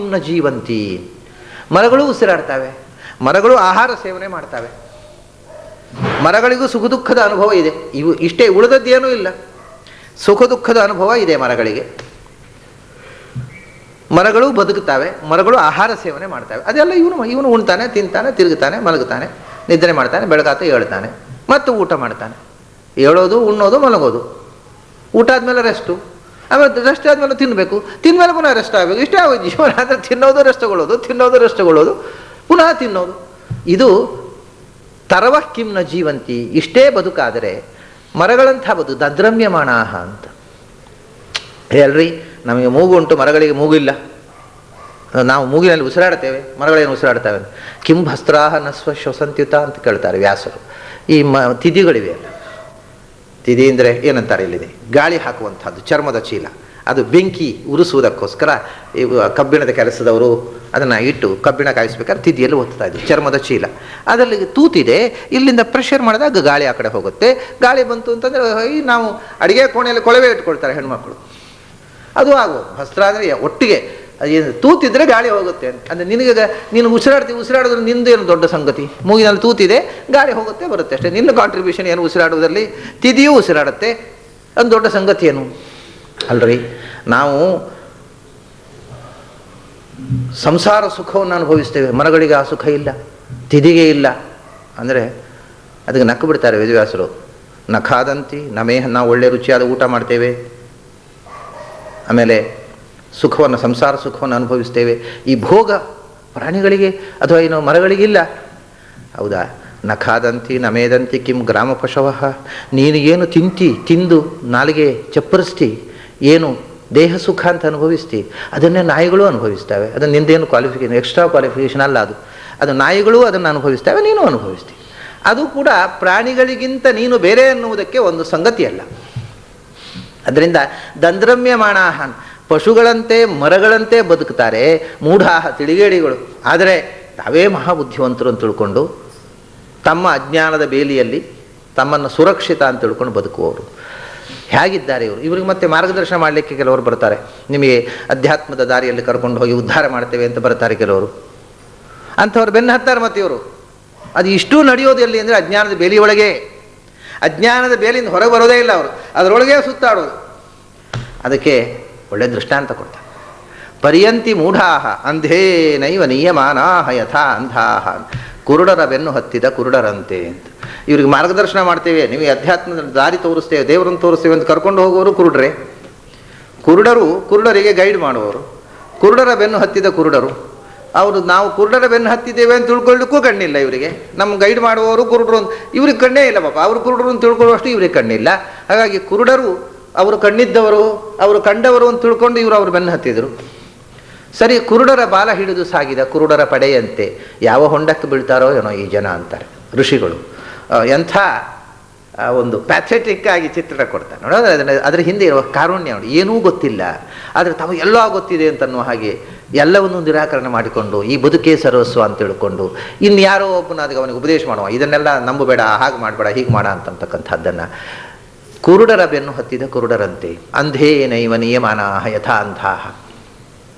ಕಿಂ ನ ಜೀವಂತಿ. ಮರಗಳು ಉಸಿರಾಡ್ತವೆ, ಮರಗಳು ಆಹಾರ ಸೇವನೆ ಮಾಡ್ತವೆ, ಮರಗಳಿಗೂ ಸುಖ ದುಃಖದ ಅನುಭವ ಇದೆ. ಇವು ಇಷ್ಟೇ, ಉಳಿದದ್ದೇನೂ ಇಲ್ಲ. ಸುಖ ದುಃಖದ ಅನುಭವ ಇದೆ ಮರಗಳಿಗೆ. ಮರಗಳು ಬದುಕುತ್ತವೆ, ಮರಗಳು ಆಹಾರ ಸೇವನೆ ಮಾಡ್ತವೆ. ಅದೆಲ್ಲ ಇವನು ಉಣ್ತಾನೆ, ತಿಂತಾನೆ, ತಿರುಗುತ್ತಾನೆ, ಮಲಗುತ್ತಾನೆ, ನಿದ್ರೆ ಮಾಡ್ತಾನೆ, ಬೆಳಗಾತ ಹೇಳ್ತಾನೆ, ಮತ್ತು ಊಟ ಮಾಡ್ತಾನೆ. ಹೇಳೋದು, ಉಣ್ಣೋದು, ಮಲಗೋದು. ಊಟ ಆದಮೇಲೆ ರೆಸ್ಟು, ಆಮೇಲೆ ರೆಸ್ಟ್ ಆದಮೇಲೆ ತಿನ್ನಬೇಕು, ತಿಂದಮೇಲೆ ಪುನಃ ರೆಸ್ಟ್ ಆಗಬೇಕು. ಇಷ್ಟೇ ಆಗೋದು ಜೀವನ. ಅಂದರೆ ತಿನ್ನೋದು ರೆಸ್ಟ್ ತಗೊಳ್ಳೋದು, ತಿನ್ನೋದು ರೆಸ್ಟ್ ತಗೊಳ್ಳೋದು, ಪುನಃ ತಿನ್ನೋದು. ಇದು ತರವ ಕಿಂ ನ ಜೀವಂತಿ. ಇಷ್ಟೇ ಬದುಕಾದರೆ ಮರಗಳಂಥ ಬದುಕು ದದ್ರಮ್ಯಮಾಣಾಹ ಅಂತ ಹೇಳ್ರಿ. ನಮಗೆ ಮೂಗು ಉಂಟು, ಮರಗಳಿಗೆ ಮೂಗಿಲ್ಲ. ನಾವು ಮೂಗಿನಲ್ಲಿ ಉಸಿರಾಡ್ತೇವೆ, ಮರಗಳೇನು ಉಸಿರಾಡ್ತವೆ. ಕಿಂ ಭಸ್ತ್ರಾಹ ನ ಶ್ವಸಂತ್ಯುತ ಅಂತ ಕೇಳ್ತಾರೆ ವ್ಯಾಸರು. ಈ ತಿದಿಗಳಿವೆ ಅಲ್ಲ, ತಿದಿ ಅಂದರೆ ಏನಂತಾರೆ ಇಲ್ಲಿದೆ, ಗಾಳಿ ಹಾಕುವಂಥದ್ದು ಚರ್ಮದ ಚೀಲ. ಅದು ಬೆಂಕಿ ಉರಿಸುವುದಕ್ಕೋಸ್ಕರ ಕಬ್ಬಿಣದ ಕೆಲಸದವರು ಅದನ್ನು ಇಟ್ಟು ಕಬ್ಬಿಣ ಕಾಯಿಸ್ಬೇಕಾದ್ರೆ ತಿದಿಯಲ್ಲಿ ಒತ್ತಾ ಇದ್ದರು, ಚರ್ಮದ ಚೀಲ. ಅದರಲ್ಲಿ ತೂತಿದೆ, ಇಲ್ಲಿಂದ ಪ್ರೆಷರ್ ಮಾಡಿದಾಗ ಗಾಳಿ ಆ ಕಡೆ ಹೋಗುತ್ತೆ. ಗಾಳಿ ಬಂತು ಅಂತಂದರೆ ನಾವು ಅಡುಗೆ ಕೋಣೆಯಲ್ಲಿ ಕೊಳವೆ ಇಟ್ಕೊಳ್ತಾರೆ ಹೆಣ್ಮಕ್ಳು, ಅದು ಆಗೋದು. ಭಸ್ತ್ರ ಅಂದರೆ ಒಟ್ಟಿಗೆ ಅದೇನು ತೂತಿದ್ರೆ ಗಾಳಿ ಹೋಗುತ್ತೆ ಅಂತ. ಅಂದರೆ ನಿನಗೆ ನೀನು ಉಸಿರಾಡಿದ್ರೆ ನಿಂದೇನು ದೊಡ್ಡ ಸಂಗತಿ. ಮೂಗಿನಲ್ಲಿ ತೂತಿದೆ, ಗಾಳಿ ಹೋಗುತ್ತೆ ಬರುತ್ತೆ ಅಷ್ಟೇ. ನಿನ್ನ ಕಾಂಟ್ರಿಬ್ಯೂಷನ್ ಏನು ಉಸಿರಾಡುವುದರಲ್ಲಿ? ತಿದಿಯೂ ಉಸಿರಾಡುತ್ತೆ, ಅದು ದೊಡ್ಡ ಸಂಗತಿ ಏನು ಅಲ್ರಿ. ನಾವು ಸಂಸಾರ ಸುಖವನ್ನು ಅನುಭವಿಸ್ತೇವೆ, ಮರಗಳಿಗೆ ಆ ಸುಖ ಇಲ್ಲ, ತಿದಿಗೆ ಇಲ್ಲ. ಅಂದರೆ ಅದಕ್ಕೆ ನಕ್ಕು ಬಿಡ್ತಾರೆ ವೇದವ್ಯಾಸರು. ನಖಾದಂತಿ ನಮೇಹ, ನಾವು ಒಳ್ಳೆ ರುಚಿಯಾದ ಊಟ ಮಾಡ್ತೇವೆ, ಆಮೇಲೆ ಸುಖವನ್ನು, ಸಂಸಾರ ಸುಖವನ್ನು ಅನುಭವಿಸ್ತೇವೆ. ಈ ಭೋಗ ಪ್ರಾಣಿಗಳಿಗೆ ಅಥವಾ ಏನು ಮರಗಳಿಗಿಲ್ಲ, ಹೌದಾ? ನಖಾದಂತಿ ನಮೇದಂತಿ ಕಿಂ ಗ್ರಾಮ ಪಶವಃ. ನೀನು ಏನು ತಿಂದು ನಾಲಿಗೆ ಚಪ್ಪರಿಸ್ತಿ, ಏನು ದೇಹ ಸುಖ ಅಂತ ಅನುಭವಿಸ್ತಿ, ಅದನ್ನೇ ನಾಯಿಗಳು ಅನುಭವಿಸ್ತವೆ. ಅದನ್ನು ನಿಂದೇನು ಕ್ವಾಲಿಫಿಕೇಶನ್, ಎಕ್ಸ್ಟ್ರಾ ಕ್ವಾಲಿಫಿಕೇಷನ್ ಅಲ್ಲ ಅದು ನಾಯಿಗಳು ಅದನ್ನು ಅನುಭವಿಸ್ತವೆ, ನೀನು ಅನುಭವಿಸ್ತೀವಿ. ಅದು ಕೂಡ ಪ್ರಾಣಿಗಳಿಗಿಂತ ನೀನು ಬೇರೆ ಅನ್ನುವುದಕ್ಕೆ ಒಂದು ಸಂಗತಿಯಲ್ಲ. ಅದರಿಂದ ದಂದ್ರಮ್ಯಮಾಣಾಹ, ಪಶುಗಳಂತೆ ಮರಗಳಂತೆ ಬದುಕ್ತಾರೆ ಮೂಢಾಹ, ತಿಳಿಗೇಡಿಗಳು. ಆದರೆ ತಾವೇ ಮಹಾಬುದ್ಧಿವಂತರು ಅಂತ ತಿಳ್ಕೊಂಡು ತಮ್ಮ ಅಜ್ಞಾನದ ಬೇಲಿಯಲ್ಲಿ ತಮ್ಮನ್ನು ಸುರಕ್ಷಿತ ಅಂತ ತಿಳ್ಕೊಂಡು ಬದುಕುವವರು ಹೇಗಿದ್ದಾರೆ ಇವರು. ಇವ್ರಿಗೆ ಮತ್ತೆ ಮಾರ್ಗದರ್ಶನ ಮಾಡಲಿಕ್ಕೆ ಕೆಲವರು ಬರ್ತಾರೆ. ನಿಮಗೆ ಅಧ್ಯಾತ್ಮದ ದಾರಿಯಲ್ಲಿ ಕರ್ಕೊಂಡು ಹೋಗಿ ಉದ್ಧಾರ ಮಾಡ್ತೇವೆ ಅಂತ ಬರ್ತಾರೆ ಕೆಲವರು. ಅಂಥವ್ರು ಬೆನ್ನು ಹತ್ತಾರೆ. ಮತ್ತು ಇವರು ಅದು ಇಷ್ಟೂ ನಡೆಯೋದು ಎಲ್ಲಿ ಅಂದರೆ ಅಜ್ಞಾನದ ಬೇಲಿಯೊಳಗೆ. ಅಜ್ಞಾನದ ಬೇಲಿಯಿಂದ ಹೊರಗೆ ಬರೋದೇ ಇಲ್ಲ ಅವರು, ಅದರೊಳಗೆ ಸುತ್ತಾಡೋದು. ಅದಕ್ಕೆ ಒಳ್ಳೆ ದೃಷ್ಟಾಂತ ಕೊಡ್ತಾರೆ. ಪರ್ಯಂತಿ ಮೂಢಾಹ ಅಂಧೇನೈವ ನಿಯಮಾನಾಹ ಯಥಾ ಅಂಧಾಹ. ಕುರುಡರ ಬೆನ್ನು ಹತ್ತಿದ ಕುರುಡರಂತೆ ಅಂತ. ಇವ್ರಿಗೆ ಮಾರ್ಗದರ್ಶನ ಮಾಡ್ತೇವೆ, ನಿಮಗೆ ಅಧ್ಯಾತ್ಮದ ದಾರಿ ತೋರಿಸ್ತೇವೆ, ದೇವರನ್ನು ತೋರಿಸ್ತೇವೆ ಅಂತ ಕರ್ಕೊಂಡು ಹೋಗೋರು ಕುರುಡ್ರೆ. ಕುರುಡರಿಗೆ ಗೈಡ್ ಮಾಡುವವರು. ಕುರುಡರ ಬೆನ್ನು ಹತ್ತಿದ ಕುರುಡರು. ಅವರು ನಾವು ಕುರುಡರ ಬೆನ್ನು ಹತ್ತಿದ್ದೇವೆ ಅಂತ ತಿಳ್ಕೊಳ್ಳಿಕ್ಕೂ ಕಣ್ಣಿಲ್ಲ ಇವರಿಗೆ. ನಮ್ಮ ಗೈಡ್ ಮಾಡುವವರು ಕುರುಡರು ಅಂತ ಇವ್ರಿಗೆ ಕಣ್ಣೇ ಇಲ್ಲ ಪಾಪ. ಅವರು ಕುರುಡರು ಅಂತ ತಿಳ್ಕೊಳ್ಳುವಷ್ಟು ಇವ್ರಿಗೆ ಕಣ್ಣಿಲ್ಲ. ಹಾಗಾಗಿ ಕುರುಡರು ಅವರು ಕಣ್ಣಿದ್ದವರು, ಅವರು ಕಂಡವರು ಅಂತ ತಿಳ್ಕೊಂಡು ಇವರು ಅವ್ರ ಬೆನ್ನು ಹತ್ತಿದರು. ಸರಿ, ಕುರುಡರ ಬಾಲ ಹಿಡಿದು ಸಾಗಿದ ಕುರುಡರ ಪಡೆಯಂತೆ ಯಾವ ಹೊಂಡಕ್ಕೆ ಬೀಳ್ತಾರೋ ಏನೋ ಈ ಜನ ಅಂತಾರೆ ಋಷಿಗಳು. ಎಂಥ ಒಂದು ಪ್ಯಾಥೆಟಿಕ್ ಆಗಿ ಚಿತ್ರಣ ಕೊಡ್ತಾರೆ ನೋಡೋದು. ಅದರ ಹಿಂದೆ ಇರುವ ಕಾರುಣ್ಯ ನೋಡಿ. ಏನೂ ಗೊತ್ತಿಲ್ಲ, ಆದರೆ ತಮಗೆ ಎಲ್ಲ ಗೊತ್ತಿದೆ ಅಂತನ್ನುವ ಹಾಗೆ ಎಲ್ಲವನ್ನೂ ನಿರಾಕರಣೆ ಮಾಡಿಕೊಂಡು ಈ ಬದುಕೇ ಸರ್ವಸ್ವ ಅಂತ ತಿಳ್ಕೊಂಡು ಇನ್ಯಾರೋ ಒಬ್ಬನ ಅದಕ್ಕೆ ಅವನಿಗೆ ಉಪದೇಶ ಮಾಡುವ, ಇದನ್ನೆಲ್ಲ ನಂಬಬೇಡ, ಹಾಗೆ ಮಾಡಬೇಡ, ಹೀಗೆ ಮಾಡ ಅಂತಕ್ಕಂಥದ್ದನ್ನು. ಕುರುಡರ ಬೆನ್ನು ಹತ್ತಿದ ಕುರುಡರಂತೆ ಅಂಧೇನೈವ ನಿಯಮಾನಾಹ ಯಥಾ ಅಂಧಾಹ.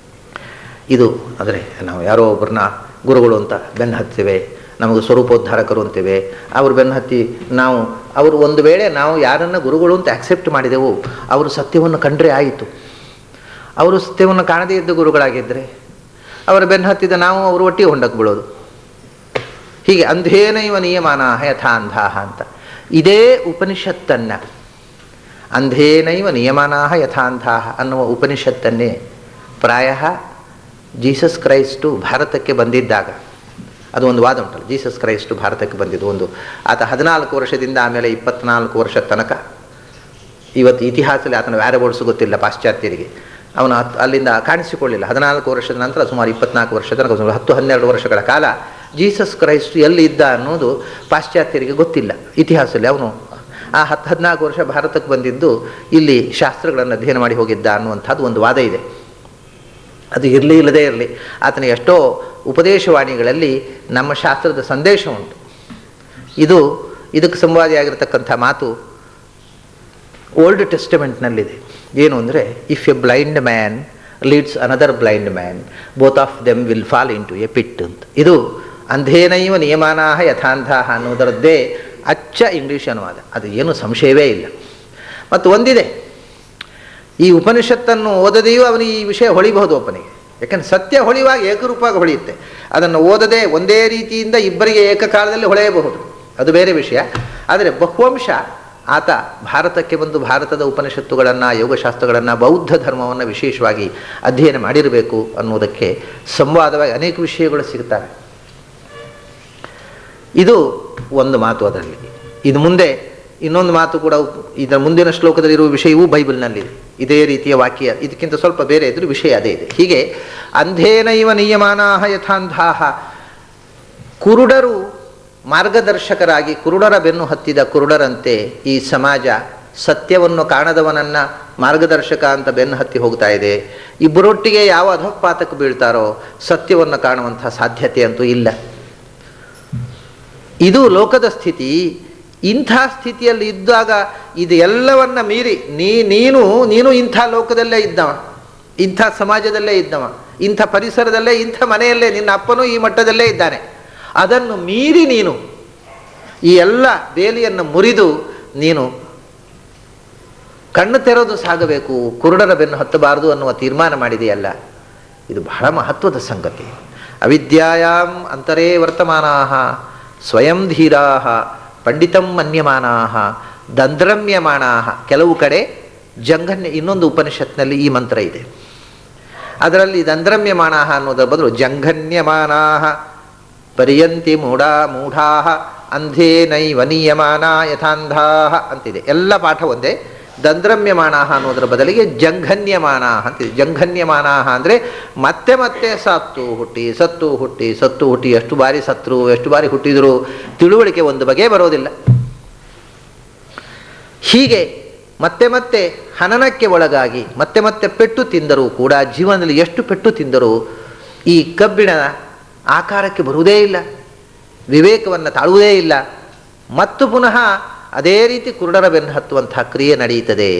ಇದು ಅಂದರೆ ನಾವು ಯಾರೋ ಒಬ್ಬರನ್ನ ಗುರುಗಳು ಅಂತ ಬೆನ್ನು ಹತ್ತೀವಿ, ನಮಗೆ ಸ್ವರೂಪೋದ್ಧಾರಕರು ಅಂತೀವಿ. ಅವರು ಬೆನ್ನು ಹತ್ತಿ ಅವರು ಒಂದು ವೇಳೆ ನಾವು ಯಾರನ್ನು ಗುರುಗಳು ಅಂತ ಆಕ್ಸೆಪ್ಟ್ ಮಾಡಿದೆವು, ಅವರು ಸತ್ಯವನ್ನು ಕಂಡ್ರೆ ಆಯಿತು. ಅವರು ಸತ್ಯವನ್ನು ಕಾಣದೇ ಇದ್ದ ಗುರುಗಳಾಗಿದ್ದರೆ ಅವರ ಬೆನ್ನು ಹತ್ತಿದ ನಾವು ಅವರು ಒಟ್ಟಿಗೆ ಹೊಂಡಕ್ಕೆ ಬೀಳೋದು. ಹೀಗೆ ಅಂಧೇನೈವ ನಿಯಮಾನಾಹ ಯಥಾ ಅಂಧಾಹ ಅಂತ ಇದೇ ಉಪನಿಷತ್ತನ್ನು, ಅಂಧೇನೈವ ನಿಯಮಾನಾಹ ಯಥಾ ಅಂಧಾಹ ಅನ್ನುವ ಉಪನಿಷತ್ತನ್ನೇ ಪ್ರಾಯ ಜೀಸಸ್ ಕ್ರೈಸ್ಟು ಭಾರತಕ್ಕೆ ಬಂದಿದ್ದಾಗ, ಅದು ಒಂದು ವಾದ ಉಂಟಲ್ಲ, ಜೀಸಸ್ ಕ್ರೈಸ್ಟು ಭಾರತಕ್ಕೆ ಬಂದಿದ್ದು ಒಂದು, ಆತ 14 ವರ್ಷದಿಂದ ಆಮೇಲೆ 24 ವರ್ಷದ ತನಕ, ಇವತ್ತು ಇತಿಹಾಸದಲ್ಲಿ ಆತನ ವ್ಯಾರಬೋರ್ಡ್ಸ್ ಗೊತ್ತಿಲ್ಲ ಪಾಶ್ಚಾತ್ಯರಿಗೆ, ಅವನು ಅಲ್ಲಿಂದ ಕಾಣಿಸಿಕೊಳ್ಳಿಲ್ಲ. 14 ವರ್ಷದ ನಂತರ ಸುಮಾರು 24 ವರ್ಷದ ತನಕ 10-12 ವರ್ಷಗಳ ಕಾಲ ಜೀಸಸ್ ಕ್ರೈಸ್ಟ್ ಎಲ್ಲಿ ಇದ್ದ ಅನ್ನೋದು ಪಾಶ್ಚಾತ್ಯರಿಗೆ ಗೊತ್ತಿಲ್ಲ ಇತಿಹಾಸದಲ್ಲಿ. ಅವನು ಆ 10-14 ವರ್ಷ ಭಾರತಕ್ಕೆ ಬಂದಿದ್ದು ಇಲ್ಲಿ ಶಾಸ್ತ್ರಗಳನ್ನು ಅಧ್ಯಯನ ಮಾಡಿ ಹೋಗಿದ್ದ ಅನ್ನುವಂಥದ್ದು ಒಂದು ವಾದ ಇದೆ. ಅದು ಇರಲಿ ಇಲ್ಲದೇ ಇರಲಿ, ಆತನ ಎಷ್ಟೋ ಉಪದೇಶವಾಣಿಗಳಲ್ಲಿ ನಮ್ಮ ಶಾಸ್ತ್ರದ ಸಂದೇಶ ಉಂಟು. ಇದಕ್ಕೆ ಸಂವಾದಿಯಾಗಿರ್ತಕ್ಕಂಥ ಮಾತು ಓಲ್ಡ್ ಟೆಸ್ಟಮೆಂಟ್ನಲ್ಲಿದೆ. ಏನು ಅಂದರೆ, if a blind man leads another blind man, both of them will fall into a pit ಅಂತ. ಇದು ಅಂಧೇನೈವ ನಿಯಮಾನಾಹ ಯಥಾಂಧಾಹ ಅನ್ನೋದರದ್ದೇ ಅಚ್ಚ ಇಂಗ್ಲೀಷ್ ಅನುವಾದ. ಅದು ಏನು ಸಂಶಯವೇ ಇಲ್ಲ. ಮತ್ತು ಒಂದಿದೆ, ಈ ಉಪನಿಷತ್ತನ್ನು ಓದದೆಯೂ ಅವನಿಗೆ ಈ ವಿಷಯ ಹೊಳಿಬಹುದು ಒಬ್ಬನಿಗೆ. ಯಾಕಂದರೆ ಸತ್ಯ ಹೊಳೆಯುವಾಗ ಏಕರೂಪವಾಗಿ ಹೊಳೆಯುತ್ತೆ. ಅದನ್ನು ಓದದೆ ಒಂದೇ ರೀತಿಯಿಂದ ಇಬ್ಬರಿಗೆ ಏಕಕಾಲದಲ್ಲಿ ಹೊಳೆಯಬಹುದು, ಅದು ಬೇರೆ ವಿಷಯ. ಆದರೆ ಬಹುವಂಶ ಆತ ಭಾರತಕ್ಕೆ ಬಂದು ಭಾರತದ ಉಪನಿಷತ್ತುಗಳನ್ನು, ಯೋಗಶಾಸ್ತ್ರಗಳನ್ನು, ಬೌದ್ಧ ಧರ್ಮವನ್ನು ವಿಶೇಷವಾಗಿ ಅಧ್ಯಯನ ಮಾಡಿರಬೇಕು ಅನ್ನೋದಕ್ಕೆ ಸಂವಾದವಾಗಿ ಅನೇಕ ವಿಷಯಗಳು ಸಿಗ್ತವೆ. ಇದು ಒಂದು ಮಾತು. ಅದರಲ್ಲಿ ಇದು ಮುಂದೆ ಇನ್ನೊಂದು ಮಾತು ಕೂಡ, ಇದರ ಮುಂದಿನ ಶ್ಲೋಕದಲ್ಲಿರುವ ವಿಷಯವೂ ಬೈಬಲ್ನಲ್ಲಿದೆ. ಇದೇ ರೀತಿಯ ವಾಕ್ಯ, ಇದಕ್ಕಿಂತ ಸ್ವಲ್ಪ ಬೇರೆ ಇದ್ರೂ ವಿಷಯ ಅದೇ ಇದೆ. ಹೀಗೆ ಅಂಧೇನೈವ ನಿಯಮಾನಾಹ ಯಥಾಂಧಾಹ, ಕುರುಡರು ಮಾರ್ಗದರ್ಶಕರಾಗಿ, ಕುರುಡರ ಬೆನ್ನು ಹತ್ತಿದ ಕುರುಡರಂತೆ ಈ ಸಮಾಜ ಸತ್ಯವನ್ನು ಕಾಣದವನನ್ನು ಮಾರ್ಗದರ್ಶಕ ಅಂತ ಬೆನ್ನು ಹತ್ತಿ ಹೋಗ್ತಾ ಇದೆ. ಇಬ್ಬರೊಟ್ಟಿಗೆ ಯಾವ ಅಧಃಪಾತಕ್ಕೆ ಬೀಳ್ತಾರೋ ಸತ್ಯವನ್ನು ಕಾಣುವಂಥ ಸಾಧ್ಯತೆ ಅಂತೂ ಇಲ್ಲ. ಇದು ಲೋಕದ ಸ್ಥಿತಿ. ಇಂಥ ಸ್ಥಿತಿಯಲ್ಲಿ ಇದ್ದಾಗ ಇದು ಎಲ್ಲವನ್ನ ಮೀರಿ ನೀನು ಇಂಥ ಲೋಕದಲ್ಲೇ ಇದ್ದವ, ಇಂಥ ಸಮಾಜದಲ್ಲೇ ಇದ್ದವ, ಇಂಥ ಪರಿಸರದಲ್ಲೇ, ಇಂಥ ಮನೆಯಲ್ಲೇ, ನಿನ್ನ ಅಪ್ಪನೂ ಈ ಮಟ್ಟದಲ್ಲೇ ಇದ್ದಾನೆ. ಅದನ್ನು ಮೀರಿ ನೀನು ಈ ಎಲ್ಲ ಬೇಲಿಯನ್ನು ಮುರಿದು ನೀನು ಕಣ್ಣು ತೆರೆದು ಸಾಗಬೇಕು, ಕುರುಡರ ಬೆನ್ನು ಹತ್ತಬಾರದು ಅನ್ನುವ ತೀರ್ಮಾನ ಮಾಡಿದೆಯಲ್ಲ, ಇದು ಬಹಳ ಮಹತ್ವದ ಸಂಗತಿ. ಅವಿದ್ಯಾಯಾಂ ಅಂತರೇ ವರ್ತಮಾನಾಹ ಸ್ವಯಂ ಧೀರಾಹ ಪಂಡಿತಂ ಮನ್ಯಮಾನಾಹ ದಂದ್ರಮ್ಯಮಾನಾಹ. ಕೆಲವು ಕಡೆ ಜಂಘನ್ಯ, ಇನ್ನೊಂದು ಉಪನಿಷತ್ನಲ್ಲಿ ಈ ಮಂತ್ರ ಇದೆ, ಅದರಲ್ಲಿ ದಂದ್ರಮ್ಯಮಾನಾಹ ಅನ್ನೋದರ ಬದಲು ಜಂಘನ್ಯಮಾನಾಹ ಪರ್ಯಂತಿ ಮೂಢಾಹ ಅಂಧೇನೈವ ನಿಯಮಾನಾ ಯಥಾಂಧಾಹ ಅಂತಿದೆ. ಎಲ್ಲ ಪಾಠ ಒಂದೇ. ದಂದ್ರಮ್ಯಮಾನಾಹ ಅನ್ನೋದರ ಬದಲಿಗೆ ಜಂಘನ್ಯಮಾನಾಹ ಅಂತಿದೆ. ಜಂಘನ್ಯಮಾನಾಹ ಅಂದರೆ ಮತ್ತೆ ಮತ್ತೆ ಸತ್ತು ಹುಟ್ಟಿ ಎಷ್ಟು ಬಾರಿ ಸತ್ರು, ಎಷ್ಟು ಬಾರಿ ಹುಟ್ಟಿದ್ರು ತಿಳುವಳಿಕೆ ಒಂದು ಬಗೆ ಬರೋದಿಲ್ಲ. ಹೀಗೆ ಮತ್ತೆ ಮತ್ತೆ ಹನನಕ್ಕೆ ಒಳಗಾಗಿ ಮತ್ತೆ ಮತ್ತೆ ಪೆಟ್ಟು ತಿಂದರೂ ಕೂಡ, ಜೀವನದಲ್ಲಿ ಎಷ್ಟು ಪೆಟ್ಟು ತಿಂದರೂ ಈ ಕಬ್ಬಿಣ ಆಕಾರಕ್ಕೆ ಬರುವುದೇ ಇಲ್ಲ, ವಿವೇಕವನ್ನು ತಾಳುವುದೇ ಇಲ್ಲ. ಮತ್ತು ಪುನಃ ಅದೇ ರೀತಿ ಕುರುಡರ ಬೆನ್ನು ಹತ್ತುವಂತಹ ಕ್ರಿಯೆ ನಡೆಯುತ್ತದೆ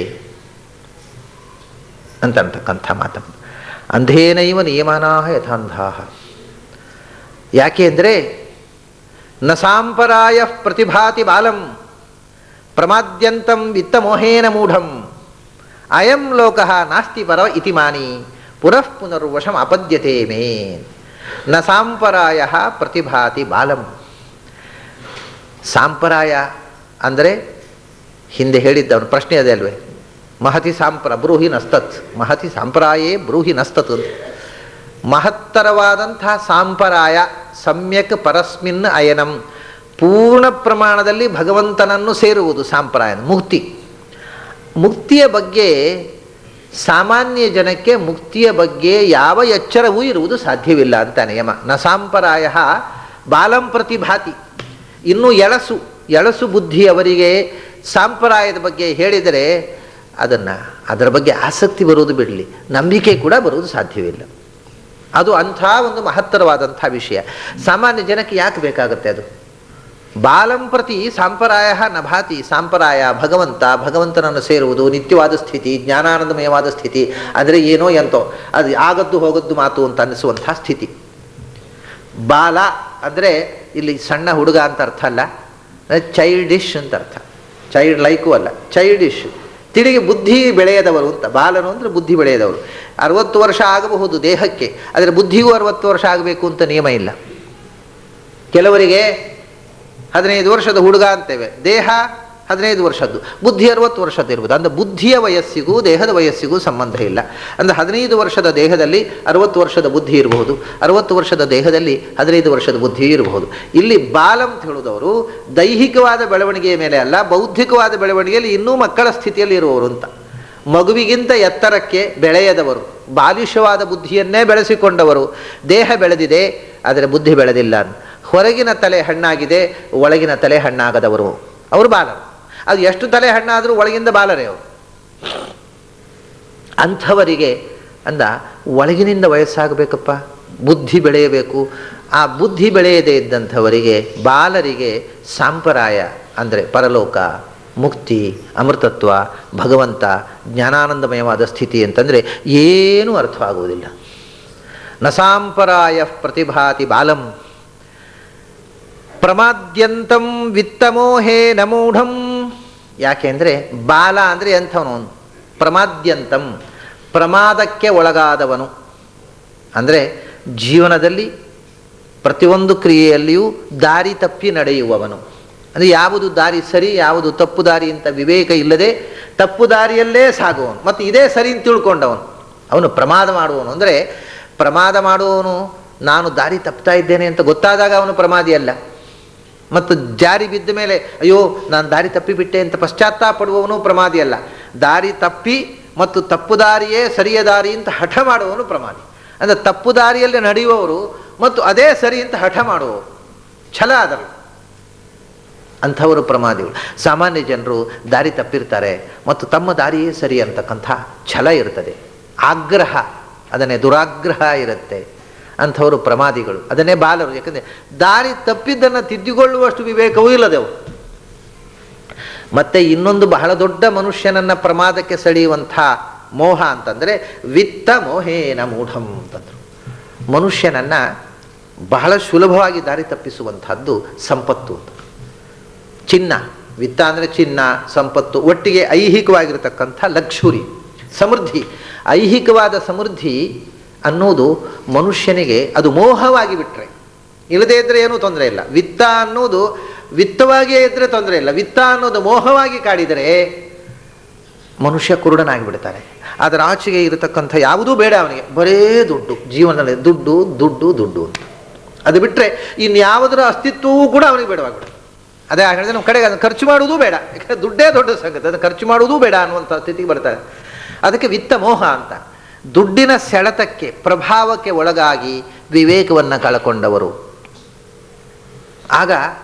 ಅಂತಕ್ಕಂಥ ಮಾತನ್ನು. ಅಂಧೇನೈವ ನಿಯಮಾನಾಹ ಯಥಾಂಧಾಹ. ಯಾಕೆ ಅಂದರೆ ನ ಸಾಂಪರಾಯ ಪ್ರತಿಭಾತಿ ಬಾಲಂ ಪ್ರಮಾದ್ಯಂತಂ ವಿತ್ತಮೋಹೇನ ಮೂಢಂ ಅಯಂ ಲೋಕಃ ನಾಸ್ತಿ ಪರ ಇತಿ ಮಾನಿ ಪುನಃ ಪುನರ್ವಶಂ ಅಪದ್ಯತೆ ಮೇ. ನ ಸಾಂಪರಾಯ ಪ್ರತಿಭಾತಿ ಬಾಲಂ. ಸಾಂಪರಾಯ ಅಂದರೆ ಹಿಂದೆ ಹೇಳಿದ್ದವನು ಪ್ರಶ್ನೆ ಅದೇ ಅಲ್ವೇ, ಮಹತಿ ಬ್ರೂಹಿ ನಸ್ತತ್, ಮಹತಿ ಸಾಂಪ್ರಾಯೇ ಬ್ರೂಹಿ ನಸ್ತತ್. ಮಹತ್ತರವಾದಂಥ ಸಾಂಪರಾಯ, ಸಮ್ಯಕ್ ಪರಸ್ಮಿನ್ ಅಯನಂ, ಪೂರ್ಣ ಪ್ರಮಾಣದಲ್ಲಿ ಭಗವಂತನನ್ನು ಸೇರುವುದು ಸಾಂಪ್ರಾಯ, ಮುಕ್ತಿಯ ಬಗ್ಗೆ ಸಾಮಾನ್ಯ ಜನಕ್ಕೆ ಮುಕ್ತಿಯ ಬಗ್ಗೆ ಯಾವ ಎಚ್ಚರವೂ ಇರುವುದು ಸಾಧ್ಯವಿಲ್ಲ ಅಂತ ನಿಯಮ. ನ ಸಾಂಪರಾಯ ಬಾಲಂ ಪ್ರತಿಭಾತಿ. ಇನ್ನು ಎಳಸು ಬುದ್ಧಿ ಅವರಿಗೆ ಸಾಂಪ್ರದಾಯದ ಬಗ್ಗೆ ಹೇಳಿದರೆ ಅದರ ಬಗ್ಗೆ ಆಸಕ್ತಿ ಬರುವುದು ಬಿಡಲಿ, ನಂಬಿಕೆ ಕೂಡ ಬರುವುದು ಸಾಧ್ಯವಿಲ್ಲ. ಅದು ಅಂಥ ಒಂದು ಮಹತ್ತರವಾದಂಥ ವಿಷಯ. ಸಾಮಾನ್ಯ ಜನಕ್ಕೆ ಯಾಕೆ ಬೇಕಾಗುತ್ತೆ ಅದು? ಬಾಲಂ ಪ್ರತಿ ಸಾಂಪ್ರಾಯ ನಭಾತಿ. ಸಾಂಪ್ರಾಯ ಭಗವಂತನನ್ನು ಸೇರುವುದು, ನಿತ್ಯವಾದ ಸ್ಥಿತಿ, ಜ್ಞಾನಾನಂದಮಯವಾದ ಸ್ಥಿತಿ. ಅಂದರೆ ಏನೋ ಎಂತೋ ಅದು ಆಗದ್ದು ಹೋಗದ್ದು ಮಾತು ಅಂತ ಅನ್ನಿಸುವಂಥ ಸ್ಥಿತಿ. ಬಾಲ ಅಂದರೆ ಇಲ್ಲಿ ಸಣ್ಣ ಹುಡುಗ ಅಂತ ಅರ್ಥ ಅಲ್ಲ, ಚೈಲ್ಡಿಶ್ ಅಂತ ಅರ್ಥ. ಚೈಲ್ಡ್ ಲೈಕು ಅಲ್ಲ, ಚೈಲ್ಡಿಶ್, ತಿಳಿಗೆ ಬುದ್ಧಿ ಬೆಳೆಯದವರು ಅಂತ. ಬಾಲನು ಅಂದರೆ ಬುದ್ಧಿ ಬೆಳೆಯದವರು. 60 ವರ್ಷ ಆಗಬಹುದು ದೇಹಕ್ಕೆ, ಆದರೆ ಬುದ್ಧಿಗೂ 60 ವರ್ಷ ಆಗಬೇಕು ಅಂತ ನಿಯಮ ಇಲ್ಲ. ಕೆಲವರಿಗೆ 15 ವರ್ಷದ ಹುಡುಗ ಅಂತೇವೆ, ದೇಹ 15 ವರ್ಷದ್ದು, ಬುದ್ಧಿ 60 ವರ್ಷದ್ದು ಇರ್ಬೋದು. ಅಂದರೆ ಬುದ್ಧಿಯ ವಯಸ್ಸಿಗೂ ದೇಹದ ವಯಸ್ಸಿಗೂ ಸಂಬಂಧ ಇಲ್ಲ. ಅಂದರೆ 15 ವರ್ಷದ ದೇಹದಲ್ಲಿ 60 ವರ್ಷದ ಬುದ್ಧಿ ಇರಬಹುದು, 60 ವರ್ಷದ ದೇಹದಲ್ಲಿ 15 ವರ್ಷದ ಬುದ್ಧಿ ಇರಬಹುದು. ಇಲ್ಲಿ ಬಾಲಂ ಅಂತ ಹೇಳುವುದವರು ದೈಹಿಕವಾದ ಬೆಳವಣಿಗೆಯ ಮೇಲೆ ಅಲ್ಲ, ಬೌದ್ಧಿಕವಾದ ಬೆಳವಣಿಗೆಯಲ್ಲಿ ಇನ್ನೂ ಮಕ್ಕಳ ಸ್ಥಿತಿಯಲ್ಲಿ ಇರುವವರು ಅಂತ. ಮಗುವಿಗಿಂತ ಎತ್ತರಕ್ಕೆ ಬೆಳೆಯದವರು, ಬಾಲಿಶವಾದ ಬುದ್ಧಿಯನ್ನೇ ಬೆಳೆಸಿಕೊಂಡವರು. ದೇಹ ಬೆಳೆದಿದೆ ಆದರೆ ಬುದ್ಧಿ ಬೆಳೆದಿಲ್ಲ. ಹೊರಗಿನ ತಲೆ ಹಣ್ಣಾಗಿದೆ, ಒಳಗಿನ ತಲೆ ಹಣ್ಣಾಗದವರು ಅವರು ಬಾಲರು. ಅದು ಎಷ್ಟು ತಲೆ ಹಣ್ಣಾದರೂ ಒಳಗಿಂದ ಬಾಲರೇ ಅವರು. ಅಂಥವರಿಗೆ ಒಳಗಿನಿಂದ ವಯಸ್ಸಾಗಬೇಕಪ್ಪ, ಬುದ್ಧಿ ಬೆಳೆಯಬೇಕು. ಆ ಬುದ್ಧಿ ಬೆಳೆಯದೇ ಇದ್ದಂಥವರಿಗೆ, ಬಾಲರಿಗೆ ಸಾಂಪ್ರಾಯ ಅಂದರೆ ಪರಲೋಕ, ಮುಕ್ತಿ, ಅಮೃತತ್ವ, ಭಗವಂತ, ಜ್ಞಾನಾನಂದಮಯವಾದ ಸ್ಥಿತಿ ಅಂತಂದರೆ ಏನೂ ಅರ್ಥವಾಗುವುದಿಲ್ಲ. ನಸಾಂಪರಾಯ ಪ್ರತಿಭಾತಿ ಬಾಲಂ ಪ್ರಮಾದ್ಯಂತಂ ವಿತ್ತಮೋಹೇ ನಮೂಢಂ. ಯಾಕೆ ಅಂದರೆ ಬಾಲ ಅಂದರೆ ಎಂಥವನು? ಪ್ರಮಾದ್ಯಂತಂ, ಪ್ರಮಾದಕ್ಕೆ ಒಳಗಾದವನು. ಅಂದರೆ ಜೀವನದಲ್ಲಿ ಪ್ರತಿಯೊಂದು ಕ್ರಿಯೆಯಲ್ಲಿಯೂ ದಾರಿ ತಪ್ಪಿ ನಡೆಯುವವನು. ಅಂದರೆ ಯಾವುದು ದಾರಿ ಸರಿ, ಯಾವುದು ತಪ್ಪು ದಾರಿ ಅಂತ ವಿವೇಕ ಇಲ್ಲದೆ ತಪ್ಪು ದಾರಿಯಲ್ಲೇ ಸಾಗುವವನು, ಮತ್ತು ಇದೇ ಸರಿ ಅಂತ ತಿಳ್ಕೊಂಡವನು ಅವನು ಪ್ರಮಾದ ಮಾಡುವವನು. ಅಂದರೆ ಪ್ರಮಾದ ಮಾಡುವವನು ನಾನು ದಾರಿ ತಪ್ತಾ ಇದ್ದೇನೆ ಅಂತ ಗೊತ್ತಾದಾಗ ಅವನು ಪ್ರಮಾದಿ ಅಲ್ಲ. ಮತ್ತು ಜಾರಿ ಬಿದ್ದ ಮೇಲೆ ಅಯ್ಯೋ ನಾನು ದಾರಿ ತಪ್ಪಿಬಿಟ್ಟೆ ಅಂತ ಪಶ್ಚಾತ್ತಾಪ ಪಡುವವನು ಪ್ರಮಾದಿ ಅಲ್ಲ. ದಾರಿ ತಪ್ಪಿ ಮತ್ತು ತಪ್ಪು ದಾರಿಯೇ ಸರಿಯ ದಾರಿ ಅಂತ ಹಠ ಮಾಡುವವನು ಪ್ರಮಾದಿ. ಅಂದರೆ ತಪ್ಪು ದಾರಿಯಲ್ಲಿ ನಡೆಯುವವರು ಮತ್ತು ಅದೇ ಸರಿ ಅಂತ ಹಠ ಮಾಡುವವರು, ಛಲ ಆದರು, ಅಂಥವರು ಪ್ರಮಾದಿಗಳು. ಸಾಮಾನ್ಯ ಜನರು ದಾರಿ ತಪ್ಪಿರ್ತಾರೆ ಮತ್ತು ತಮ್ಮ ದಾರಿಯೇ ಸರಿ ಅಂತಕ್ಕಂಥ ಛಲ ಇರ್ತದೆ, ಆಗ್ರಹ, ಅದನ್ನೇ ದುರಾಗ್ರಹ ಇರುತ್ತೆ. ಅಂಥವರು ಪ್ರಮಾದಿಗಳು, ಅದನ್ನೇ ಬಾಲರು. ಯಾಕಂದರೆ ದಾರಿ ತಪ್ಪಿದ್ದನ್ನು ತಿದ್ದಿಕೊಳ್ಳುವಷ್ಟು ವಿವೇಕವೂ ಇಲ್ಲದೆವು. ಮತ್ತು ಇನ್ನೊಂದು ಬಹಳ ದೊಡ್ಡ ಮನುಷ್ಯನನ್ನು ಪ್ರಮಾದಕ್ಕೆ ಸೆಳೆಯುವಂಥ ಮೋಹ ಅಂತಂದರೆ ವಿತ್ತ ಮೋಹೇನ ಮೂಢಂ ಅಂತಂದರು. ಮನುಷ್ಯನನ್ನು ಬಹಳ ಸುಲಭವಾಗಿ ದಾರಿ ತಪ್ಪಿಸುವಂಥದ್ದು ಸಂಪತ್ತು ಅಂತ. ಚಿನ್ನ, ವಿತ್ತ ಅಂದರೆ ಚಿನ್ನ, ಸಂಪತ್ತು, ಒಟ್ಟಿಗೆ ಐಹಿಕವಾಗಿರತಕ್ಕಂಥ ಲಕ್ಷುರಿ, ಸಮೃದ್ಧಿ. ಐಹಿಕವಾದ ಸಮೃದ್ಧಿ ಅನ್ನೋದು ಮನುಷ್ಯನಿಗೆ ಅದು ಮೋಹವಾಗಿ ಬಿಟ್ಟರೆ, ಇಲ್ಲದೇ ಇದ್ದರೆ ಏನೂ ತೊಂದರೆ ಇಲ್ಲ. ವಿತ್ತ ಅನ್ನೋದು ವಿತ್ತವಾಗಿಯೇ ಇದ್ದರೆ ತೊಂದರೆ ಇಲ್ಲ. ವಿತ್ತ ಅನ್ನೋದು ಮೋಹವಾಗಿ ಕಾಡಿದರೆ ಮನುಷ್ಯ ಕುರುಡನಾಗಿ ಬಿಡ್ತಾನೆ. ಅದರ ಆಚೆಗೆ ಇರತಕ್ಕಂಥ ಯಾವುದೂ ಬೇಡ ಅವನಿಗೆ, ಬರೇ ದುಡ್ಡು. ಜೀವನದಲ್ಲಿ ದುಡ್ಡು ದುಡ್ಡು ದುಡ್ಡು ಅಂತ ಅದು ಬಿಟ್ಟರೆ ಇನ್ಯಾವುದರ ಅಸ್ತಿತ್ವವೂ ಕೂಡ ಅವನಿಗೆ ಬೇಡವಾಗ್ಬಿಡುತ್ತೆ. ಅದೇ ಹೇಳಿದ್ರೆ ನಮ್ಮ ಕಡೆಗೆ ಅದನ್ನು ಖರ್ಚು ಮಾಡುವುದೂ ಬೇಡ, ಯಾಕಂದರೆ ದುಡ್ಡೇ ದೊಡ್ಡ ಸಂಗತಿ, ಅದನ್ನು ಖರ್ಚು ಮಾಡುವುದೂ ಬೇಡ ಅನ್ನುವಂಥ ಸ್ಥಿತಿಗೆ ಬರ್ತಾರೆ. ಅದಕ್ಕೆ ವಿತ್ತ ಮೋಹ ಅಂತ. ದುಡ್ಡಿನ ಸೆಳೆತಕ್ಕೆ, ಪ್ರಭಾವಕ್ಕೆ ಒಳಗಾಗಿ ವಿವೇಕವನ್ನು ಕಳಕೊಂಡವರು. ಆಗ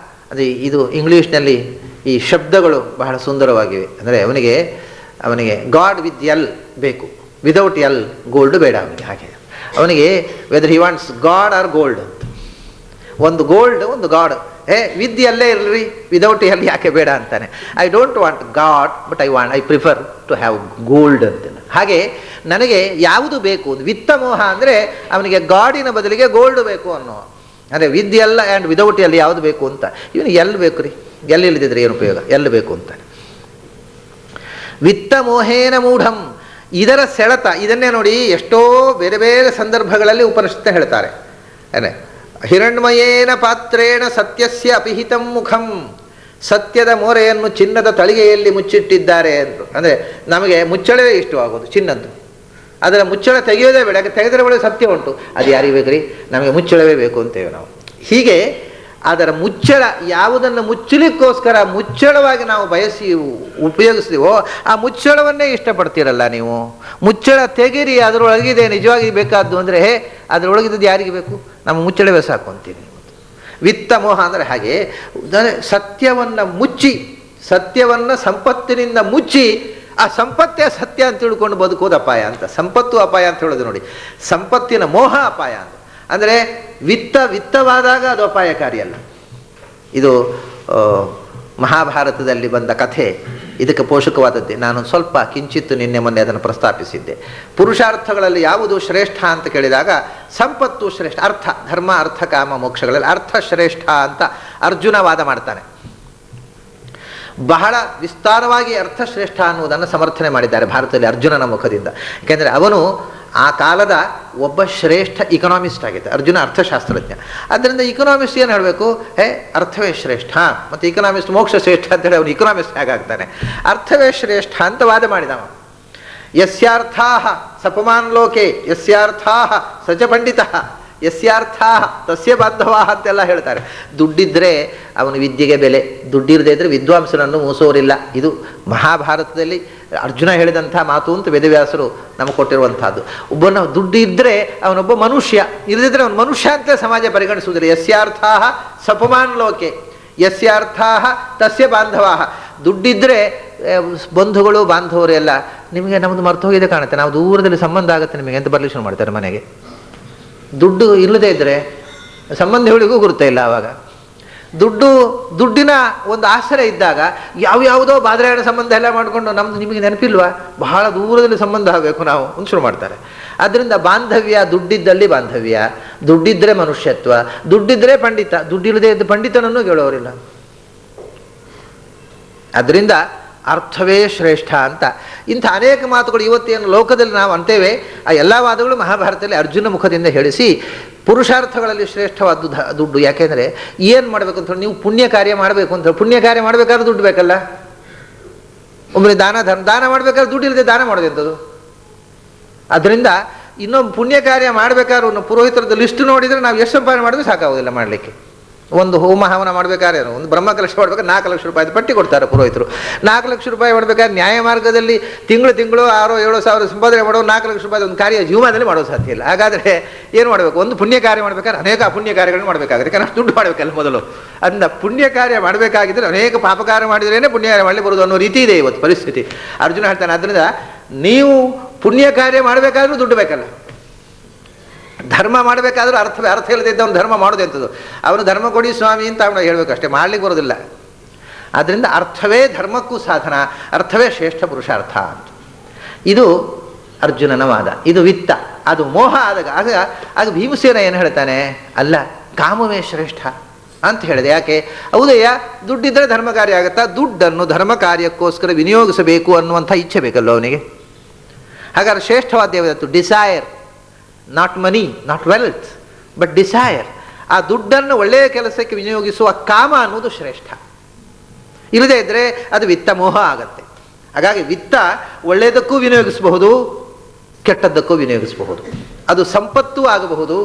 ಅದು ಇದು ಇಂಗ್ಲೀಷ್ನಲ್ಲಿ ಈ ಶಬ್ದಗಳು ಬಹಳ ಸುಂದರವಾಗಿವೆ. ಅಂದರೆ ಅವನಿಗೆ ಗಾಡ್ ವಿತ್ ಎಲ್ ಬೇಕು, ವಿದೌಟ್ ಎಲ್ ಗೋಲ್ಡ್ ಬೇಡ ಅವನಿಗೆ. ಹಾಗೆ ಅವನಿಗೆ whether he wants God or gold ಅಂತ, ಒಂದು ಗೋಲ್ಡ್ ಒಂದು ಗಾಡ್. ವಿದ್ ಎಲ್ಲೇ ಇರಲಿ, ವಿದೌಟ್ ಎಲ್ ಯಾಕೆ ಬೇಡ ಅಂತಾನೆ. I don't want God but I prefer to have gold ಅಂತಾನೆ. ಹಾಗೆ ನನಗೆ ಯಾವುದು ಬೇಕು, ವಿತ್ತ ಮೋಹ ಅಂದರೆ ಅವನಿಗೆ ಗಾಡಿನ ಬದಲಿಗೆ ಗೋಲ್ಡ್ ಬೇಕು ಅನ್ನೋ. ಅಂದರೆ ವಿದ್ ಎಲ್ಲ ಆ್ಯಂಡ್ ವಿದೌಟ್ ಎಲ್ ಯಾವುದು ಬೇಕು ಅಂತ. ಇವನಿಗೆ ಎಲ್ಲಿ ಬೇಕು ರೀ, ಎಲ್ಲಿ ಇಲ್ಲದಿದ್ರೆ ಏನು ಉಪಯೋಗ, ಎಲ್ಲಿ ಬೇಕು ಅಂತಾನೆ. ವಿತ್ತ ಮೋಹೇನ ಮೂಢಂ, ಇದರ ಸೆಳೆತ. ಇದನ್ನೇ ನೋಡಿ ಎಷ್ಟೋ ಬೇರೆ ಬೇರೆ ಸಂದರ್ಭಗಳಲ್ಲಿ ಉಪನಿಷತ್ತು ಹೇಳ್ತಾರೆ. ಹಿರಣ್ಮಯೇನ ಪಾತ್ರೇಣ ಸತ್ಯಸ್ಯ ಅಪಿಹಿತಂ ಮುಖಂ, ಸತ್ಯದ ಮೋರೆಯನ್ನು ಚಿನ್ನದ ತಳಿಗೆಯಲ್ಲಿ ಮುಚ್ಚಿಟ್ಟಿದ್ದಾರೆ ಅಂದರು. ಅಂದರೆ ನಮಗೆ ಮುಚ್ಚಳವೇ ಇಷ್ಟವಾಗೋದು ಚಿನ್ನದ್ದು, ಅದರ ಮುಚ್ಚಳ ತೆಗೆಯೋದೇ ಬೇಡ, ತೆಗೆದರೆ ಒಳಗೆ ಸತ್ಯ ಉಂಟು. ಅದು ಯಾರಿಗೆ ಬೇಕು ರೀ, ನಮಗೆ ಮುಚ್ಚಳವೇ ಬೇಕು ಅಂತೇವೆ ನಾವು. ಹೀಗೆ ಅದರ ಮುಚ್ಚಳ, ಯಾವುದನ್ನು ಮುಚ್ಚಲಿಕ್ಕೋಸ್ಕರ ಮುಚ್ಚಳವಾಗಿ ನಾವು ಬಯಸಿ ಉಪಯೋಗಿಸ್ತೀವೋ ಆ ಮುಚ್ಚಳವನ್ನೇ ಇಷ್ಟಪಡ್ತೀರಲ್ಲ ನೀವು. ಮುಚ್ಚಳ ತೆಗೀರಿ, ಅದರೊಳಗಿದೆ ನಿಜವಾಗಿ ಬೇಕಾದ್ದು ಅಂದರೆ ಅದರೊಳಗಿದ್ದು ಯಾರಿಗೆ ಬೇಕು, ನಮ್ಮ ಮುಚ್ಚಳವೇ ಸಾಕು ಅಂತೀನಿ. ವಿತ್ತ ಮೋಹ ಅಂದರೆ ಹಾಗೆ ಸತ್ಯವನ್ನು ಮುಚ್ಚಿ, ಸತ್ಯವನ್ನು ಸಂಪತ್ತಿನಿಂದ ಮುಚ್ಚಿ ಆ ಸಂಪತ್ತೇ ಸತ್ಯ ಅಂತ ತಿಳ್ಕೊಂಡು ಬದುಕೋದು ಅಪಾಯ ಅಂತ. ಸಂಪತ್ತು ಅಪಾಯ ಅಂತ ಹೇಳೋದು ನೋಡಿ, ಸಂಪತ್ತಿನ ಮೋಹ ಅಪಾಯ ಅಂತ. ಅಂದರೆ ವಿತ್ತವಾದಾಗ ಅದು ಅಪಾಯಕಾರಿ ಅಲ್ಲ. ಇದು ಮಹಾಭಾರತದಲ್ಲಿ ಬಂದ ಕಥೆ, ಇದಕ್ಕೆ ಪೋಷಕವಾದದ್ದೇ. ನಾನು ಸ್ವಲ್ಪ ಕಿಂಚಿತ್ತು ನಿನ್ನೆ ಮೊನ್ನೆ ಅದನ್ನು ಪ್ರಸ್ತಾಪಿಸಿದ್ದೆ. ಪುರುಷಾರ್ಥಗಳಲ್ಲಿ ಯಾವುದು ಶ್ರೇಷ್ಠ ಅಂತ ಕೇಳಿದಾಗ ಸಂಪತ್ತು ಶ್ರೇಷ್ಠ. ಅರ್ಥ, ಧರ್ಮ, ಅರ್ಥ, ಕಾಮ, ಮೋಕ್ಷಗಳಲ್ಲಿ ಅರ್ಥ ಶ್ರೇಷ್ಠ ಅಂತ ಅರ್ಜುನ ವಾದ ಮಾಡ್ತಾನೆ. ಬಹಳ ವಿಸ್ತಾರವಾಗಿ ಅರ್ಥಶ್ರೇಷ್ಠ ಅನ್ನುವುದನ್ನು ಸಮರ್ಥನೆ ಮಾಡಿದ್ದಾರೆ ಭಾರತದಲ್ಲಿ ಅರ್ಜುನನ ಮುಖದಿಂದ. ಯಾಕೆಂದರೆ ಅವನು ಆ ಕಾಲದ ಒಬ್ಬ ಶ್ರೇಷ್ಠ ಇಕನಾಮಿಸ್ಟ್ ಆಗಿದ್ದ. ಅರ್ಜುನ ಅರ್ಥಶಾಸ್ತ್ರಜ್ಞ. ಆದ್ದರಿಂದ ಇಕನಾಮಿಸ್ಟ್ ಏನು ಹೇಳಬೇಕು, ಅರ್ಥವೇ ಶ್ರೇಷ್ಠ, ಮತ್ತು ಇಕನಾಮಿಸ್ಟ್ ಮೋಕ್ಷ ಶ್ರೇಷ್ಠ ಅಂತೇಳಿ ಅವನು ಇಕನಾಮಿಸ್ಟ್ ಹೇಗಾಗ್ತಾನೆ. ಅರ್ಥವೇ ಶ್ರೇಷ್ಠ ಅಂತ ವಾದ ಮಾಡಿದವ. ಯಸ್ಯಾರ್ಥಾ ಸಪಮಾನ್ ಲೋಕೆ ಯಸ್ಯಾರ್ಥಾ ಸಚ ಪಂಡಿತ ಯಸ್ಯಾರ್ಥಾ ತಸ್ಯ ಬಾಂಧವಾ ಅಂತೆಲ್ಲ ಹೇಳ್ತಾರೆ. ದುಡ್ಡಿದ್ರೆ ಅವನ ವಿದ್ಯೆಗೆ ಬೆಲೆ, ದುಡ್ಡಿರದೇ ಇದ್ದರೆ ವಿದ್ವಾಂಸನನ್ನು ಮೂಸೋರಿಲ್ಲ. ಇದು ಮಹಾಭಾರತದಲ್ಲಿ ಅರ್ಜುನ ಹೇಳಿದಂಥ ಮಾತು ಅಂತ ವೇದವ್ಯಾಸರು ನಮಗೆ ಕೊಟ್ಟಿರುವಂಥದ್ದು. ಒಬ್ಬನ ದುಡ್ಡು ಇದ್ದರೆ ಅವನೊಬ್ಬ ಮನುಷ್ಯ, ಇಲ್ಲದಿದ್ದರೆ ಅವನು ಮನುಷ್ಯ ಅಂತ ಸಮಾಜ ಪರಿಗಣಿಸುವುದಿಲ್ಲ. ಯಸ್ಯಾರ್ಥಾ ಸಪಮಾನ್ ಲೋಕೆ ಯಸ್ಯಾರ್ಥಾ ತಸ್ಯ ಬಾಂಧವಾ. ದುಡ್ಡಿದ್ದರೆ ಬಂಧುಗಳು ಬಾಂಧವರು ಎಲ್ಲ ನಿಮಗೆ ನಮ್ಮದು ಮರ್ತು ಹೋಗಿದೆ ಕಾಣುತ್ತೆ, ನಾವು ದೂರದಲ್ಲಿ ಸಂಬಂಧ ಆಗುತ್ತೆ ನಿಮಗೆ ಅಂತ ಬರ್ಲಿಷನ್ ಮಾಡ್ತಾರೆ ಮನೆಗೆ. ದುಡ್ಡು ಇಲ್ಲದೇ ಇದ್ದರೆ ಸಂಬಂಧಿಗಳಿಗೂ ಗುರುತ ಇಲ್ಲ. ಆವಾಗ ದುಡ್ಡಿನ ಒಂದು ಆಶ್ರಯ ಇದ್ದಾಗ ಯಾವುದೋ ಬಾದ್ರಾಯಣ ಸಂಬಂಧ ಎಲ್ಲ ಮಾಡಿಕೊಂಡು ನಮ್ದು ನಿಮಗೆ ನೆನಪಿಲ್ವಾ, ಬಹಳ ದೂರದಲ್ಲಿ ಸಂಬಂಧ ಆಗಬೇಕು ನಾವು ಒಂದು ಶುರು ಮಾಡ್ತಾರೆ. ಆದ್ದರಿಂದ ಬಾಂಧವ್ಯ, ದುಡ್ಡಿದ್ದಲ್ಲಿ ಬಾಂಧವ್ಯ, ದುಡ್ಡಿದ್ರೆ ಮನುಷ್ಯತ್ವ, ದುಡ್ಡಿದ್ರೆ ಪಂಡಿತ, ದುಡ್ಡಿಲ್ಲದೆ ಇದ್ದ ಪಂಡಿತನನ್ನು ಕೇಳೋರಿಲ್ಲ. ಅದರಿಂದ ಅರ್ಥವೇ ಶ್ರೇಷ್ಠ ಅಂತ ಇಂಥ ಅನೇಕ ಮಾತುಗಳು ಇವತ್ತೇನು ಲೋಕದಲ್ಲಿ ನಾವು ಅಂತೇವೆ, ಆ ಎಲ್ಲ ವಾದಗಳು ಮಹಾಭಾರತದಲ್ಲಿ ಅರ್ಜುನ ಮುಖದಿಂದ ಹೇಳಿಸಿ ಪುರುಷಾರ್ಥಗಳಲ್ಲಿ ಶ್ರೇಷ್ಠವಾದ್ದು ದುಡ್ಡು. ಯಾಕೆಂದರೆ ಏನು ಮಾಡಬೇಕು ಅಂತ ಹೇಳಿ, ನೀವು ಪುಣ್ಯ ಕಾರ್ಯ ಮಾಡಬೇಕು ಅಂತ ಹೇಳಿ, ಪುಣ್ಯ ಕಾರ್ಯ ಮಾಡಬೇಕಾದ್ರೆ ದುಡ್ಡು ಬೇಕಲ್ಲ. ಒಬ್ಬರು ದಾನ ಮಾಡಬೇಕಾದ್ರೆ ದುಡ್ಡು ಇಲ್ಲದೆ ದಾನ ಮಾಡೋದೆಂಥದ್ದು. ಅದರಿಂದ ಇನ್ನೊಬ್ಬ ಪುಣ್ಯ ಕಾರ್ಯ ಮಾಡಬೇಕಾದ್ರೆ ಪುರೋಹಿತರದ ಲಿಸ್ಟ್ ನೋಡಿದರೆ ನಾವು ಎಷ್ಟು ಸಂಪಾದನೆ ಮಾಡಿದ್ರೆ ಸಾಕಾಗೋದಿಲ್ಲ ಮಾಡಲಿಕ್ಕೆ. ಒಂದು ಹೋಮ ಹವನ ಮಾಡಬೇಕಾದ್ರೆ, ಒಂದು ಬ್ರಹ್ಮಕಲಶ ಮಾಡ್ಬೇಕಾದ್ರೆ 4 ಲಕ್ಷ ರೂಪಾಯಿ ಪಟ್ಟಿ ಕೊಡ್ತಾರೆ ಪುರೋಹಿತರು. 4 ಲಕ್ಷ ರೂಪಾಯಿ ಮಾಡಬೇಕಾದ್ರೆ ನ್ಯಾಯ ಮಾರ್ಗದಲ್ಲಿ ತಿಂಗಳು 6-7 ಸಾವಿರ ಸಂಪಾದನೆ ಮಾಡೋ 4 ಲಕ್ಷ ರೂಪಾಯಿ ಒಂದು ಕಾರ್ಯ ಜೀವನದಲ್ಲಿ ಮಾಡೋದು ಸಾಧ್ಯ ಇಲ್ಲ. ಹಾಗಾದರೆ ಏನು ಮಾಡಬೇಕು? ಒಂದು ಪುಣ್ಯ ಕಾರ್ಯ ಮಾಡಬೇಕಾದ್ರೆ ಅನೇಕ ಅಪುಣ್ಯ ಕಾರ್ಯಗಳನ್ನು ಮಾಡಬೇಕಾಗುತ್ತೆ. ಯಾಕಂದ್ರೆ ದುಡ್ಡು ಮಾಡಬೇಕಲ್ಲ ಮೊದಲು. ಅದನ್ನ ಪುಣ್ಯ ಕಾರ್ಯ ಮಾಡಬೇಕಾಗಿದ್ದರೆ ಅನೇಕ ಪಾಪ ಕಾರ್ಯ ಮಾಡಿದ್ರೇ ಪುಣ್ಯ ಕಾರ್ಯ ಮಾಡಲಿ ಬರೋದು ಅನ್ನೋ ರೀತಿ ಇದೆ ಇವತ್ತು ಪರಿಸ್ಥಿತಿ. ಅರ್ಜುನ ಹೇಳ್ತಾನೆ, ಅದರಿಂದ ನೀವು ಪುಣ್ಯ ಕಾರ್ಯ ಮಾಡಬೇಕಾದ್ರೂ ದುಡ್ಡು ಬೇಕಲ್ಲ. ಧರ್ಮ ಮಾಡಬೇಕಾದ್ರೂ ಅರ್ಥ ಇಲ್ಲದಿದ್ದವನು ಧರ್ಮ ಮಾಡೋದೆಂಥದ್ದು. ಅವನು ಧರ್ಮ ಕೊಡಿ ಸ್ವಾಮಿ ಅಂತ ಅವನು ಹೇಳಬೇಕು ಅಷ್ಟೇ, ಮಾಡ್ಲಿಕ್ಕೆ ಬರೋದಿಲ್ಲ. ಆದ್ದರಿಂದ ಅರ್ಥವೇ ಧರ್ಮಕ್ಕೂ ಸಾಧನ, ಅರ್ಥವೇ ಶ್ರೇಷ್ಠ ಪುರುಷಾರ್ಥ ಅಂತ. ಇದು ಅರ್ಜುನನ ವಾದ. ಇದು ವಿತ್ತ, ಅದು ಮೋಹ ಆದಾಗ ಆಗ ಭೀಮಸೇನ ಏನು ಹೇಳ್ತಾನೆ, ಅಲ್ಲ ಕಾಮವೇ ಶ್ರೇಷ್ಠ ಅಂತ ಹೇಳಿದೆ. ಯಾಕೆ? ಹೌದಯ್ಯ, ದುಡ್ಡಿದ್ರೆ ಧರ್ಮ ಕಾರ್ಯ ಆಗುತ್ತಾ? ದುಡ್ಡನ್ನು ಧರ್ಮ ಕಾರ್ಯಕ್ಕೋಸ್ಕರ ವಿನಿಯೋಗಿಸಬೇಕು ಅನ್ನುವಂಥ ಇಚ್ಛೆ ಬೇಕಲ್ಲೋ ಅವನಿಗೆ. ಹಾಗಾದ್ರೆ ಶ್ರೇಷ್ಠವಾದ ಯಾವುದು? Desire, not money, not wealth, but desire. ಆ ದುಡ್ಡನ್ನು ಒಳ್ಳೆಯ ಕೆಲಸಕ್ಕೆ ವಿನಿಯೋಗಿಸುವ ಕಾಮ ಅನ್ನೋದು ಶ್ರೇಷ್ಠ. ಇಲ್ಲದೇ ಇದ್ದರೆ ಅದು ವಿತ್ತ ಮೋಹ ಆಗತ್ತೆ. ಹಾಗಾಗಿ ವಿತ್ತ ಒಳ್ಳೆಯದಕ್ಕೂ ವಿನಿಯೋಗಿಸಬಹುದು, ಕೆಟ್ಟದ್ದಕ್ಕೂ ವಿನಿಯೋಗಿಸಬಹುದು. ಅದು ಸಂಪತ್ತೂ ಆಗಬಹುದು,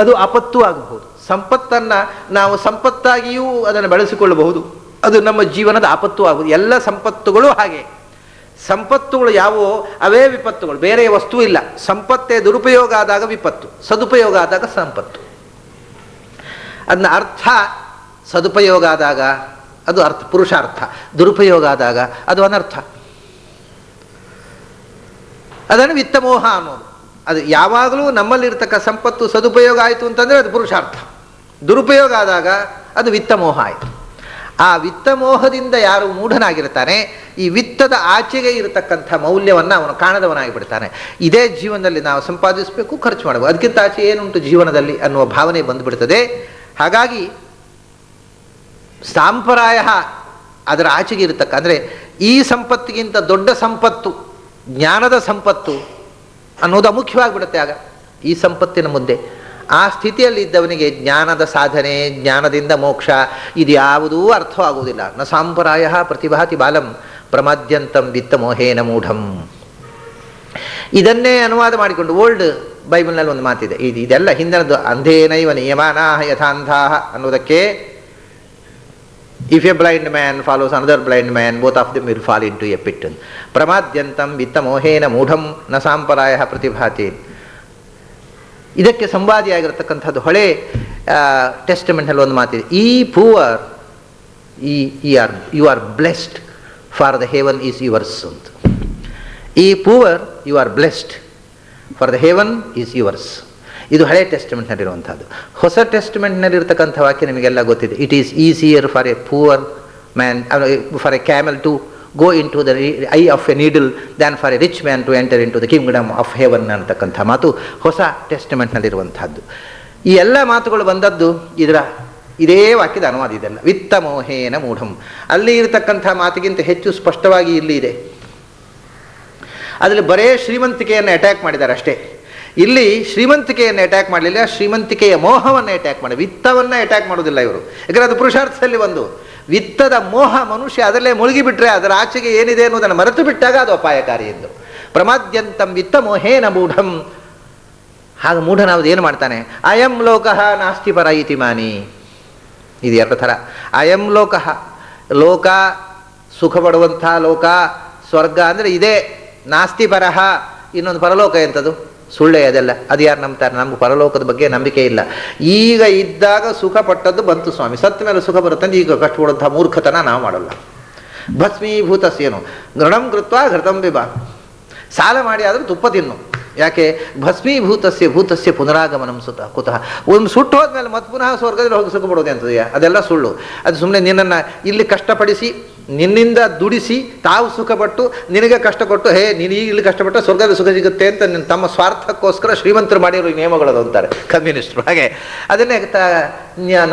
ಅದು ಅಪತ್ತೂ ಆಗಬಹುದು. ಸಂಪತ್ತನ್ನು ನಾವು ಸಂಪತ್ತಾಗಿಯೂ ಅದನ್ನು ಬೆಳೆಸಿಕೊಳ್ಳಬಹುದು, ಅದು ನಮ್ಮ ಜೀವನದ ಆಪತ್ತು ಆಗುವುದು. ಎಲ್ಲ ಸಂಪತ್ತುಗಳು ಹಾಗೆ. ಸಂಪತ್ತುಗಳು ಯಾವುವೋ ಅವೇ ವಿಪತ್ತುಗಳು, ಬೇರೆ ವಸ್ತು ಇಲ್ಲ. ಸಂಪತ್ತೇ ದುರುಪಯೋಗ ಆದಾಗ ವಿಪತ್ತು, ಸದುಪಯೋಗ ಆದಾಗ ಸಂಪತ್ತು. ಅದನ್ನ ಅರ್ಥ ಸದುಪಯೋಗ ಆದಾಗ ಅದು ಅರ್ಥ ಪುರುಷಾರ್ಥ, ದುರುಪಯೋಗ ಆದಾಗ ಅದು ಅನರ್ಥ. ಅದನ್ನು ವಿತ್ತಮೋಹ ಅನ್ನೋದು. ಅದು ಯಾವಾಗಲೂ ನಮ್ಮಲ್ಲಿರ್ತಕ್ಕ ಸಂಪತ್ತು ಸದುಪಯೋಗ ಆಯಿತು ಅಂತಂದರೆ ಅದು ಪುರುಷಾರ್ಥ, ದುರುಪಯೋಗ ಆದಾಗ ಅದು ವಿತ್ತಮೋಹ ಆಯಿತು. ಆ ವಿತ್ತಮೋಹದಿಂದ ಯಾರು ಮೂಢನಾಗಿರ್ತಾನೆ, ಈ ವಿತ್ತದ ಆಚೆಗೆ ಇರತಕ್ಕಂಥ ಮೌಲ್ಯವನ್ನು ಅವನು ಕಾಣದವನಾಗಿ ಬಿಡ್ತಾನೆ. ಇದೇ ಜೀವನದಲ್ಲಿ ನಾವು ಸಂಪಾದಿಸಬೇಕು, ಖರ್ಚು ಮಾಡಬೇಕು, ಅದಕ್ಕಿಂತ ಆಚೆ ಏನುಂಟು ಜೀವನದಲ್ಲಿ ಅನ್ನುವ ಭಾವನೆ ಬಂದುಬಿಡ್ತದೆ. ಹಾಗಾಗಿ ಸಾಂಪ್ರಾಯ ಅದರ ಆಚೆಗೆ ಇರತಕ್ಕ, ಅಂದರೆ ಈ ಸಂಪತ್ತಿಗಿಂತ ದೊಡ್ಡ ಸಂಪತ್ತು ಜ್ಞಾನದ ಸಂಪತ್ತು ಅನ್ನೋದು ಅಮುಖ್ಯವಾಗಿಬಿಡುತ್ತೆ. ಆಗ ಈ ಸಂಪತ್ತಿನ ಮುದ್ದೆ ಆ ಸ್ಥಿತಿಯಲ್ಲಿ ಇದ್ದವನಿಗೆ ಜ್ಞಾನದ ಸಾಧನೆ, ಜ್ಞಾನದಿಂದ ಮೋಕ್ಷ ಇದ್ಯಾವುದೂ ಅರ್ಥವಾಗುವುದಿಲ್ಲ. ನ ಸಾಂಪ್ರಾಯ ಪ್ರತಿಭಾತಿ ಬಾಲಂ ಪ್ರಮಾದ್ಯಂತಂ ವಿತ್ತಮೋಹೇನ ಮೂಢಂ. ಇದನ್ನೇ ಅನುವಾದ ಮಾಡಿಕೊಂಡು ಓಲ್ಡ್ ಬೈಬಲ್ನಲ್ಲಿ ಒಂದು ಮಾತಿದೆ. ಇದೆಲ್ಲ ಹಿಂದಿನದು. ಅಂಧೇನೈವ ನಿಯಮಾನಾಹ ಯಥಾಂಧಾಹ ಅನ್ನೋದಕ್ಕೆ if a blind man follows another blind man, both of them will fall into a pit. ಪ್ರಮಾದ್ಯಂತಂ ವಿತ್ತಮೋಹೇನ ಮೂಢಂ ನ ಸಾಂಪ್ರಾಯ ಪ್ರತಿಭಾತಿ. ಇದಕ್ಕೆ ಸಂವಾದಿಯಾಗಿರ್ತಕ್ಕಂಥದ್ದು ಹೊಳೆ ಟೆಸ್ಟಮೆಂಟಲ್ಲಿ ಒಂದು ಮಾತಿದೆ. ಈ poor you are blessed for the heaven is yours ಅಂತ. ಈ poor you are blessed for the heaven is yours. ಇದು ಹಳೆ ಟೆಸ್ಟಮೆಂಟ್ನಲ್ಲಿರುವಂಥದ್ದು. ಹೊಸ ಟೆಸ್ಟಮೆಂಟ್ನಲ್ಲಿರ್ತಕ್ಕಂಥ ವಾಕ್ಯ ನಿಮಗೆಲ್ಲ ಗೊತ್ತಿದೆ. It is easier for a poor man, for a camel to go into the eye of a needle than for a rich man to enter into the kingdom of heaven ಅಂತಕ್ಕಂಥ ಮಾತು ಹೊಸ ಟೆಸ್ಟಮೆಂಟ್ನಲ್ಲಿರುವಂಥದ್ದು. ಈ ಎಲ್ಲ ಮಾತುಗಳು ಬಂದದ್ದು ಇದೇ ವಾಕ್ಯದ ಅನುವಾದ. ಇದೆಲ್ಲ ವಿತ್ತ ಮೋಹೇನ ಮೂಢಂ. ಅಲ್ಲಿ ಇರತಕ್ಕಂಥ ಮಾತಿಗಿಂತ ಹೆಚ್ಚು ಸ್ಪಷ್ಟವಾಗಿ ಇಲ್ಲಿ ಇದೆ. ಅದರಲ್ಲಿ ಬರೇ ಶ್ರೀಮಂತಿಕೆಯನ್ನು ಅಟ್ಯಾಕ್ ಮಾಡಿದ್ದಾರೆ ಅಷ್ಟೇ. ಇಲ್ಲಿ ಶ್ರೀಮಂತಿಕೆಯನ್ನು ಅಟ್ಯಾಕ್ ಮಾಡಲಿಲ್ಲ, ಶ್ರೀಮಂತಿಕೆಯ ಮೋಹವನ್ನು ಅಟ್ಯಾಕ್ ಮಾಡಿ, ವಿತ್ತವನ್ನು ಅಟ್ಯಾಕ್ ಮಾಡೋದಿಲ್ಲ ಇವರು. ಯಾಕಂದರೆ ಅದು ಪುರುಷಾರ್ಥದಲ್ಲಿ ಒಂದು ವಿತ್ತದ ಮೋಹ. ಮನುಷ್ಯ ಅದರಲ್ಲೇ ಮುಳುಗಿಬಿಟ್ರೆ ಅದರ ಆಚೆಗೆ ಏನಿದೆ ಅನ್ನೋದನ್ನು ಮರೆತು ಬಿಟ್ಟಾಗ ಅದು ಅಪಾಯಕಾರಿ ಎಂದು. ಪ್ರಮಾದ್ಯಂತಂ ವಿತ್ತ ಮೋಹೇನ ಮೂಢಂ. ಹಾಗೆ ಮೂಢನಾವುದು ಏನು ಮಾಡ್ತಾನೆ? ಅಯಂ ಲೋಕಃ ನಾಸ್ತಿ ಪರ ಇತಿ ಮಾನಿ. ಇದು ಎರಡು ಥರ. ಅಯಂ ಲೋಕಃ, ಲೋಕ ಸುಖ ಪಡುವಂಥ ಲೋಕ, ಸ್ವರ್ಗ ಅಂದರೆ ಇದೇ. ನಾಸ್ತಿ ಪರಹ, ಇನ್ನೊಂದು ಪರಲೋಕ ಎಂಥದ್ದು? ಸುಳ್ಳೆ ಅದೆಲ್ಲ. ಅದು ಯಾರು ನಂಬ್ತಾರೆ? ನಮ್ಗೆ ಪರಲೋಕದ ಬಗ್ಗೆ ನಂಬಿಕೆ ಇಲ್ಲ. ಈಗ ಇದ್ದಾಗ ಸುಖ ಪಟ್ಟದ್ದು ಬಂತು ಸ್ವಾಮಿ, ಸತ್ತ ಮೇಲೆ ಸುಖ ಬರುತ್ತಂದು ಈಗ ಕಷ್ಟಪಡುವಂಥ ಮೂರ್ಖತನ ನಾವು ಮಾಡಲ್ಲ. ಭಸ್ಮೀಭೂತಸ್ಯೇನು ಗೃಣಂ ಕೃತ್ವ ಘೃತಂ ಬಿಬ. ಸಾಲ ಮಾಡಿ ಆದರೂ ತುಪ್ಪ ತಿನ್ನು, ಯಾಕೆ ಭಸ್ಮೀಭೂತಸ್ಯ ಭೂತಸ್ಯ ಪುನರಾಗಮನಂ ಕುತಃ. ಒಂದು ಸುಟ್ಟು ಹೋದ್ಮೇಲೆ ಮತ್ತೆ ಪುನಃ ಸ್ವರ್ಗದಲ್ಲಿ ಹೋಗಿ ಸುಖಪಡೋದೆ ಅಂತದೆಯಾ? ಅದೆಲ್ಲ ಸುಳ್ಳು. ಅದು ಸುಮ್ಮನೆ ನಿನ್ನನ್ನು ಇಲ್ಲಿ ಕಷ್ಟಪಡಿಸಿ ನಿನ್ನಿಂದ ದುಡಿಸಿ ತಾವು ಸುಖಪಟ್ಟು ನಿನಗೆ ಕಷ್ಟ ಕೊಟ್ಟು ನೀನು ಈಗ ಇಲ್ಲಿ ಕಷ್ಟಪಟ್ಟು ಸ್ವರ್ಗದ ಸುಖ ಸಿಗುತ್ತೆ ಅಂತ ನಿನ್ನ ತಮ್ಮ ಸ್ವಾರ್ಥಕ್ಕೋಸ್ಕರ ಶ್ರೀಮಂತರು ಮಾಡಿರೋ ನಿಯಮಗಳು ಅಂತಾರೆ ಕಮ್ಯುನಿಸ್ಟ್ರು. ಹಾಗೆ ಅದನ್ನೇ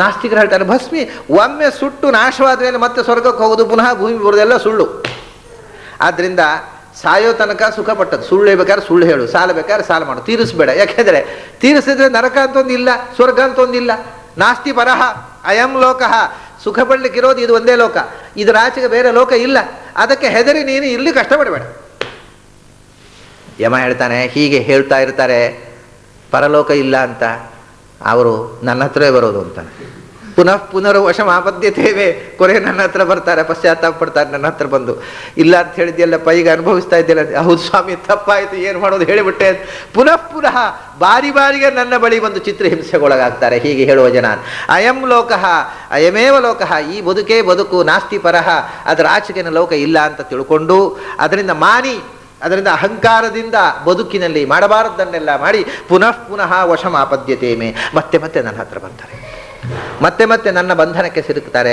ನಾಸ್ತಿಕರು ಹೇಳ್ತಾರೆ, ಭಸ್ಮಿ ಒಮ್ಮೆ ಸುಟ್ಟು ನಾಶವಾದ ಮೇಲೆ ಮತ್ತೆ ಸ್ವರ್ಗಕ್ಕೆ ಹೋಗೋದು ಪುನಃ ಭೂಮಿ ಬರೋದೆಲ್ಲ ಸುಳ್ಳು. ಆದ್ದರಿಂದ ಸಾಯೋ ತನಕ ಸುಖ ಪಟ್ಟದ್ದು. ಸುಳ್ಳು ಹೇಳ್ಬೇಕಾದ್ರೆ ಸುಳ್ಳು ಹೇಳು, ಸಾಲ ಬೇಕಾದ್ರೆ ಸಾಲ ಮಾಡು, ತೀರಿಸ್ಬೇಡ. ಯಾಕೆಂದರೆ ತೀರಿಸಿದ್ರೆ ನರಕ ಅಂತ ಒಂದಿಲ್ಲ, ಸ್ವರ್ಗ ಅಂತ ಒಂದಿಲ್ಲ. ನಾಸ್ತಿ ಪರಹ ಅಯಂ ಲೋಕಃ. ಸುಖ ಪಡ್ಲಿಕ್ಕಿರೋದು ಇದು ಒಂದೇ ಲೋಕ, ಇದರ ಆಚೆಗೆ ಬೇರೆ ಲೋಕ ಇಲ್ಲ. ಅದಕ್ಕೆ ಹೆದರಿ ನೀನು ಇಲ್ಲಿ ಕಷ್ಟಪಡಬೇಡ. ಯಮ ಹೇಳ್ತಾನೆ, ಹೀಗೆ ಹೇಳ್ತಾ ಇರ್ತಾರೆ ಪರಲೋಕ ಇಲ್ಲ ಅಂತ, ಅವರು ನನ್ನ ಹತ್ರವೇ ಬರೋದು ಅಂತಾನೆ. ಪುನಃ ಪುನರ್ವಶಂ ಆಪದ್ಯತೇವೆ, ಕೊನೆ ನನ್ನ ಹತ್ರ ಬರ್ತಾರೆ, ಪಶ್ಚಾತ್ತಾಪ ಪಡ್ತಾರೆ ನನ್ನ ಹತ್ರ ಬಂದು. ಇಲ್ಲ ಅಂತ ಹೇಳಿದ್ಯಲ್ಲ ಈಗ ಅನುಭವಿಸ್ತಾ ಇದ್ದಿಲ್ಲ. ಹೌದು ಸ್ವಾಮಿ ತಪ್ಪಾಯಿತು, ಏನು ಮಾಡೋದು ಹೇಳಿಬಿಟ್ಟೆ. ಪುನಃ ಬಾರಿ ಬಾರಿಗೆ ನನ್ನ ಬಳಿ ಬಂದು ಚಿತ್ರಹಿಂಸೆಗೊಳಗಾಗ್ತಾರೆ. ಹೀಗೆ ಹೇಳುವ ಜನ. ಅಯಂ ಲೋಕಃ ಅಯಮೇವ ಲೋಕಃ, ಈ ಬದುಕೇ ಬದುಕು, ನಾಸ್ತಿ ಪರಹ, ಅದರ ಆಚೆಗಿನ ಲೋಕ ಇಲ್ಲ ಅಂತ ತಿಳ್ಕೊಂಡು ಅದರಿಂದ ಮಾನಿ, ಅದರಿಂದ ಅಹಂಕಾರದಿಂದ ಬದುಕಿನಲ್ಲಿ ಮಾಡಬಾರದನ್ನೆಲ್ಲ ಮಾಡಿ ಪುನಃ ವಶಂ ಆಪದ್ಯತೇಮೆ, ಮತ್ತೆ ಮತ್ತೆ ನನ್ನ ಹತ್ರ ಬರ್ತಾರೆ, ಮತ್ತೆ ಮತ್ತೆ ನನ್ನ ಬಂಧನಕ್ಕೆ ಸಿಲುಕ್ತಾರೆ,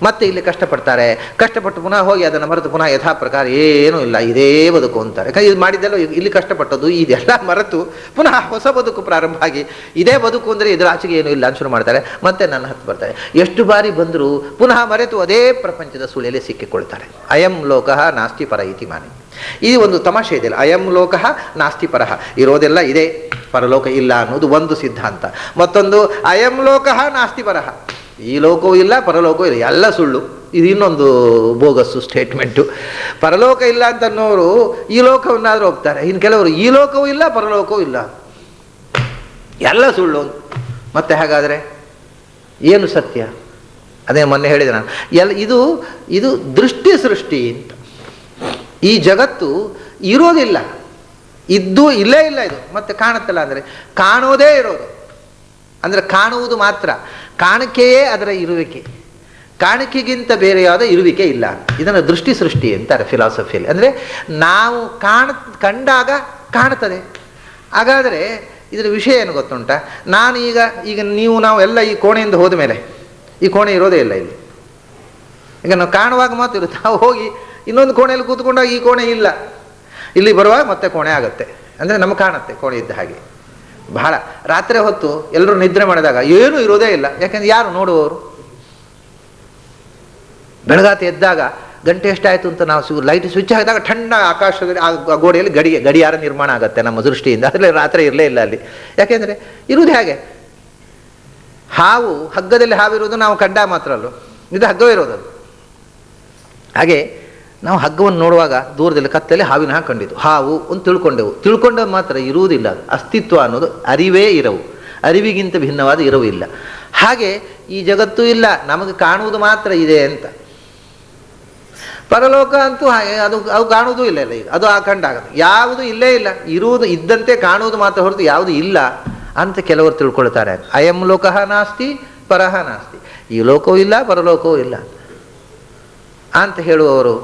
ಮತ್ತೆ ಇಲ್ಲಿ ಕಷ್ಟಪಡ್ತಾರೆ. ಕಷ್ಟಪಟ್ಟು ಪುನಃ ಹೋಗಿ ಅದನ್ನು ಮರೆತು ಪುನಃ ಯಥಾ ಪ್ರಕಾರ ಏನೂ ಇಲ್ಲ, ಇದೇ ಬದುಕು ಅಂತಾರೆ. ಇದು ಮಾಡಿದ್ದೆಲ್ಲ ಇಲ್ಲಿ ಕಷ್ಟಪಟ್ಟದ್ದು ಇದೆಲ್ಲ ಮರೆತು ಪುನಃ ಹೊಸ ಬದುಕು ಪ್ರಾರಂಭ ಆಗಿ ಇದೇ ಬದುಕು ಅಂದರೆ ಇದರ ಆಚೆಗೆ ಏನೂ ಇಲ್ಲ ಅಂತ ಶುರು ಮಾಡ್ತಾರೆ. ಮತ್ತೆ ನನ್ನ ಹತ್ತು ಬರ್ತಾರೆ. ಎಷ್ಟು ಬಾರಿ ಬಂದರೂ ಪುನಃ ಮರೆತು ಅದೇ ಪ್ರಪಂಚದ ಸುಳಿಯಲ್ಲಿ ಸಿಕ್ಕಿಕೊಳ್ತಾರೆ. ಅಯಂ ಲೋಕಃ ನಾಸ್ತಿ ಪರ ಇತಿ ಮಾನಿ. ಇದು ಒಂದು ತಮಾಷೆ ಇದೆಯಲ್ಲ, ಅಯಂ ಲೋಕಃ ನಾಸ್ತಿ ಪರಹ, ಇರೋದೆಲ್ಲ ಇದೆ, ಪರಲೋಕ ಇಲ್ಲ ಅನ್ನೋದು ಒಂದು ಸಿದ್ಧಾಂತ. ಮತ್ತೊಂದು ಅಯಂ ಲೋಕಃ ನಾಸ್ತಿ ಪರಹ, ಈ ಲೋಕವೂ ಇಲ್ಲ ಪರಲೋಕವೂ ಇಲ್ಲ, ಎಲ್ಲ ಸುಳ್ಳು. ಇದು ಇನ್ನೊಂದು ಬೋಗಸ್ಸು ಸ್ಟೇಟ್ಮೆಂಟು. ಪರಲೋಕ ಇಲ್ಲ ಅಂತ ಅನ್ನೋರು ಈ ಲೋಕವನ್ನಾದರೂ ಒಪ್ತಾರೆ. ಇನ್ನು ಕೆಲವರು ಈ ಲೋಕವೂ ಇಲ್ಲ ಪರಲೋಕವೂ ಇಲ್ಲ, ಎಲ್ಲ ಸುಳ್ಳು. ಮತ್ತೆ ಹಾಗಾದರೆ ಏನು ಸತ್ಯ? ಅದೇ ಮೊನ್ನೆ ಹೇಳಿದೆ ನಾನು, ಇದು ದೃಷ್ಟಿ ಸೃಷ್ಟಿ ಅಂತ. ಈ ಜಗತ್ತು ಇರೋದಿಲ್ಲ, ಇದ್ದೂ ಇಲ್ಲೇ ಇಲ್ಲ. ಇದು ಮತ್ತೆ ಕಾಣುತ್ತಲ್ಲ ಅಂದರೆ ಕಾಣೋದೇ ಇರೋದು, ಅಂದರೆ ಕಾಣುವುದು ಮಾತ್ರ. ಕಾಣಿಕೆಯೇ ಅದರ ಇರುವಿಕೆ, ಕಾಣಿಕೆಗಿಂತ ಬೇರೆಯಾದ ಇರುವಿಕೆ ಇಲ್ಲ. ಇದನ್ನು ದೃಷ್ಟಿ ಸೃಷ್ಟಿ ಅಂತಾರೆ ಫಿಲಾಸಫಿಯಲ್ಲಿ. ಅಂದರೆ ನಾವು ಕಂಡಾಗ ಕಾಣ್ತದೆ. ಹಾಗಾದರೆ ಇದರ ವಿಷಯ ಏನು ಗೊತ್ತುಂಟ? ನಾನು ಈಗ ನಾವು ಎಲ್ಲ ಈ ಕೋಣೆಯಿಂದ ಹೋದ ಮೇಲೆ ಈ ಕೋಣೆ ಇರೋದೇ ಇಲ್ಲ ಇಲ್ಲಿ. ಈಗ ನಾವು ಕಾಣುವಾಗ ಮಾತ್ರ ಇರುತ್ತೆ. ನಾವು ಹೋಗಿ ಇನ್ನೊಂದು ಕೋಣೆಯಲ್ಲಿ ಕೂತ್ಕೊಂಡಾಗ ಈ ಕೋಣೆ ಇಲ್ಲ, ಇಲ್ಲಿ ಬರುವಾಗ ಮತ್ತೆ ಕೋಣೆ ಆಗುತ್ತೆ. ಅಂದರೆ ನಮಗೆ ಕಾಣುತ್ತೆ ಕೋಣೆ ಇದ್ದ ಹಾಗೆ. ಬಹಳ ರಾತ್ರಿ ಹೊತ್ತು ಎಲ್ಲರೂ ನಿದ್ರೆ ಮಾಡಿದಾಗ ಏನೂ ಇರೋದೇ ಇಲ್ಲ. ಯಾಕೆಂದ್ರೆ ಯಾರು ನೋಡುವವರು? ಬೆಳಗಾತಿ ಎದ್ದಾಗ ಗಂಟೆ ಎಷ್ಟಾಯಿತು ಅಂತ ನಾವು ಲೈಟ್ ಸ್ವಿಚ್ ಹಾಕಿದಾಗ ठंड ಆಕಾಶದಲ್ಲಿ ಆ ಗೋಡೆಯಲ್ಲಿ ಗಡಿಯಾರ ನಿರ್ಮಾಣ ಆಗುತ್ತೆ ನಮ್ಮ ದೃಷ್ಟಿಯಿಂದ. ಅದರಲ್ಲಿ ರಾತ್ರಿ ಇರಲೇ ಇಲ್ಲ ಅಲ್ಲಿ. ಯಾಕೆಂದರೆ ಇರುವುದು ಹೇಗೆ? ಹಾವು, ಹಗ್ಗದಲ್ಲಿ ಹಾವಿರುವುದು ನಾವು ಕಂಡಾಗ ಮಾತ್ರ ಅಲ್ಲೂ, ಇದು ಹಗ್ಗವೇ ಇರೋದು. ಹಾಗೆ ನಾವು ಹಗ್ಗವನ್ನು ನೋಡುವಾಗ ದೂರದಲ್ಲಿ ಕತ್ತಲೆ ಹಾವಿನ ಕಂಡಿದ್ದು, ಹಾವು ಒಂದು ತಿಳ್ಕೊಂಡವು ಮಾತ್ರ ಇರುವುದಿಲ್ಲ. ಅದು ಅಸ್ತಿತ್ವ ಅನ್ನೋದು ಅರಿವೇ ಇರವು, ಅರಿವಿಗಿಂತ ಭಿನ್ನವಾದ ಇರವು ಇಲ್ಲ. ಹಾಗೆ ಈ ಜಗತ್ತು ಇಲ್ಲ, ನಮಗೆ ಕಾಣುವುದು ಮಾತ್ರ ಇದೆ ಅಂತ. ಪರಲೋಕ ಅಂತೂ ಹಾಗೆ, ಅದು ಕಾಣುವುದೂ ಇಲ್ಲ ಈಗ, ಅದು ಕಂಡಾಗದು. ಯಾವುದು ಇಲ್ಲೇ ಇಲ್ಲ, ಇರುವುದು ಇದ್ದಂತೆ ಕಾಣುವುದು ಮಾತ್ರ ಹೊರತು ಯಾವುದು ಇಲ್ಲ ಅಂತ ಕೆಲವರು ತಿಳ್ಕೊಳ್ತಾರೆ. ಅಯಂ ಲೋಕಃ ನಾಸ್ತಿ ಪರಹ ನಾಸ್ತಿ, ಈ ಲೋಕವೂ ಇಲ್ಲ ಪರಲೋಕವೂ ಇಲ್ಲ ಅಂತ ಹೇಳುವವರು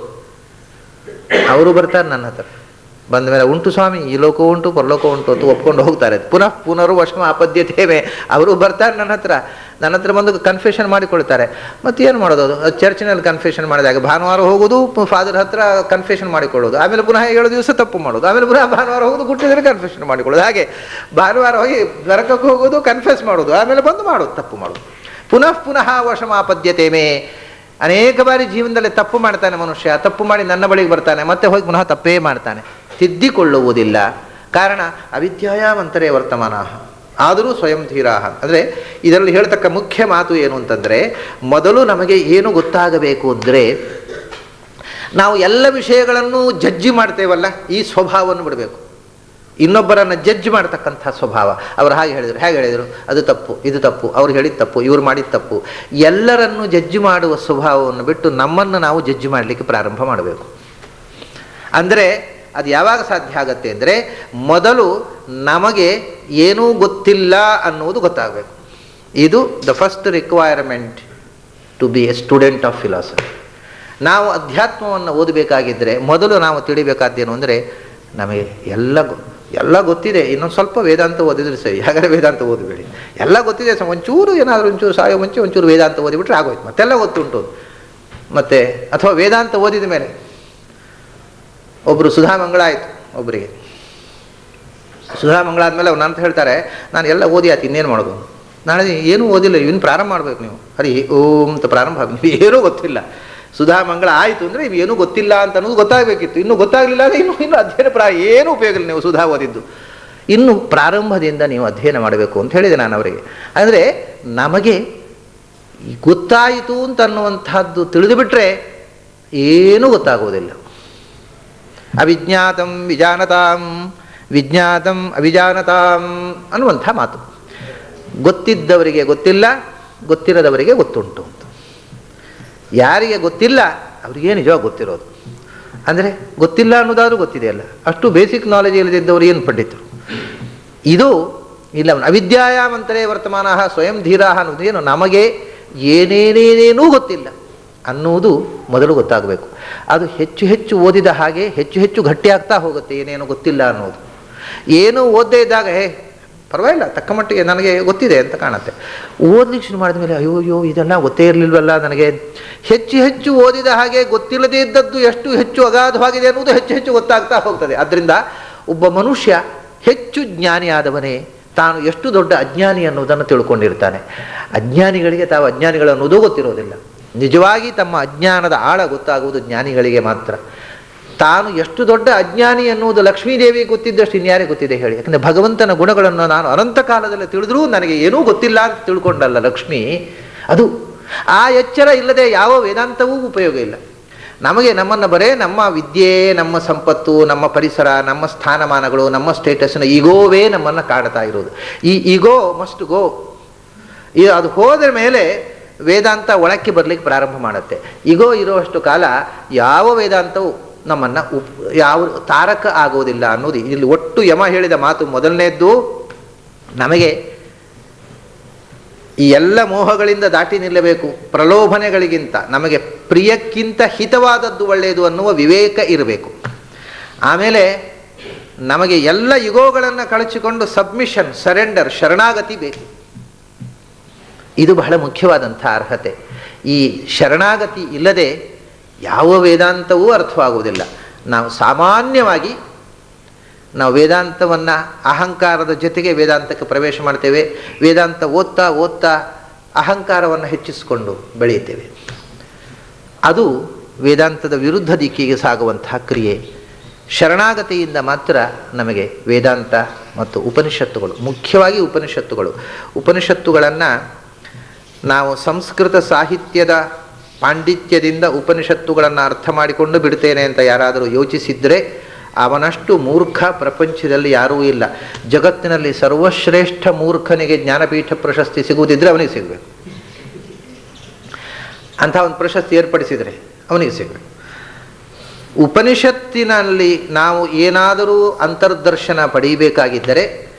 ಅವರು ಬರ್ತಾರೆ ನನ್ನ ಹತ್ರ. ಬಂದ ಮೇಲೆ ಉಂಟು ಸ್ವಾಮಿ, ಈ ಲೋಕ ಉಂಟು ಪರಲೋಕ ಉಂಟು ಅಂತ ಒಪ್ಕೊಂಡು ಹೋಗ್ತಾರೆ. ಪುನರ್ವಶಂ ಆಪದ್ಯತೇವೆ. ಅವರು ಬರ್ತಾರೆ ನನ್ನ ಹತ್ರ ಬಂದು ಕನ್ಫೆಷನ್ ಮಾಡಿಕೊಳ್ತಾರೆ. ಮತ್ತೇನು ಮಾಡೋದು? ಅದು ಚರ್ಚಿನಲ್ಲಿ ಕನ್ಫೆಷನ್ ಮಾಡಿದಾಗ ಭಾನುವಾರ ಹೋಗೋದು, ಫಾದರ್ ಹತ್ರ ಕನ್ಫೆಷನ್ ಮಾಡಿಕೊಳ್ಳೋದು, ಆಮೇಲೆ ಪುನಃ 7 ದಿವಸ ತಪ್ಪು ಮಾಡೋದು, ಆಮೇಲೆ ಪುನಃ ಭಾನುವಾರ ಹೋಗೋದು, ಗುಟ್ಟಿದ್ರೆ ಕನ್ಫೆಷನ್ ಮಾಡಿಕೊಳ್ಳೋದು. ಹಾಗೆ ಭಾನುವಾರ ಹೋಗಿ ನರಕಕ್ಕೆ ಹೋಗೋದು, ಕನ್ಫೆಸ್ ಮಾಡೋದು, ಆಮೇಲೆ ಬಂದು ಮಾಡೋದು, ತಪ್ಪು ಮಾಡೋದು. ಪುನಃ ವಶಂ ಆಪದ್ಯತೇಮೆ. ಅನೇಕ ಬಾರಿ ಜೀವನದಲ್ಲಿ ತಪ್ಪು ಮಾಡ್ತಾನೆ ಮನುಷ್ಯ. ತಪ್ಪು ಮಾಡಿ ನನ್ನ ಬಳಿಗೆ ಬರ್ತಾನೆ, ಮತ್ತೆ ಹೋಗಿ ಪುನಃ ತಪ್ಪೇ ಮಾಡ್ತಾನೆ, ತಿದ್ದಿಕೊಳ್ಳುವುದಿಲ್ಲ. ಕಾರಣ ಅವಿದ್ಯಾಯಾವಂತರೇ ವರ್ತಮಾನಃ, ಆದರೂ ಸ್ವಯಂ ಧೀರಾಹ. ಅಂದರೆ ಇದರಲ್ಲಿ ಹೇಳ್ತಕ್ಕ ಮುಖ್ಯ ಮಾತು ಏನು ಅಂತಂದರೆ, ಮೊದಲು ನಮಗೆ ಏನು ಗೊತ್ತಾಗಬೇಕು ಅಂದರೆ, ನಾವು ಎಲ್ಲ ವಿಷಯಗಳನ್ನು ಜಡ್ಜಿ ಮಾಡ್ತೇವಲ್ಲ, ಈ ಸ್ವಭಾವವನ್ನು ಬಿಡಬೇಕು. ಇನ್ನೊಬ್ಬರನ್ನು ಜಡ್ಜ್ ಮಾಡ್ತಕ್ಕಂಥ ಸ್ವಭಾವ. ಅವರು ಹೇಗೆ ಹೇಳಿದರು ಅದು ತಪ್ಪು, ಇದು ತಪ್ಪು, ಅವ್ರು ಹೇಳಿದ ತಪ್ಪು, ಇವ್ರು ಮಾಡಿದ ತಪ್ಪು. ಎಲ್ಲರನ್ನು ಜಡ್ಜ್ ಮಾಡುವ ಸ್ವಭಾವವನ್ನು ಬಿಟ್ಟು ನಮ್ಮನ್ನು ನಾವು ಜಡ್ಜ್ ಮಾಡಲಿಕ್ಕೆ ಪ್ರಾರಂಭ ಮಾಡಬೇಕು. ಅಂದರೆ ಅದು ಯಾವಾಗ ಸಾಧ್ಯ ಆಗತ್ತೆ ಅಂದರೆ, ಮೊದಲು ನಮಗೆ ಏನೂ ಗೊತ್ತಿಲ್ಲ ಅನ್ನುವುದು ಗೊತ್ತಾಗಬೇಕು. ಇದು the first requirement to be a student of philosophy. ನಾವು ಅಧ್ಯಾತ್ಮವನ್ನು ಓದಬೇಕಾಗಿದ್ದರೆ ಮೊದಲು ನಾವು ತಿಳಿಬೇಕಾದ್ದೇನು ಅಂದರೆ, ನಮಗೆ ಎಲ್ಲ ಎಲ್ಲ ಗೊತ್ತಿದೆ, ಇನ್ನೊಂದು ಸ್ವಲ್ಪ ವೇದಾಂತ ಓದಿದ್ರೆ ಸರಿ. ಹಾಗಾದ್ರೆ ವೇದಾಂತ ಓದಬೇಡಿ. ಎಲ್ಲ ಗೊತ್ತಿದೆ, ಒಂಚೂರು ಏನಾದರೂ ಒಂಚೂರು ಸಾಯೋ ಮುಂಚೆ ಒಂಚೂರು ವೇದಾಂತ ಓದಿಬಿಟ್ರೆ ಆಗೋಯ್ತು, ಮತ್ತೆಲ್ಲ ಗೊತ್ತುಂಟು. ಮತ್ತು ಅಥವಾ ವೇದಾಂತ ಓದಿದ ಮೇಲೆ ಒಬ್ಬರು ಸುಧಾಮಂಗಳ ಆಯಿತು, ಒಬ್ಬರಿಗೆ ಸುಧಾಮಂಗಳ ಆದಮೇಲೆ ಅವ್ರು ಅಂತ ಹೇಳ್ತಾರೆ, ನಾನು ಎಲ್ಲ ಓದಿ ಆಯ್ತು, ಇನ್ನೇನು ಮಾಡೋದು, ನಾಳೆ ಏನೂ ಓದಿಲ್ಲ, ಇವನು ಪ್ರಾರಂಭ ಮಾಡಬೇಕು ನೀವು. ಹರಿ ಓಂ ಅಂತ ಪ್ರಾರಂಭ, ನೀವು ಏನೂ ಗೊತ್ತಿಲ್ಲ. ಸುಧಾಮಂಗಳ ಆಯಿತು ಅಂದರೆ ಇವು ಏನೂ ಗೊತ್ತಿಲ್ಲ ಅಂತ ಅನ್ನೋದು ಗೊತ್ತಾಗಬೇಕಿತ್ತು. ಇನ್ನೂ ಗೊತ್ತಾಗಲಿಲ್ಲ ಅಂದರೆ ಇನ್ನೂ ಅಧ್ಯಯನ ಏನೂ ಉಪಯೋಗ ಇಲ್ಲ, ನೀವು ಸುಧಾ ಓದಿದ್ದು. ಇನ್ನು ಪ್ರಾರಂಭದಿಂದ ನೀವು ಅಧ್ಯಯನ ಮಾಡಬೇಕು ಅಂತ ಹೇಳಿದೆ ನಾನು ಅವರಿಗೆ. ಅಂದರೆ ನಮಗೆ ಗೊತ್ತಾಯಿತು ಅಂತ ಅನ್ನುವಂಥದ್ದು ತಿಳಿದುಬಿಟ್ರೆ ಏನೂ ಗೊತ್ತಾಗುವುದಿಲ್ಲ. ಅವಿಜ್ಞಾತಂ ವಿಜಾನತಾಂ ವಿಜ್ಞಾತಂ ಅವಿಜಾನತಾಂ ಅನ್ನುವಂಥ ಮಾತು. ಗೊತ್ತಿದ್ದವರಿಗೆ ಗೊತ್ತಿಲ್ಲ, ಗೊತ್ತಿರದವರಿಗೆ ಗೊತ್ತುಂಟು ಅಂತ. ಯಾರಿಗೆ ಗೊತ್ತಿಲ್ಲ ಅವರಿಗೇ ನಿಜವಾಗಿ ಗೊತ್ತಿರೋದು. ಅಂದರೆ ಗೊತ್ತಿಲ್ಲ ಅನ್ನೋದಾದ್ರೂ ಗೊತ್ತಿದೆಯಲ್ಲ, ಅಷ್ಟು ಬೇಸಿಕ್ ನಾಲೆಜ್ ಇಲ್ಲದಿದ್ದವರು ಏನು ಪಂಡಿತರು. ಇದು ಇಲ್ಲ, ಅವಿದ್ಯಾಯಾಮಂತರೇ ವರ್ತಮಾನ ಸ್ವಯಂ ಧೀರಾ ಅನ್ನೋದು ಏನು, ನಮಗೆ ಏನೇನೇನೇನೂ ಗೊತ್ತಿಲ್ಲ ಅನ್ನುವುದು ಮೊದಲು ಗೊತ್ತಾಗಬೇಕು. ಅದು ಹೆಚ್ಚು ಹೆಚ್ಚು ಓದಿದ ಹಾಗೆ ಹೆಚ್ಚು ಹೆಚ್ಚು ಗಟ್ಟಿಯಾಗ್ತಾ ಹೋಗುತ್ತೆ ಏನೇನು ಗೊತ್ತಿಲ್ಲ ಅನ್ನೋದು. ಏನೂ ಓದದೇ ಇದ್ದಾಗ ಪರವಾಗಿಲ್ಲ, ತಕ್ಕ ಮಟ್ಟಿಗೆ ನನಗೆ ಗೊತ್ತಿದೆ ಅಂತ ಕಾಣುತ್ತೆ. ಓದಲಿಕ್ಕೆ ಶುರು ಮಾಡಿದ ಮೇಲೆ ಅಯ್ಯೋ ಇದೆಲ್ಲ ಗೊತ್ತೇ ಇರಲಿಲ್ವಲ್ಲ ನನಗೆ. ಹೆಚ್ಚು ಹೆಚ್ಚು ಓದಿದ ಹಾಗೆ ಗೊತ್ತಿಲ್ಲದೇ ಇದ್ದದ್ದು ಎಷ್ಟು ಹೆಚ್ಚು ಅಗಾಧವಾಗಿದೆ ಅನ್ನೋದು ಹೆಚ್ಚು ಹೆಚ್ಚು ಗೊತ್ತಾಗ್ತಾ ಹೋಗ್ತದೆ. ಆದ್ದರಿಂದ ಒಬ್ಬ ಮನುಷ್ಯ ಹೆಚ್ಚು ಜ್ಞಾನಿಯಾದವನೇ ತಾನು ಎಷ್ಟು ದೊಡ್ಡ ಅಜ್ಞಾನಿ ಅನ್ನೋದನ್ನು ತಿಳ್ಕೊಂಡಿರ್ತಾನೆ. ಅಜ್ಞಾನಿಗಳಿಗೆ ತಾವು ಅಜ್ಞಾನಿಗಳು ಅನ್ನೋದು ಗೊತ್ತಿರೋದಿಲ್ಲ. ನಿಜವಾಗಿ ತಮ್ಮ ಅಜ್ಞಾನದ ಆಳ ಗೊತ್ತಾಗುವುದು ಜ್ಞಾನಿಗಳಿಗೆ ಮಾತ್ರ. ತಾನು ಎಷ್ಟು ದೊಡ್ಡ ಅಜ್ಞಾನಿ ಎನ್ನುವುದು ಲಕ್ಷ್ಮೀದೇವಿ ಗೊತ್ತಿದ್ದಷ್ಟು ಇನ್ಯಾರಿಗೆ ಗೊತ್ತಿದೆ ಹೇಳಿ. ಯಾಕಂದರೆ ಭಗವಂತನ ಗುಣಗಳನ್ನು ನಾನು ಅನಂತ ಕಾಲದಲ್ಲಿ ತಿಳಿದ್ರೂ ನನಗೆ ಏನೂ ಗೊತ್ತಿಲ್ಲ ಅಂತ ತಿಳ್ಕೊಂಡಲ್ಲ ಲಕ್ಷ್ಮಿ. ಅದು ಆ ಎಚ್ಚರ ಇಲ್ಲದೆ ಯಾವ ವೇದಾಂತವೂ ಉಪಯೋಗ ಇಲ್ಲ. ನಮಗೆ ನಮ್ಮನ್ನು ಬರೇ ನಮ್ಮ ವಿದ್ಯೆ, ನಮ್ಮ ಸಂಪತ್ತು, ನಮ್ಮ ಪರಿಸರ, ನಮ್ಮ ಸ್ಥಾನಮಾನಗಳು, ನಮ್ಮ ಸ್ಟೇಟಸ್ನ ಈಗೋವೇ ನಮ್ಮನ್ನು ಕಾಡ್ತಾ ಇರೋದು. ಈ ಈಗೋ ಮಸ್ಟ್ ಗೋ. ಅದು ಹೋದ ಮೇಲೆ ವೇದಾಂತ ಒಳಕ್ಕೆ ಬರಲಿಕ್ಕೆ ಪ್ರಾರಂಭ ಮಾಡುತ್ತೆ. ಈಗೋ ಇರುವಷ್ಟು ಕಾಲ ಯಾವ ವೇದಾಂತವು ನಮ್ಮನ್ನು ಯಾವ ತಾರಕ ಆಗೋದಿಲ್ಲ ಅನ್ನೋದು ಇಲ್ಲಿ ಒಟ್ಟು ಯಮ ಹೇಳಿದ ಮಾತು. ಮೊದಲನೇದ್ದು, ನಮಗೆ ಈ ಎಲ್ಲ ಮೋಹಗಳಿಂದ ದಾಟಿ ನಿಲ್ಲಬೇಕು, ಪ್ರಲೋಭನೆಗಳಿಗಿಂತ ನಮಗೆ ಪ್ರಿಯಕ್ಕಿಂತ ಹಿತವಾದದ್ದು ಒಳ್ಳೆಯದು ಅನ್ನುವ ವಿವೇಕ ಇರಬೇಕು. ಆಮೇಲೆ ನಮಗೆ ಎಲ್ಲ ಯುಗೋಗಳನ್ನು ಕಳಚಿಕೊಂಡು ಸಬ್ಮಿಷನ್, ಸರೆಂಡರ್, ಶರಣಾಗತಿ ಬೇಕು. ಇದು ಬಹಳ ಮುಖ್ಯವಾದಂಥ ಅರ್ಹತೆ. ಈ ಶರಣಾಗತಿ ಇಲ್ಲದೆ ಯಾವ ವೇದಾಂತವೂ ಅರ್ಥವಾಗುವುದಿಲ್ಲ. ನಾವು ಸಾಮಾನ್ಯವಾಗಿ ವೇದಾಂತವನ್ನು ಅಹಂಕಾರದ ಜೊತೆಗೆ ವೇದಾಂತಕ್ಕೆ ಪ್ರವೇಶ ಮಾಡ್ತೇವೆ. ವೇದಾಂತ ಓದ್ತಾ ಓದ್ತಾ ಅಹಂಕಾರವನ್ನು ಹೆಚ್ಚಿಸಿಕೊಂಡು ಬೆಳೆಯುತ್ತೇವೆ. ಅದು ವೇದಾಂತದ ವಿರುದ್ಧ ದಿಕ್ಕಿಗೆ ಸಾಗುವಂತಹ ಕ್ರಿಯೆ. ಶರಣಾಗತಿಯಿಂದ ಮಾತ್ರ ನಮಗೆ ವೇದಾಂತ ಮತ್ತು ಉಪನಿಷತ್ತುಗಳು, ಮುಖ್ಯವಾಗಿ ಉಪನಿಷತ್ತುಗಳನ್ನು ನಾವು ಸಂಸ್ಕೃತ ಸಾಹಿತ್ಯದ ಪಾಂಡಿತ್ಯದಿಂದ ಉಪನಿಷತ್ತುಗಳನ್ನು ಅರ್ಥ ಮಾಡಿಕೊಂಡು ಬಿಡ್ತೇನೆ ಅಂತ ಯಾರಾದರೂ ಯೋಚಿಸಿದರೆ ಅವನಷ್ಟು ಮೂರ್ಖ ಪ್ರಪಂಚದಲ್ಲಿ ಯಾರೂ ಇಲ್ಲ. ಜಗತ್ತಿನಲ್ಲಿ ಸರ್ವಶ್ರೇಷ್ಠ ಮೂರ್ಖನಿಗೆ ಜ್ಞಾನಪೀಠ ಪ್ರಶಸ್ತಿ ಸಿಗುವುದಿದ್ರೆ ಅವನಿಗೆ ಸಿಗಬೇಕು. ಅಂಥ ಒಂದು ಪ್ರಶಸ್ತಿ ಏರ್ಪಡಿಸಿದರೆ ಅವನಿಗೆ ಸಿಗಬೇಕು. ಉಪನಿಷತ್ತಿನಲ್ಲಿ ನಾವು ಏನಾದರೂ ಅಂತರ್ದರ್ಶನ ಪಡೆಯಬೇಕಾಗಿದ್ದರೆ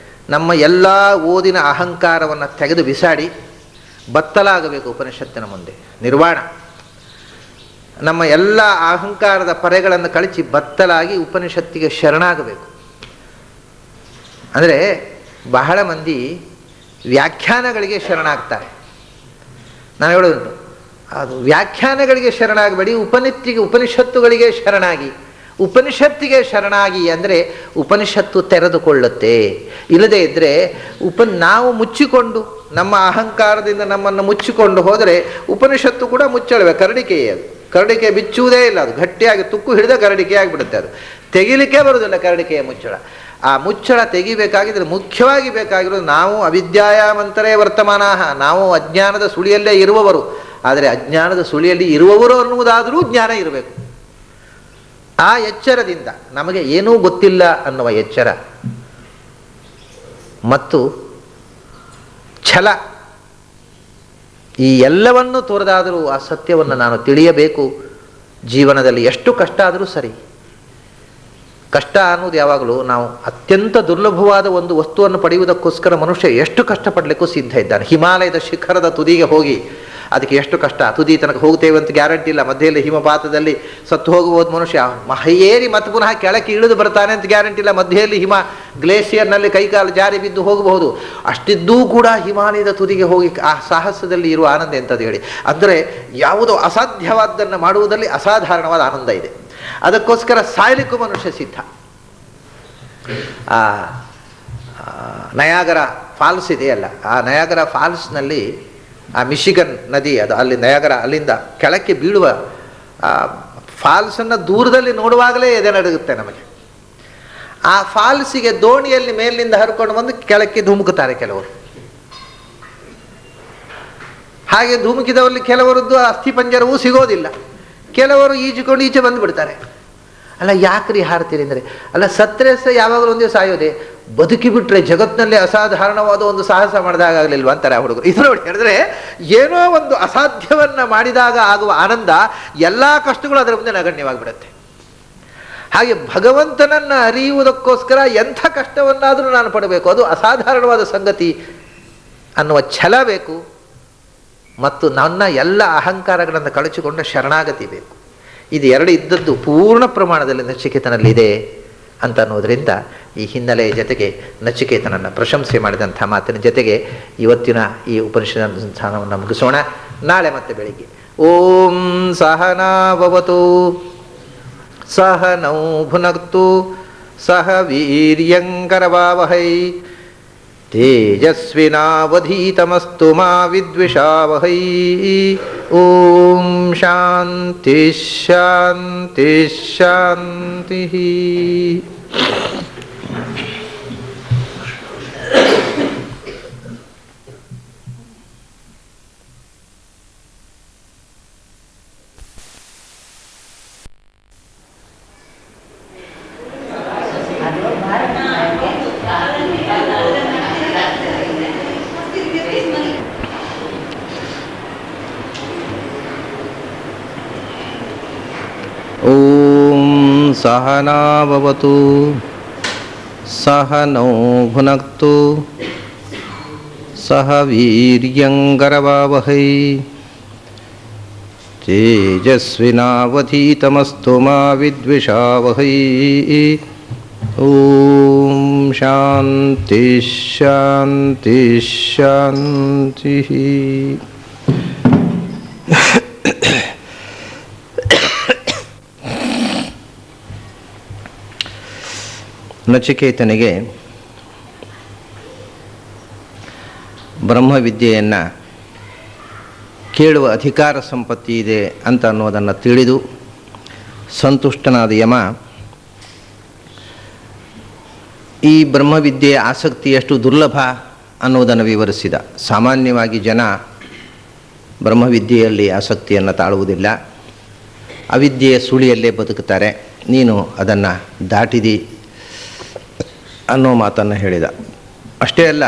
ನಮ್ಮ ಎಲ್ಲ ಓದಿನ ಅಹಂಕಾರವನ್ನು ತೆಗೆದು ಬಿಸಾಡಿ ಬತ್ತಲಾಗಬೇಕು ಉಪನಿಷತ್ತಿನ ಮುಂದೆ. ನಿರ್ವಾಣ. ನಮ್ಮ ಎಲ್ಲ ಅಹಂಕಾರದ ಪರೆಗಳನ್ನು ಕಳಚಿ ಬತ್ತಲಾಗಿ ಉಪನಿಷತ್ತಿಗೆ ಶರಣಾಗಬೇಕು. ಅಂದರೆ ಬಹಳ ಮಂದಿ ವ್ಯಾಖ್ಯಾನಗಳಿಗೆ ಶರಣಾಗ್ತಾರೆ. ನಾನು ಹೇಳೋದುಂಟು, ಅದು ವ್ಯಾಖ್ಯಾನಗಳಿಗೆ ಶರಣಾಗಬೇಡಿ, ಉಪನಿಷತ್ತುಗಳಿಗೆ ಶರಣಾಗಿ. ಉಪನಿಷತ್ತಿಗೆ ಶರಣಾಗಿ ಅಂದರೆ ಉಪನಿಷತ್ತು ತೆರೆದುಕೊಳ್ಳುತ್ತೆ. ಇಲ್ಲದೇ ಇದ್ದರೆ ನಾವು ಮುಚ್ಚಿಕೊಂಡು, ನಮ್ಮ ಅಹಂಕಾರದಿಂದ ನಮ್ಮನ್ನು ಮುಚ್ಚಿಕೊಂಡು ಹೋದರೆ ಉಪನಿಷತ್ತು ಕೂಡ ಮುಚ್ಚಳವೆ, ಕರಡಿಕೆಯೇ. ಅದು ಕರಡಿಕೆ ಬಿಚ್ಚುವುದೇ ಇಲ್ಲ, ಅದು ಗಟ್ಟಿಯಾಗಿ ತುಕ್ಕು ಹಿಡಿದ ಕರಡಿಕೆ ಆಗಿಬಿಡುತ್ತೆ. ಅದು ತೆಗಿಲಿಕ್ಕೆ ಬರುವುದಿಲ್ಲ ಕರಡಿಕೆಯ ಮುಚ್ಚಳ. ಆ ಮುಚ್ಚಳ ತೆಗಿಬೇಕಾಗಿದ್ರೆ ಮುಖ್ಯವಾಗಿ ಬೇಕಾಗಿರೋದು, ನಾವು ಅವಿದ್ಯಾಯಾಮಂತರೇ ವರ್ತಮಾನ, ನಾವು ಅಜ್ಞಾನದ ಸುಳಿಯಲ್ಲೇ ಇರುವವರು. ಆದರೆ ಅಜ್ಞಾನದ ಸುಳಿಯಲ್ಲಿ ಇರುವವರು ಅನ್ನುವುದಾದರೂ ಜ್ಞಾನ ಇರಬೇಕು. ಆ ಎಚ್ಚರದಿಂದ ನಮಗೆ ಏನೂ ಗೊತ್ತಿಲ್ಲ ಅನ್ನುವ ಎಚ್ಚರ ಮತ್ತು ಛಲ, ಈ ಎಲ್ಲವನ್ನು ತೋರದಾದರೂ ಆ ಸತ್ಯವನ್ನು ನಾನು ತಿಳಿಯಬೇಕು. ಜೀವನದಲ್ಲಿ ಎಷ್ಟು ಕಷ್ಟ ಆದರೂ ಸರಿ. ಕಷ್ಟ ಅನ್ನೋದು ಯಾವಾಗಲೂ ನಾವು ಅತ್ಯಂತ ದುರ್ಲಭವಾದ ಒಂದು ವಸ್ತುವನ್ನು ಪಡೆಯುವುದಕ್ಕೋಸ್ಕರ ಮನುಷ್ಯ ಎಷ್ಟು ಕಷ್ಟಪಡಲಿಕ್ಕೂ ಸಿದ್ಧ ಇದ್ದಾನೆ. ಹಿಮಾಲಯದ ಶಿಖರದ ತುದಿಗೆ ಹೋಗಿ ಅದಕ್ಕೆ ಎಷ್ಟು ಕಷ್ಟ, ತುದಿ ತನಕ ಹೋಗ್ತೇವೆ ಅಂತ ಗ್ಯಾರಂಟಿ ಇಲ್ಲ, ಮಧ್ಯೆಯಲ್ಲಿ ಹಿಮಪಾತದಲ್ಲಿ ಸತ್ತು ಹೋಗಬಹುದು ಮನುಷ್ಯ, ಏರಿ ಮತ್ತೆ ಪುನಃ ಕೆಳಕ್ಕೆ ಇಳಿದು ಬರ್ತಾನೆ ಅಂತ ಗ್ಯಾರಂಟಿ ಇಲ್ಲ, ಮಧ್ಯೆಯಲ್ಲಿ ಹಿಮ ಗ್ಲೇಷಿಯರ್ನಲ್ಲಿ ಕೈಕಾಲು ಜಾರಿ ಬಿದ್ದು ಹೋಗಬಹುದು. ಅಷ್ಟಿದ್ದೂ ಕೂಡ ಹಿಮಾಲಯದ ತುದಿಗೆ ಹೋಗಿ ಆ ಸಾಹಸದಲ್ಲಿ ಇರುವ ಆನಂದ ಎಂಥದ್ದು ಹೇಳಿ. ಅಂದರೆ ಯಾವುದೋ ಅಸಾಧ್ಯವಾದ್ದನ್ನು ಮಾಡುವುದರಲ್ಲಿ ಅಸಾಧಾರಣವಾದ ಆನಂದ ಇದೆ. ಅದಕ್ಕೋಸ್ಕರ ಸಾಯಲಿಕ್ಕೂ ಮನುಷ್ಯ ಸಿದ್ಧ. ನಯಾಗರ ಫಾಲ್ಸ್ ಇದೆಯಲ್ಲ, ಆ ನಯಾಗರ ಫಾಲ್ಸ್ನಲ್ಲಿ ಆ ಮಿಶಿಗನ್ ನದಿ ಅದು, ಅಲ್ಲಿ ನಯಾಗರ ಅಲ್ಲಿಂದ ಕೆಳಕ್ಕೆ ಬೀಳುವ ಫಾಲ್ಸನ್ನು ದೂರದಲ್ಲಿ ನೋಡುವಾಗಲೇ ಎದೆ ನಡುಗುತ್ತೆ ನಮಗೆ. ಆ ಫಾಲ್ಸಿಗೆ ದೋಣಿಯಲ್ಲಿ ಮೇಲಿನಿಂದ ಹರ್ಕೊಂಡು ಬಂದು ಕೆಳಕ್ಕೆ ಧುಮುಕುತ್ತಾರೆ ಕೆಲವರು. ಹಾಗೆ ಧುಮುಕಿದವರಲ್ಲಿ ಕೆಲವರದ್ದು ಅಸ್ಥಿಪಂಜರವೂ ಸಿಗೋದಿಲ್ಲ, ಕೆಲವರು ಈಜಿಕೊಂಡು ಈಚೆ ಬಂದುಬಿಡ್ತಾರೆ. ಅಲ್ಲ ಯಾಕ್ರಿ ಹಾರ್ತೀರಿ ಅಂದರೆ, ಅಲ್ಲ ಸತ್ತರೆ ಸಹ ಯಾವಾಗಲೂ ಒಂದೇ ಸಾಯೋದೆ, ಬದುಕಿಬಿಟ್ರೆ ಜಗತ್ತಿನಲ್ಲಿ ಅಸಾಧಾರಣವಾದ ಒಂದು ಸಾಹಸ ಮಾಡಿದಾಗಲಿಲ್ವ ಅಂತಾರೆ ಆ ಹುಡುಗರು. ಇದು ನೋಡಿ ಹೇಳಿದ್ರೆ ಏನೋ ಒಂದು ಅಸಾಧ್ಯವನ್ನ ಮಾಡಿದಾಗ ಆಗುವ ಆನಂದ ಎಲ್ಲ ಕಷ್ಟಗಳು ಅದರ ಮುಂದೆ ನಗಣ್ಯವಾಗಿಬಿಡುತ್ತೆ. ಹಾಗೆ ಭಗವಂತನನ್ನು ಅರಿಯುವುದಕ್ಕೋಸ್ಕರ ಎಂಥ ಕಷ್ಟವನ್ನಾದರೂ ನಾನು ಪಡಬೇಕು, ಅದು ಅಸಾಧಾರಣವಾದ ಸಂಗತಿ ಅನ್ನುವ ಛಲ ಬೇಕು, ಮತ್ತು ನನ್ನ ಎಲ್ಲ ಅಹಂಕಾರಗಳನ್ನು ಕಳಚಿಕೊಂಡ ಶರಣಾಗತಿ ಬೇಕು. ಇದು ಎರಡು ಇದ್ದದ್ದು ಪೂರ್ಣ ಪ್ರಮಾಣದಲ್ಲಿ ನಚಿಕೇತನಲ್ಲಿದೆ ಅಂತ ಅನ್ನೋದರಿಂದ ಈ ಹಿನ್ನೆಲೆಯ ಜೊತೆಗೆ ನಚಿಕೇತನನ್ನು ಪ್ರಶಂಸೆ ಮಾಡಿದಂಥ ಮಾತಿನ ಜೊತೆಗೆ ಇವತ್ತಿನ ಈ ಉಪನಿಷದ ಸ್ಥಾನವನ್ನು ಮುಗಿಸೋಣ. ನಾಳೆ ಮತ್ತೆ ಬೆಳಿಗ್ಗೆ ಓಂ ಸಹನಾವವತು ಸಹನೌ ಭುನಕ್ತು ಸಹ ವೀರ್ಯಂಕರವಾವಹೈ ತೇಜಸ್ವಿನಾವಧೀತಮಸ್ತು ಮಾ ವಿದ್ವಿಷಾವಹೈ. ಓಂ ಶಾಂತಿ ಶಾಂತಿ ಶಾಂತಿ. ಸಹನಾವವತು ಸಹನೌ ಭುನಕ್ತು ಸಹ ವೀರ್ಯಂಕರವಾವಹೈ ತೇಜಸ್ವಿನಾವಧೀತಮಸ್ತು ಮಾ ವಿದ್ವಿಷಾವಹೈ. ಓಂ ಶಾಂತಿ ಶಾಂತಿ ಶಾಂತಿ. ನಚಿಕೇತನಿಗೆ ಬ್ರಹ್ಮವಿದ್ಯೆಯನ್ನು ಕೇಳುವ ಅಧಿಕಾರ ಸಂಪತ್ತಿ ಇದೆ ಅಂತ ಅನ್ನೋದನ್ನು ತಿಳಿದು ಸಂತುಷ್ಟನಾದ ಯಮ ಈ ಬ್ರಹ್ಮವಿದ್ಯೆಯ ಆಸಕ್ತಿ ಎಷ್ಟು ದುರ್ಲಭ ಅನ್ನೋದನ್ನು ವಿವರಿಸಿದ. ಸಾಮಾನ್ಯವಾಗಿ ಜನ ಬ್ರಹ್ಮವಿದ್ಯೆಯಲ್ಲಿ ಆಸಕ್ತಿಯನ್ನು ತಾಳುವುದಿಲ್ಲ, ಅವಿದ್ಯೆಯ ಸುಳಿಯಲ್ಲೇ ಬದುಕುತ್ತಾರೆ. ನೀನು ಅದನ್ನು ದಾಟಿದಿ ಅನ್ನೋ ಮಾತನ್ನು ಹೇಳಿದ. ಅಷ್ಟೇ ಅಲ್ಲ,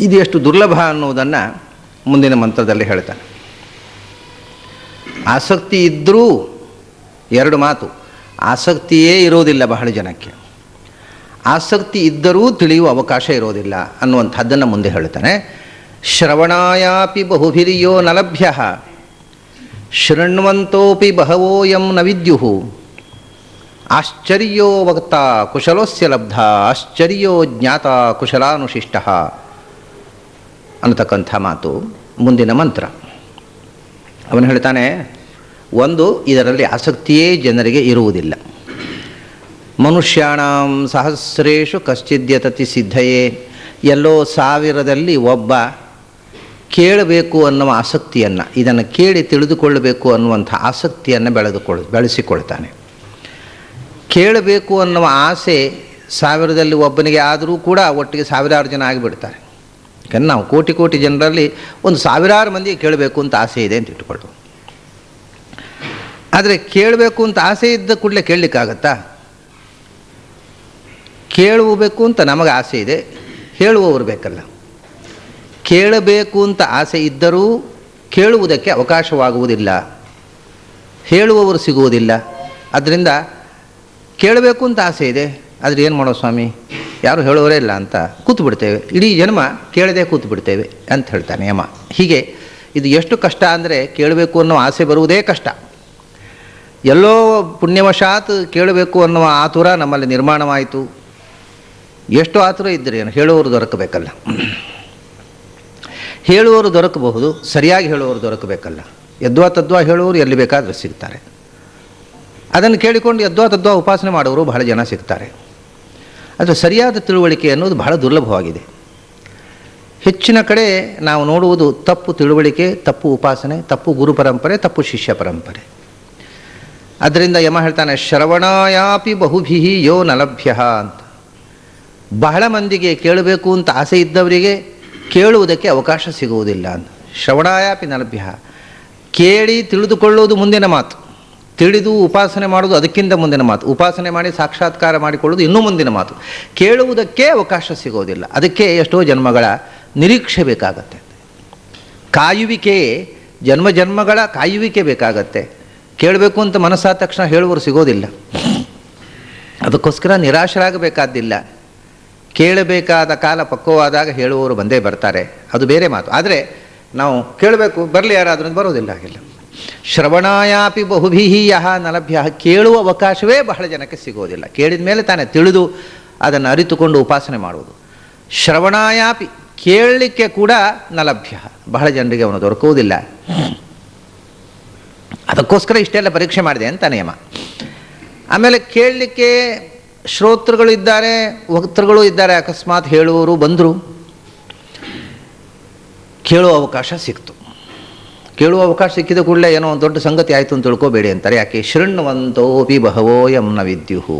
ಇದು ಎಷ್ಟು ದುರ್ಲಭ ಅನ್ನೋದನ್ನು ಮುಂದಿನ ಮಂತ್ರದಲ್ಲಿ ಹೇಳ್ತಾನೆ. ಆಸಕ್ತಿ ಇದ್ದರೂ ಎರಡು ಮಾತು, ಆಸಕ್ತಿಯೇ ಇರೋದಿಲ್ಲ ಬಹಳ ಜನಕ್ಕೆ, ಆಸಕ್ತಿ ಇದ್ದರೂ ತಿಳಿಯುವ ಅವಕಾಶ ಇರೋದಿಲ್ಲ ಅನ್ನುವಂಥದ್ದನ್ನು ಮುಂದೆ ಹೇಳ್ತಾನೆ. ಶ್ರವಣಾಯಾಪಿ ಬಹುಭಿರಿಯೋ ನ ಲಭ್ಯ ಶೃಣ್ವಂತೋಪಿ ಬಹವೋಯಂ ನ ವಿದ್ಯುಃ ಆಶ್ಚರ್ಯೋ ವಕ್ತ ಕುಶಲೋಸ್ಯ ಲಬ್ಧ ಆಶ್ಚರ್ಯೋ ಜ್ಞಾತ ಕುಶಲಾನುಶಿಷ್ಟ ಅನ್ನತಕ್ಕಂಥ ಮಾತು ಮುಂದಿನ ಮಂತ್ರ. ಅವನು ಹೇಳ್ತಾನೆ, ಒಂದು, ಇದರಲ್ಲಿ ಆಸಕ್ತಿಯೇ ಜನರಿಗೆ ಇರುವುದಿಲ್ಲ. ಮನುಷ್ಯಾಣಂ ಸಹಸ್ರೇಷು ಕಶ್ಚಿದ್ಯತತಿ ಸಿದ್ಧಯೇ, ಎಲ್ಲೋ 1000ರಲ್ಲಿ ಒಬ್ಬ ಕೇಳಬೇಕು ಅನ್ನುವ ಆಸಕ್ತಿಯನ್ನು, ಇದನ್ನು ಕೇಳಿ ತಿಳಿದುಕೊಳ್ಳಬೇಕು ಅನ್ನುವಂಥ ಆಸಕ್ತಿಯನ್ನು ಬೆಳೆಸಿಕೊಳ್ತಾನೆ. ಕೇಳಬೇಕು ಅನ್ನುವ ಆಸೆ 1000ರಲ್ಲಿ ಒಬ್ಬನಿಗೆ ಆದರೂ ಕೂಡ ಒಟ್ಟಿಗೆ 1000 ಜನ ಆಗಿಬಿಡ್ತಾರೆ. ಯಾಕಂದ್ರೆ ನಾವು ಕೋಟಿ ಕೋಟಿ ಜನರಲ್ಲಿ ಒಂದು 1000 ಮಂದಿಗೆ ಕೇಳಬೇಕು ಅಂತ ಆಸೆ ಇದೆ ಅಂತ ಇಟ್ಕೊಳ್ಳು. ಆದರೆ ಕೇಳಬೇಕು ಅಂತ ಆಸೆ ಇದ್ದ ಕೂಡಲೇ ಕೇಳಲಿಕ್ಕಾಗತ್ತಾ? ಕೇಳಬೇಕು ಅಂತ ನಮಗೆ ಆಸೆ ಇದೆ, ಹೇಳುವವರು ಬೇಕಲ್ಲ. ಕೇಳಬೇಕು ಅಂತ ಆಸೆ ಇದ್ದರೂ ಕೇಳುವುದಕ್ಕೆ ಅವಕಾಶವಾಗುವುದಿಲ್ಲ, ಹೇಳುವವರು ಸಿಗುವುದಿಲ್ಲ. ಆದ್ದರಿಂದ ಕೇಳಬೇಕು ಅಂತ ಆಸೆ ಇದೆ, ಆದರೆ ಏನು ಮಾಡೋ ಸ್ವಾಮಿ, ಯಾರು ಹೇಳೋರೇ ಇಲ್ಲ ಅಂತ ಕೂತು ಬಿಡ್ತೇವೆ, ಇಡೀ ಜನ್ಮ ಕೇಳದೆ ಕೂತು ಬಿಡ್ತೇವೆ ಅಂತ ಹೇಳ್ತಾನೆ ಯಮ. ಹೀಗೆ ಇದು ಎಷ್ಟು ಕಷ್ಟ ಅಂದರೆ ಕೇಳಬೇಕು ಅನ್ನೋ ಆಸೆ ಬರುವುದೇ ಕಷ್ಟ. ಎಲ್ಲೋ ಪುಣ್ಯವಶಾತ್ ಕೇಳಬೇಕು ಅನ್ನುವ ಆತುರ ನಮ್ಮಲ್ಲಿ ನಿರ್ಮಾಣವಾಯಿತು. ಎಷ್ಟು ಆತುರ ಇದ್ದರೆ ಏನು, ಹೇಳುವವರು ದೊರಕಬೇಕಲ್ಲ. ಹೇಳುವವರು ದೊರಕಬಹುದು, ಸರಿಯಾಗಿ ಹೇಳುವವರು ದೊರಕಬೇಕಲ್ಲ. ಯದ್ವಾ ತದ್ವಾ ಹೇಳುವವರು ಎಲ್ಲಿ ಬೇಕಾದರೂ ಸಿಗ್ತಾರೆ. ಅದನ್ನು ಕೇಳಿಕೊಂಡು ಯದ್ವಾ ತದ್ವಾ ಉಪಾಸನೆ ಮಾಡುವವರು ಬಹಳ ಜನ ಸಿಗ್ತಾರೆ. ಆದರೆ ಸರಿಯಾದ ತಿಳುವಳಿಕೆ ಅನ್ನೋದು ಬಹಳ ದುರ್ಲಭವಾಗಿದೆ. ಹೆಚ್ಚಿನ ಕಡೆ ನಾವು ನೋಡುವುದು ತಪ್ಪು ತಿಳುವಳಿಕೆ, ತಪ್ಪು ಉಪಾಸನೆ, ತಪ್ಪು ಗುರು ಪರಂಪರೆ, ತಪ್ಪು ಶಿಷ್ಯ ಪರಂಪರೆ. ಅದರಿಂದ ಯಮ ಹೇಳ್ತಾನೆ, ಶ್ರವಣಾಯಾಪಿ ಬಹುಭಿಹಿ ಯೋ ನಲಭ್ಯ ಅಂತ. ಬಹಳ ಮಂದಿಗೆ ಕೇಳಬೇಕು ಅಂತ ಆಸೆ ಇದ್ದವರಿಗೆ ಕೇಳುವುದಕ್ಕೆ ಅವಕಾಶ ಸಿಗುವುದಿಲ್ಲ ಅಂತ. ಶ್ರವಣಾಯಾಪಿ ನಲಭ್ಯ, ಕೇಳಿ ತಿಳಿದುಕೊಳ್ಳುವುದು ಮುಂದಿನ ಮಾತು, ತಿಳಿದು ಉಪಾಸನೆ ಮಾಡೋದು ಅದಕ್ಕಿಂತ ಮುಂದಿನ ಮಾತು, ಉಪಾಸನೆ ಮಾಡಿ ಸಾಕ್ಷಾತ್ಕಾರ ಮಾಡಿಕೊಳ್ಳೋದು ಇನ್ನೂ ಮುಂದಿನ ಮಾತು. ಕೇಳುವುದಕ್ಕೆ ಅವಕಾಶ ಸಿಗೋದಿಲ್ಲ. ಅದಕ್ಕೆ ಎಷ್ಟೋ ಜನ್ಮಗಳ ನಿರೀಕ್ಷೆ ಬೇಕಾಗತ್ತೆ, ಕಾಯುವಿಕೆ, ಜನ್ಮ ಜನ್ಮಗಳ ಕಾಯುವಿಕೆ ಬೇಕಾಗತ್ತೆ. ಕೇಳಬೇಕು ಅಂತ ಮನಸ್ಸಾದ ತಕ್ಷಣ ಹೇಳುವವರು ಸಿಗೋದಿಲ್ಲ. ಅದಕ್ಕೋಸ್ಕರ ನಿರಾಶರಾಗಬೇಕಾದ್ದಿಲ್ಲ. ಕೇಳಬೇಕಾದ ಕಾಲ ಪಕ್ವವಾದಾಗ ಹೇಳುವವರು ಬಂದೇ ಬರ್ತಾರೆ, ಅದು ಬೇರೆ ಮಾತು. ಆದರೆ ನಾವು ಕೇಳಬೇಕು, ಬರಲಿ ಯಾರಾದ್ರೂ, ಬರೋದಿಲ್ಲ. ಹಾಗೆಲ್ಲ ಶ್ರವಣಾಯಾಪಿ ಬಹುಭಿಹಿ ಯಹ ನಲಭ್ಯ, ಕೇಳುವ ಅವಕಾಶವೇ ಬಹಳ ಜನಕ್ಕೆ ಸಿಗೋದಿಲ್ಲ. ಕೇಳಿದ ಮೇಲೆ ತಾನೇ ತಿಳಿದು ಅದನ್ನು ಅರಿತುಕೊಂಡು ಉಪಾಸನೆ ಮಾಡುವುದು. ಶ್ರವಣಾಯಾಪಿ, ಕೇಳಲಿಕ್ಕೆ ಕೂಡ ನಲಭ್ಯ, ಬಹಳ ಜನರಿಗೆ ಅವನು ದೊರಕುವುದಿಲ್ಲ. ಅದಕ್ಕೋಸ್ಕರ ಇಷ್ಟೆಲ್ಲ ಪರೀಕ್ಷೆ ಮಾಡಿದೆ ಅಂತ ನಿಯಮ. ಆಮೇಲೆ ಕೇಳಲಿಕ್ಕೆ ಶ್ರೋತೃಗಳು ಇದ್ದಾರೆ, ವಕ್ತೃಗಳು ಇದ್ದಾರೆ. ಅಕಸ್ಮಾತ್ ಹೇಳುವವರು ಬಂದರು, ಕೇಳುವ ಅವಕಾಶ ಸಿಕ್ತು. ಕೇಳುವ ಅವಕಾಶ ಸಿಕ್ಕಿದ ಕೂಡಲೇ ಏನೋ ಒಂದು ದೊಡ್ಡ ಸಂಗತಿ ಆಯಿತು ಅಂತ ತಿಳ್ಕೋಬೇಡಿ ಅಂತಾರೆ. ಯಾಕೆ? ಶೃಣ್ವಂತೋಪಿ ಬಹವೋ ಯಂ ನ ವಿದ್ಯುಹು.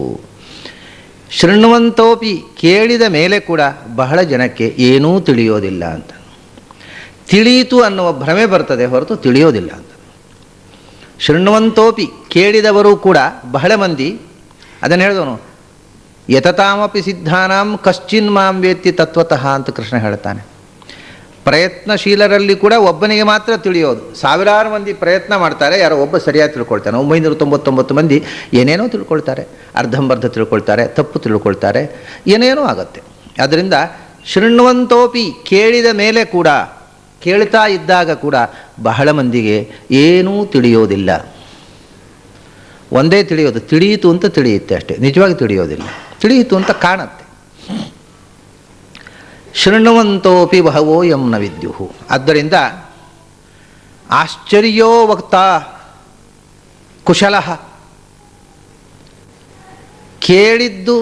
ಶೃಣ್ವಂತೋಪಿ, ಕೇಳಿದ ಮೇಲೆ ಕೂಡ ಬಹಳ ಜನಕ್ಕೆ ಏನೂ ತಿಳಿಯೋದಿಲ್ಲ ಅಂತ. ತಿಳಿಯಿತು ಅನ್ನುವ ಭ್ರಮೆ ಬರ್ತದೆ ಹೊರತು ತಿಳಿಯೋದಿಲ್ಲ ಅಂತ. ಶೃಣ್ವಂತೋಪಿ, ಕೇಳಿದವರು ಕೂಡ ಬಹಳ ಮಂದಿ. ಅದನ್ನು ಹೇಳಿದವನು, ಯತತಾಮಪಿ ಸಿದ್ಧಾನಾಂ ಕಶ್ಚಿನ್ ಮಾಂ ವೇತ್ತಿ ತತ್ವತಃ ಅಂತ ಕೃಷ್ಣ ಹೇಳ್ತಾನೆ. ಪ್ರಯತ್ನಶೀಲರಲ್ಲಿ ಕೂಡ ಒಬ್ಬನಿಗೆ ಮಾತ್ರ ತಿಳಿಯೋದು. ಸಾವಿರಾರು ಮಂದಿ ಪ್ರಯತ್ನ ಮಾಡ್ತಾರೆ, ಯಾರೋ ಒಬ್ಬ ಸರಿಯಾಗಿ ತಿಳ್ಕೊಳ್ತಾನೆ. 999 ಮಂದಿ ಏನೇನೋ ತಿಳ್ಕೊಳ್ತಾರೆ, ಅರ್ಧಂಬರ್ಧ ತಿಳ್ಕೊಳ್ತಾರೆ, ತಪ್ಪು ತಿಳ್ಕೊಳ್ತಾರೆ, ಏನೇನೋ ಆಗುತ್ತೆ. ಆದ್ದರಿಂದ ಶೃಣ್ವಂತೋಪಿ, ಕೇಳಿದ ಮೇಲೆ ಕೂಡ, ಕೇಳ್ತಾ ಇದ್ದಾಗ ಕೂಡ ಬಹಳ ಮಂದಿಗೆ ಏನೂ ತಿಳಿಯೋದಿಲ್ಲ. ಒಂದೇ ತಿಳಿಯೋದು, ತಿಳಿಯಿತು ಅಂತ ತಿಳಿಯುತ್ತೆ ಅಷ್ಟೇ, ನಿಜವಾಗಿ ತಿಳಿಯೋದಿಲ್ಲ. ತಿಳಿಯಿತು ಅಂತ ಕಾಣುತ್ತೆ. ಶೃಣ್ವಂತೋಪಿ ಬಹವೋ ಯಂ ನ ವಿದ್ಯುಹು. ಆದ್ದರಿಂದ ಆಶ್ಚರ್ಯೋ ವಕ್ತಾ ಕುಶಲಃ, ಕೇಳಿದ್ದು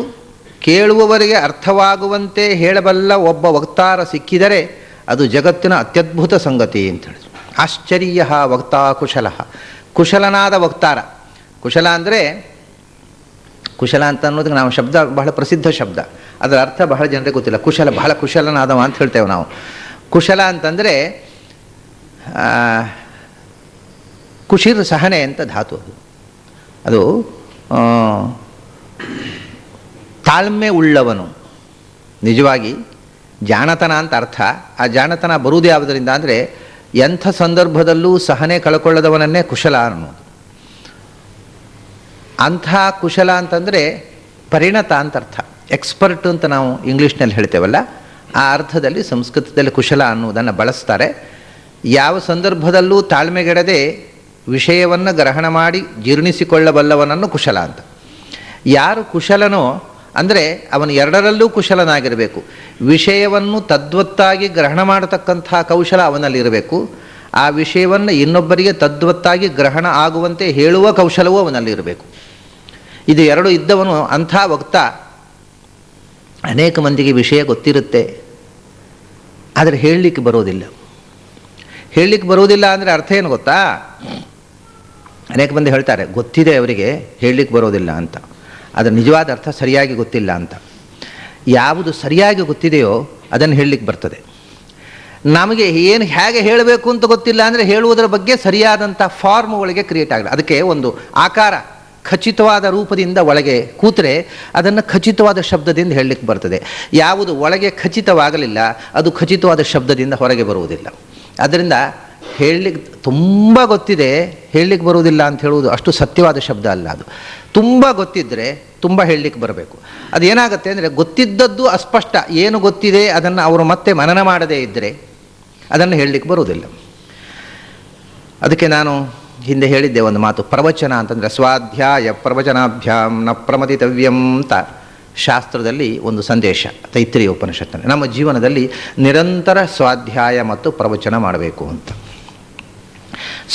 ಕೇಳುವವರಿಗೆ ಅರ್ಥವಾಗುವಂತೆ ಹೇಳಬಲ್ಲ ಒಬ್ಬ ವಕ್ತಾರ ಸಿಕ್ಕಿದರೆ ಅದು ಜಗತ್ತಿನ ಅತ್ಯದ್ಭುತ ಸಂಗತಿ ಅಂತ ಹೇಳಿದ್ರು. ಆಶ್ಚರ್ಯ ವಕ್ತಾ ಕುಶಲಃ, ಕುಶಲನಾದ ವಕ್ತಾರ. ಕುಶಲ ಅಂದರೆ, ಕುಶಲ ಅಂತ ಅನ್ನೋದಕ್ಕೆ ನಾವು ಶಬ್ದ ಬಹಳ ಪ್ರಸಿದ್ಧ ಶಬ್ದ, ಅದರ ಅರ್ಥ ಬಹಳ ಜನರಿಗೆ ಗೊತ್ತಿಲ್ಲ. ಕುಶಲ, ಬಹಳ ಕುಶಲನಾದವ ಅಂತ ಹೇಳ್ತೇವೆ ನಾವು. ಕುಶಲ ಅಂತಂದರೆ ಕುಶಿರ್ ಸಹನೆ ಅಂತ ಧಾತು. ಅದು ತಾಳ್ಮೆ ಉಳ್ಳವನು, ನಿಜವಾಗಿ ಜಾಣತನ ಅಂತ ಅರ್ಥ. ಆ ಜಾಣತನ ಬರುವುದು ಯಾವುದರಿಂದ ಅಂದರೆ, ಎಂಥ ಸಂದರ್ಭದಲ್ಲೂ ಸಹನೆ ಕಳ್ಕೊಳ್ಳದವನನ್ನೇ ಕುಶಲ ಅನ್ನೋದು. ಅಂಥ ಕುಶಲ ಅಂತಂದರೆ ಪರಿಣತ ಅಂತ ಅರ್ಥ. ಎಕ್ಸ್ಪರ್ಟ್ ಅಂತ ನಾವು ಇಂಗ್ಲೀಷ್ನಲ್ಲಿ ಹೇಳ್ತೇವಲ್ಲ, ಆ ಅರ್ಥದಲ್ಲಿ ಸಂಸ್ಕೃತದಲ್ಲಿ ಕುಶಲ ಅನ್ನುವುದನ್ನು ಬಳಸ್ತಾರೆ. ಯಾವ ಸಂದರ್ಭದಲ್ಲೂ ತಾಳ್ಮೆಗೆಡದೆ ವಿಷಯವನ್ನು ಗ್ರಹಣ ಮಾಡಿ ಜೀರ್ಣಿಸಿಕೊಳ್ಳಬಲ್ಲವನನ್ನು ಕುಶಲ ಅಂತ. ಯಾರು ಕುಶಲನೋ ಅಂದರೆ ಅವನು ಎರಡರಲ್ಲೂ ಕುಶಲನಾಗಿರಬೇಕು. ವಿಷಯವನ್ನು ತದ್ವತ್ತಾಗಿ ಗ್ರಹಣ ಮಾಡತಕ್ಕಂಥ ಕೌಶಲ ಅವನಲ್ಲಿರಬೇಕು. ಆ ವಿಷಯವನ್ನು ಇನ್ನೊಬ್ಬರಿಗೆ ತದ್ವತ್ತಾಗಿ ಗ್ರಹಣ ಆಗುವಂತೆ ಹೇಳುವ ಕೌಶಲವೂ ಅವನಲ್ಲಿರಬೇಕು. ಇದು ಎರಡು ಇದ್ದವನು ಅಂಥ ವಕ್ತ. ಅನೇಕ ಮಂದಿಗೆ ವಿಷಯ ಗೊತ್ತಿರುತ್ತೆ, ಆದರೆ ಹೇಳಲಿಕ್ಕೆ ಬರೋದಿಲ್ಲ. ಹೇಳಲಿಕ್ಕೆ ಬರೋದಿಲ್ಲ ಅಂದರೆ ಅರ್ಥ ಏನು ಗೊತ್ತಾ? ಅನೇಕ ಮಂದಿ ಹೇಳ್ತಾರೆ ಗೊತ್ತಿದೆ ಅವರಿಗೆ, ಹೇಳಲಿಕ್ಕೆ ಬರೋದಿಲ್ಲ ಅಂತ. ಅದರ ನಿಜವಾದ ಅರ್ಥ ಸರಿಯಾಗಿ ಗೊತ್ತಿಲ್ಲ ಅಂತ. ಯಾವುದು ಸರಿಯಾಗಿ ಗೊತ್ತಿದೆಯೋ ಅದನ್ನು ಹೇಳಲಿಕ್ಕೆ ಬರ್ತದೆ. ನಮಗೆ ಏನು ಹೇಗೆ ಹೇಳಬೇಕು ಅಂತ ಗೊತ್ತಿಲ್ಲ ಅಂದರೆ ಹೇಳುವುದರ ಬಗ್ಗೆ ಸರಿಯಾದಂಥ ಫಾರ್ಮ್ ಒಳಗೆ ಕ್ರಿಯೇಟ್ ಆಗಲ್ಲ. ಅದಕ್ಕೆ ಒಂದು ಆಕಾರ ಖಚಿತವಾದ ರೂಪದಿಂದ ಒಳಗೆ ಕೂತರೆ ಅದನ್ನು ಖಚಿತವಾದ ಶಬ್ದದಿಂದ ಹೇಳಲಿಕ್ಕೆ ಬರ್ತದೆ. ಯಾವುದು ಒಳಗೆ ಖಚಿತವಾಗಲಿಲ್ಲ ಅದು ಖಚಿತವಾದ ಶಬ್ದದಿಂದ ಹೊರಗೆ ಬರುವುದಿಲ್ಲ. ಆದ್ದರಿಂದ ಹೇಳಲಿಕ್ಕೆ ತುಂಬ ಗೊತ್ತಿದೆ, ಹೇಳಲಿಕ್ಕೆ ಬರುವುದಿಲ್ಲ ಅಂತ ಹೇಳುವುದು ಅಷ್ಟು ಸತ್ಯವಾದ ಶಬ್ದ ಅಲ್ಲ. ಅದು ತುಂಬ ಗೊತ್ತಿದ್ದರೆ ತುಂಬ ಹೇಳಲಿಕ್ಕೆ ಬರಬೇಕು. ಅದೇನಾಗುತ್ತೆ ಅಂದರೆ, ಗೊತ್ತಿದ್ದದ್ದು ಅಸ್ಪಷ್ಟ, ಏನು ಗೊತ್ತಿದೆ ಅದನ್ನು ಅವರು ಮತ್ತೆ ಮನನ ಮಾಡದೇ ಇದ್ದರೆ ಅದನ್ನು ಹೇಳಲಿಕ್ಕೆ ಬರುವುದಿಲ್ಲ. ಅದಕ್ಕೆ ನಾನು ಹಿಂದೆ ಹೇಳಿದ್ದೆ ಒಂದು ಮಾತು, ಪ್ರವಚನ ಅಂತಂದರೆ ಸ್ವಾಧ್ಯಾಯ ಪ್ರವಚನಾಭ್ಯಾಂ ನ ಪ್ರಮದಿತವ್ಯಂ ಅಂತ ಶಾಸ್ತ್ರದಲ್ಲಿ ಒಂದು ಸಂದೇಶ, ತೈತ್ರಿಯ ಉಪನಿಷತ್ತಿನಲ್ಲಿ. ನಮ್ಮ ಜೀವನದಲ್ಲಿ ನಿರಂತರ ಸ್ವಾಧ್ಯಾಯ ಮತ್ತು ಪ್ರವಚನ ಮಾಡಬೇಕು ಅಂತ.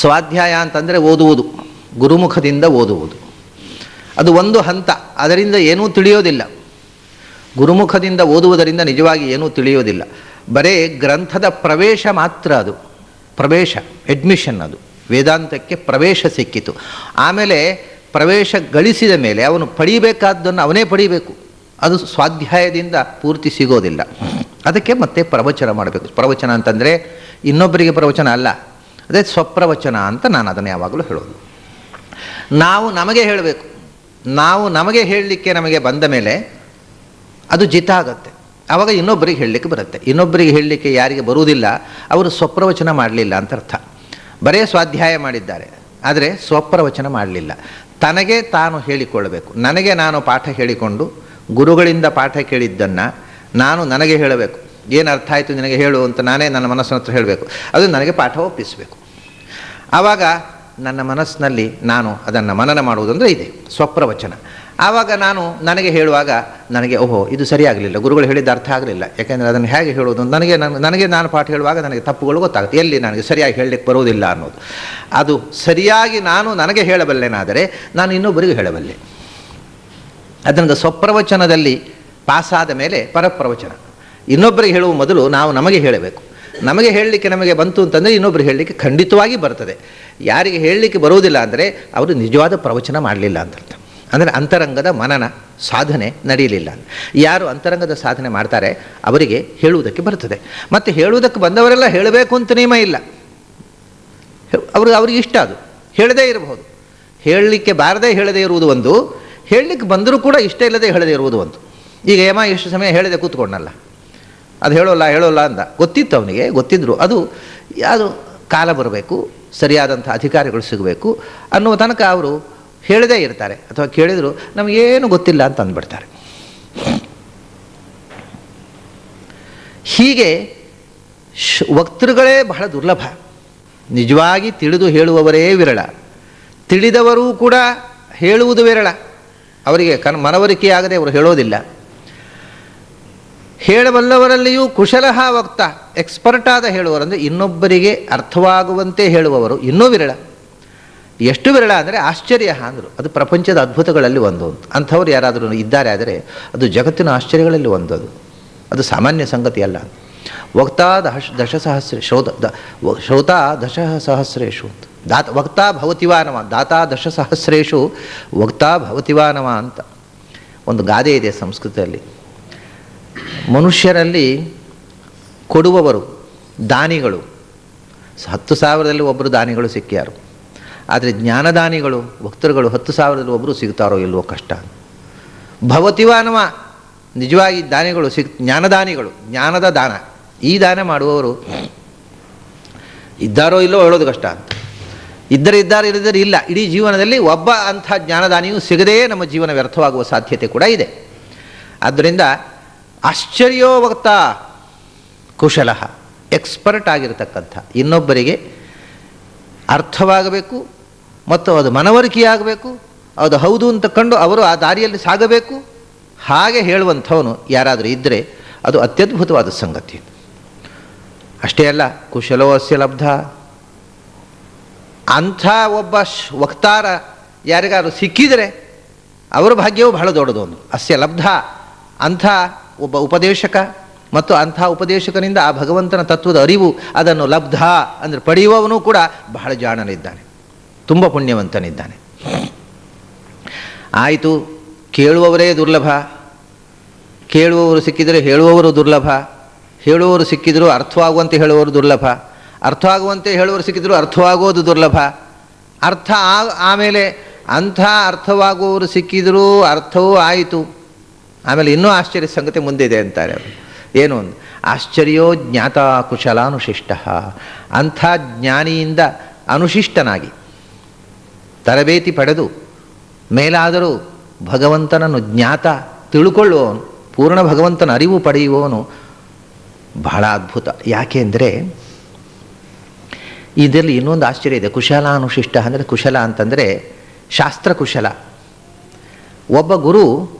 ಸ್ವಾಧ್ಯಾಯ ಅಂತಂದರೆ ಓದುವುದು, ಗುರುಮುಖದಿಂದ ಓದುವುದು. ಅದು ಒಂದು ಹಂತ, ಅದರಿಂದ ಏನೂ ತಿಳಿಯೋದಿಲ್ಲ. ಗುರುಮುಖದಿಂದ ಓದುವುದರಿಂದ ನಿಜವಾಗಿ ಏನೂ ತಿಳಿಯೋದಿಲ್ಲ. ಬರೇ ಗ್ರಂಥದ ಪ್ರವೇಶ ಮಾತ್ರ, ಅದು ಪ್ರವೇಶ, ಅಡ್ಮಿಷನ್. ಅದು ವೇದಾಂತಕ್ಕೆ ಪ್ರವೇಶ ಸಿಕ್ಕಿತು. ಆಮೇಲೆ ಪ್ರವೇಶ ಗಳಿಸಿದ ಮೇಲೆ ಅವನು ಪಡೀಬೇಕಾದ್ದನ್ನು ಅವನೇ ಪಡೀಬೇಕು. ಅದು ಸ್ವಾಧ್ಯಾಯದಿಂದ ಪೂರ್ತಿ ಸಿಗೋದಿಲ್ಲ. ಅದಕ್ಕೆ ಮತ್ತೆ ಪ್ರವಚನ ಮಾಡಬೇಕು. ಪ್ರವಚನ ಅಂತಂದರೆ ಇನ್ನೊಬ್ಬರಿಗೆ ಪ್ರವಚನ ಅಲ್ಲ, ಅದೇ ಸ್ವಪ್ರವಚನ ಅಂತ ನಾನು ಅದನ್ನು ಯಾವಾಗಲೂ ಹೇಳೋದು. ನಾವು ನಮಗೆ ಹೇಳಬೇಕು. ನಾವು ನಮಗೆ ಹೇಳಲಿಕ್ಕೆ ನಮಗೆ ಬಂದ ಮೇಲೆ ಅದು ಜಿತ ಆಗುತ್ತೆ. ಆವಾಗ ಇನ್ನೊಬ್ಬರಿಗೆ ಹೇಳಲಿಕ್ಕೆ ಬರುತ್ತೆ. ಇನ್ನೊಬ್ಬರಿಗೆ ಹೇಳಲಿಕ್ಕೆ ಯಾರಿಗೆ ಬರುವುದಿಲ್ಲ ಅವರು ಸ್ವಪ್ರವಚನ ಮಾಡಲಿಲ್ಲ ಅಂತ ಅರ್ಥ. ಬರೇ ಸ್ವಾಧ್ಯಾಯ ಮಾಡಿದ್ದಾರೆ, ಆದರೆ ಸ್ವಪ್ರವಚನ ಮಾಡಲಿಲ್ಲ. ತನಗೆ ತಾನು ಹೇಳಿಕೊಳ್ಳಬೇಕು. ನನಗೆ ನಾನು ಪಾಠ ಹೇಳಿಕೊಂಡು ಗುರುಗಳಿಂದ ಪಾಠ ಕೇಳಿದ್ದನ್ನು ನಾನು ನನಗೆ ಹೇಳಬೇಕು. ಏನು ಅರ್ಥ ಆಯಿತು ನಿನಗೆ ಹೇಳು ಅಂತ ನಾನೇ ನನ್ನ ಮನಸ್ಸಿನ ಹತ್ರ ಹೇಳಬೇಕು. ಅದು ನನಗೆ ಪಾಠ ಒಪ್ಪಿಸಬೇಕು. ಆವಾಗ ನನ್ನ ಮನಸ್ಸಿನಲ್ಲಿ ನಾನು ಅದನ್ನು ಮನನ ಮಾಡುವುದಂದರೆ ಇದೆ ಸ್ವಪ್ರವಚನ. ಆವಾಗ ನಾನು ನನಗೆ ಹೇಳುವಾಗ ನನಗೆ ಓಹೋ ಇದು ಸರಿಯಾಗಲಿಲ್ಲ, ಗುರುಗಳು ಹೇಳಿದ್ದು ಅರ್ಥ ಆಗಲಿಲ್ಲ. ಯಾಕೆಂದರೆ ಅದನ್ನು ಹೇಗೆ ಹೇಳೋದು ನನಗೆ ನಾನು ಪಾಠ ಹೇಳುವಾಗ ನನಗೆ ತಪ್ಪುಗಳು ಗೊತ್ತಾಗುತ್ತೆ, ಎಲ್ಲಿ ನನಗೆ ಸರಿಯಾಗಿ ಹೇಳಲಿಕ್ಕೆ ಬರುವುದಿಲ್ಲ ಅನ್ನೋದು. ಅದು ಸರಿಯಾಗಿ ನಾನು ನನಗೆ ಹೇಳಬಲ್ಲೆನಾದರೆ ನಾನು ಇನ್ನೊಬ್ಬರಿಗೂ ಹೇಳಬಲ್ಲೆ. ಅದರಿಂದ ಸ್ವಪ್ರವಚನದಲ್ಲಿ ಪಾಸಾದ ಮೇಲೆ ಪರಪ್ರವಚನ. ಇನ್ನೊಬ್ಬರಿಗೆ ಹೇಳುವ ಮೊದಲು ನಾವು ನಮಗೆ ಹೇಳಬೇಕು. ನಮಗೆ ಹೇಳಲಿಕ್ಕೆ ನಮಗೆ ಬಂತು ಅಂತಂದರೆ ಇನ್ನೊಬ್ಬರಿಗೆ ಹೇಳಲಿಕ್ಕೆ ಖಂಡಿತವಾಗಿ ಬರ್ತದೆ. ಯಾರಿಗೆ ಹೇಳಲಿಕ್ಕೆ ಬರುವುದಿಲ್ಲ ಅಂದರೆ ಅವರು ನಿಜವಾದ ಪ್ರವಚನ ಮಾಡಲಿಲ್ಲ ಅಂತ ಅರ್ಥ. ಅಂದರೆ ಅಂತರಂಗದ ಮನನ ಸಾಧನೆ ನಡೆಯಲಿಲ್ಲ. ಯಾರು ಅಂತರಂಗದ ಸಾಧನೆ ಮಾಡ್ತಾರೆ ಅವರಿಗೆ ಹೇಳುವುದಕ್ಕೆ ಬರ್ತದೆ. ಮತ್ತು ಹೇಳುವುದಕ್ಕೆ ಬಂದವರೆಲ್ಲ ಹೇಳಬೇಕು ಅಂತ ನಿಯಮ ಇಲ್ಲ. ಅವ್ರಿಗೆ ಇಷ್ಟ ಅದು ಹೇಳದೇ ಇರಬಹುದು. ಹೇಳಲಿಕ್ಕೆ ಬಾರದೇ ಹೇಳದೇ ಇರುವುದು ಒಂದು, ಹೇಳಲಿಕ್ಕೆ ಬಂದರೂ ಕೂಡ ಇಷ್ಟ ಇಲ್ಲದೆ ಹೇಳದೇ ಇರುವುದು ಒಂದು. ಈಗ ಎಷ್ಟು ಸಮಯ ಹೇಳದೆ ಕೂತ್ಕೊಂಡಲ್ಲ, ಅದು ಹೇಳೋಲ್ಲ ಅಂದ, ಗೊತ್ತಿತ್ತು ಅವನಿಗೆ, ಗೊತ್ತಿದ್ರು. ಅದು ಕಾಲ ಬರಬೇಕು, ಸರಿಯಾದಂಥ ಅಧಿಕಾರಿಗಳು ಸಿಗಬೇಕು ಅನ್ನುವ ತನಕ ಅವರು ಹೇಳದೇ ಇರ್ತಾರೆ. ಅಥವಾ ಕೇಳಿದರು ನಮಗೇನು ಗೊತ್ತಿಲ್ಲ ಅಂತ ಅಂದ್ಬಿಡ್ತಾರೆ. ಹೀಗೆ ವಕ್ತೃಗಳೇ ಬಹಳ ದುರ್ಲಭ. ನಿಜವಾಗಿ ತಿಳಿದು ಹೇಳುವವರೇ ವಿರಳ. ತಿಳಿದವರೂ ಕೂಡ ಹೇಳುವುದು ವಿರಳ. ಅವರಿಗೆ ಮನವರಿಕೆಯಾಗದೆ ಅವರು ಹೇಳೋದಿಲ್ಲ. ಹೇಳಬಲ್ಲವರಲ್ಲಿಯೂ ಕುಶಲಃ ವಕ್ತ, ಎಕ್ಸ್ಪರ್ಟಾದ ಹೇಳುವವರಂದರೆ ಇನ್ನೊಬ್ಬರಿಗೆ ಅರ್ಥವಾಗುವಂತೆ ಹೇಳುವವರು ಇನ್ನೂ ವಿರಳ. ಎಷ್ಟು ವಿರಳ ಅಂದರೆ ಆಶ್ಚರ್ಯ ಅಂದರು. ಅದು ಪ್ರಪಂಚದ ಅದ್ಭುತಗಳಲ್ಲಿ ಒಂದು. ಅಂಥವ್ರು ಯಾರಾದರೂ ಇದ್ದಾರೆ ಆದರೆ ಅದು ಜಗತ್ತಿನ ಆಶ್ಚರ್ಯಗಳಲ್ಲಿ ಒಂದದು. ಅದು ಸಾಮಾನ್ಯ ಸಂಗತಿ ಅಲ್ಲ. ವಕ್ತಾ ಶ್ರೋತಾ ದಶಸಹಸ್ರೇಷು ವಕ್ತಾ ಭವತಿವಾನವ, ದಾತಾ ದಶಸಹಸ್ರೇಷು ವಕ್ತಾ ಭವತಿವಾನವ ಅಂತ ಒಂದು ಗಾದೆ ಇದೆ ಸಂಸ್ಕೃತದಲ್ಲಿ. ಮನುಷ್ಯರಲ್ಲಿ ಕೊಡುವವರು ದಾನಿಗಳು 10,000ರಲ್ಲಿ ಒಬ್ಬರು ದಾನಿಗಳು ಸಿಕ್ಕ್ಯಾರು. ಆದರೆ ಜ್ಞಾನದಾನಿಗಳು ಭಕ್ತರುಗಳು 10,000ರಲ್ಲಿ ಒಬ್ಬರು ಸಿಗ್ತಾರೋ ಇಲ್ವೋ ಕಷ್ಟ. ಭವತಿವಾನವ, ನಿಜವಾಗಿ ದಾನಿಗಳು ಜ್ಞಾನದಾನಿಗಳು, ಜ್ಞಾನದ ದಾನ, ಈ ದಾನ ಮಾಡುವವರು ಇದ್ದಾರೋ ಇಲ್ಲೋ ಹೇಳೋದು ಕಷ್ಟ. ಇದ್ದರೆ ಇಲ್ಲ. ಇಡೀ ಜೀವನದಲ್ಲಿ ಒಬ್ಬ ಅಂಥ ಜ್ಞಾನದಾನಿಯೂ ಸಿಗದೆಯೇ ನಮ್ಮ ಜೀವನ ವ್ಯರ್ಥವಾಗುವ ಸಾಧ್ಯತೆ ಕೂಡ ಇದೆ. ಆದ್ದರಿಂದ ಆಶ್ಚರ್ಯೋ ವಕ್ತ ಕುಶಲಃ, ಎಕ್ಸ್ಪರ್ಟ್ ಆಗಿರತಕ್ಕಂಥ, ಇನ್ನೊಬ್ಬರಿಗೆ ಅರ್ಥವಾಗಬೇಕು ಮತ್ತು ಅದು ಮನವರಿಕೆಯಾಗಬೇಕು, ಅದು ಹೌದು ಅಂತ ಕಂಡು ಅವರು ಆ ದಾರಿಯಲ್ಲಿ ಸಾಗಬೇಕು. ಹಾಗೆ ಹೇಳುವಂಥವನು ಯಾರಾದರೂ ಇದ್ದರೆ ಅದು ಅತ್ಯದ್ಭುತವಾದ ಸಂಗತಿ. ಅಷ್ಟೇ ಅಲ್ಲ, ಕುಶಲೋ ಅಸ್ಯ ಲಬ್ಧ. ಅಂಥ ಒಬ್ಬ ವಕ್ತಾರ ಯಾರಿಗಾರು ಸಿಕ್ಕಿದರೆ ಅವರ ಭಾಗ್ಯವೂ ಬಹಳ ದೊಡ್ಡದು. ಒಂದು ಅಸ್ಯ ಲಬ್ಧ, ಅಂಥ ಒಬ್ಬ ಉಪದೇಶಕ ಮತ್ತು ಅಂಥ ಉಪದೇಶಕನಿಂದ ಆ ಭಗವಂತನ ತತ್ವದ ಅರಿವು ಅದನ್ನು ಲಬ್ಧ ಅಂದರೆ ಪಡೆಯುವವನು ಕೂಡ ಬಹಳ ಜಾಣನಿದ್ದಾನೆ, ತುಂಬ ಪುಣ್ಯವಂತನಿದ್ದಾನೆ. ಆಯಿತು, ಕೇಳುವವರೇ ದುರ್ಲಭ. ಕೇಳುವವರು ಸಿಕ್ಕಿದರೆ ಹೇಳುವವರು ದುರ್ಲಭ. ಹೇಳುವವರು ಸಿಕ್ಕಿದರೂ ಅರ್ಥವಾಗುವಂತೆ ಹೇಳುವವರು ದುರ್ಲಭ. ಅರ್ಥವಾಗುವಂತೆ ಹೇಳುವವರು ಸಿಕ್ಕಿದರೂ ಅರ್ಥವಾಗೋದು ದುರ್ಲಭ. ಆಮೇಲೆ ಅಂಥ ಅರ್ಥವಾಗುವವರು ಸಿಕ್ಕಿದರೂ ಅರ್ಥವೂ ಆಯಿತು. ಆಮೇಲೆ ಇನ್ನೂ ಆಶ್ಚರ್ಯ ಸಂಗತಿ ಮುಂದಿದೆ ಅಂತಾರೆ ಅವರು. ಏನು ಒಂದು ಆಶ್ಚರ್ಯೋ ಜ್ಞಾತ ಕುಶಲಾನುಶಿಷ್ಟ. ಅಂಥ ಜ್ಞಾನಿಯಿಂದ ಅನುಶಿಷ್ಟನಾಗಿ ತರಬೇತಿ ಪಡೆದು ಮೇಲಾದರೂ ಭಗವಂತನನ್ನು ಜ್ಞಾತ ತಿಳ್ಕೊಳ್ಳುವವನು, ಪೂರ್ಣ ಭಗವಂತನ ಅರಿವು ಪಡೆಯುವವನು ಬಹಳ ಅದ್ಭುತ. ಯಾಕೆ ಅಂದರೆ ಇದರಲ್ಲಿ ಇನ್ನೊಂದು ಆಶ್ಚರ್ಯ ಇದೆ. ಕುಶಲಾನುಶಿಷ್ಟ ಅಂದರೆ, ಕುಶಲ ಅಂತಂದರೆ ಶಾಸ್ತ್ರ ಕುಶಲ. ಒಬ್ಬ ಗುರು,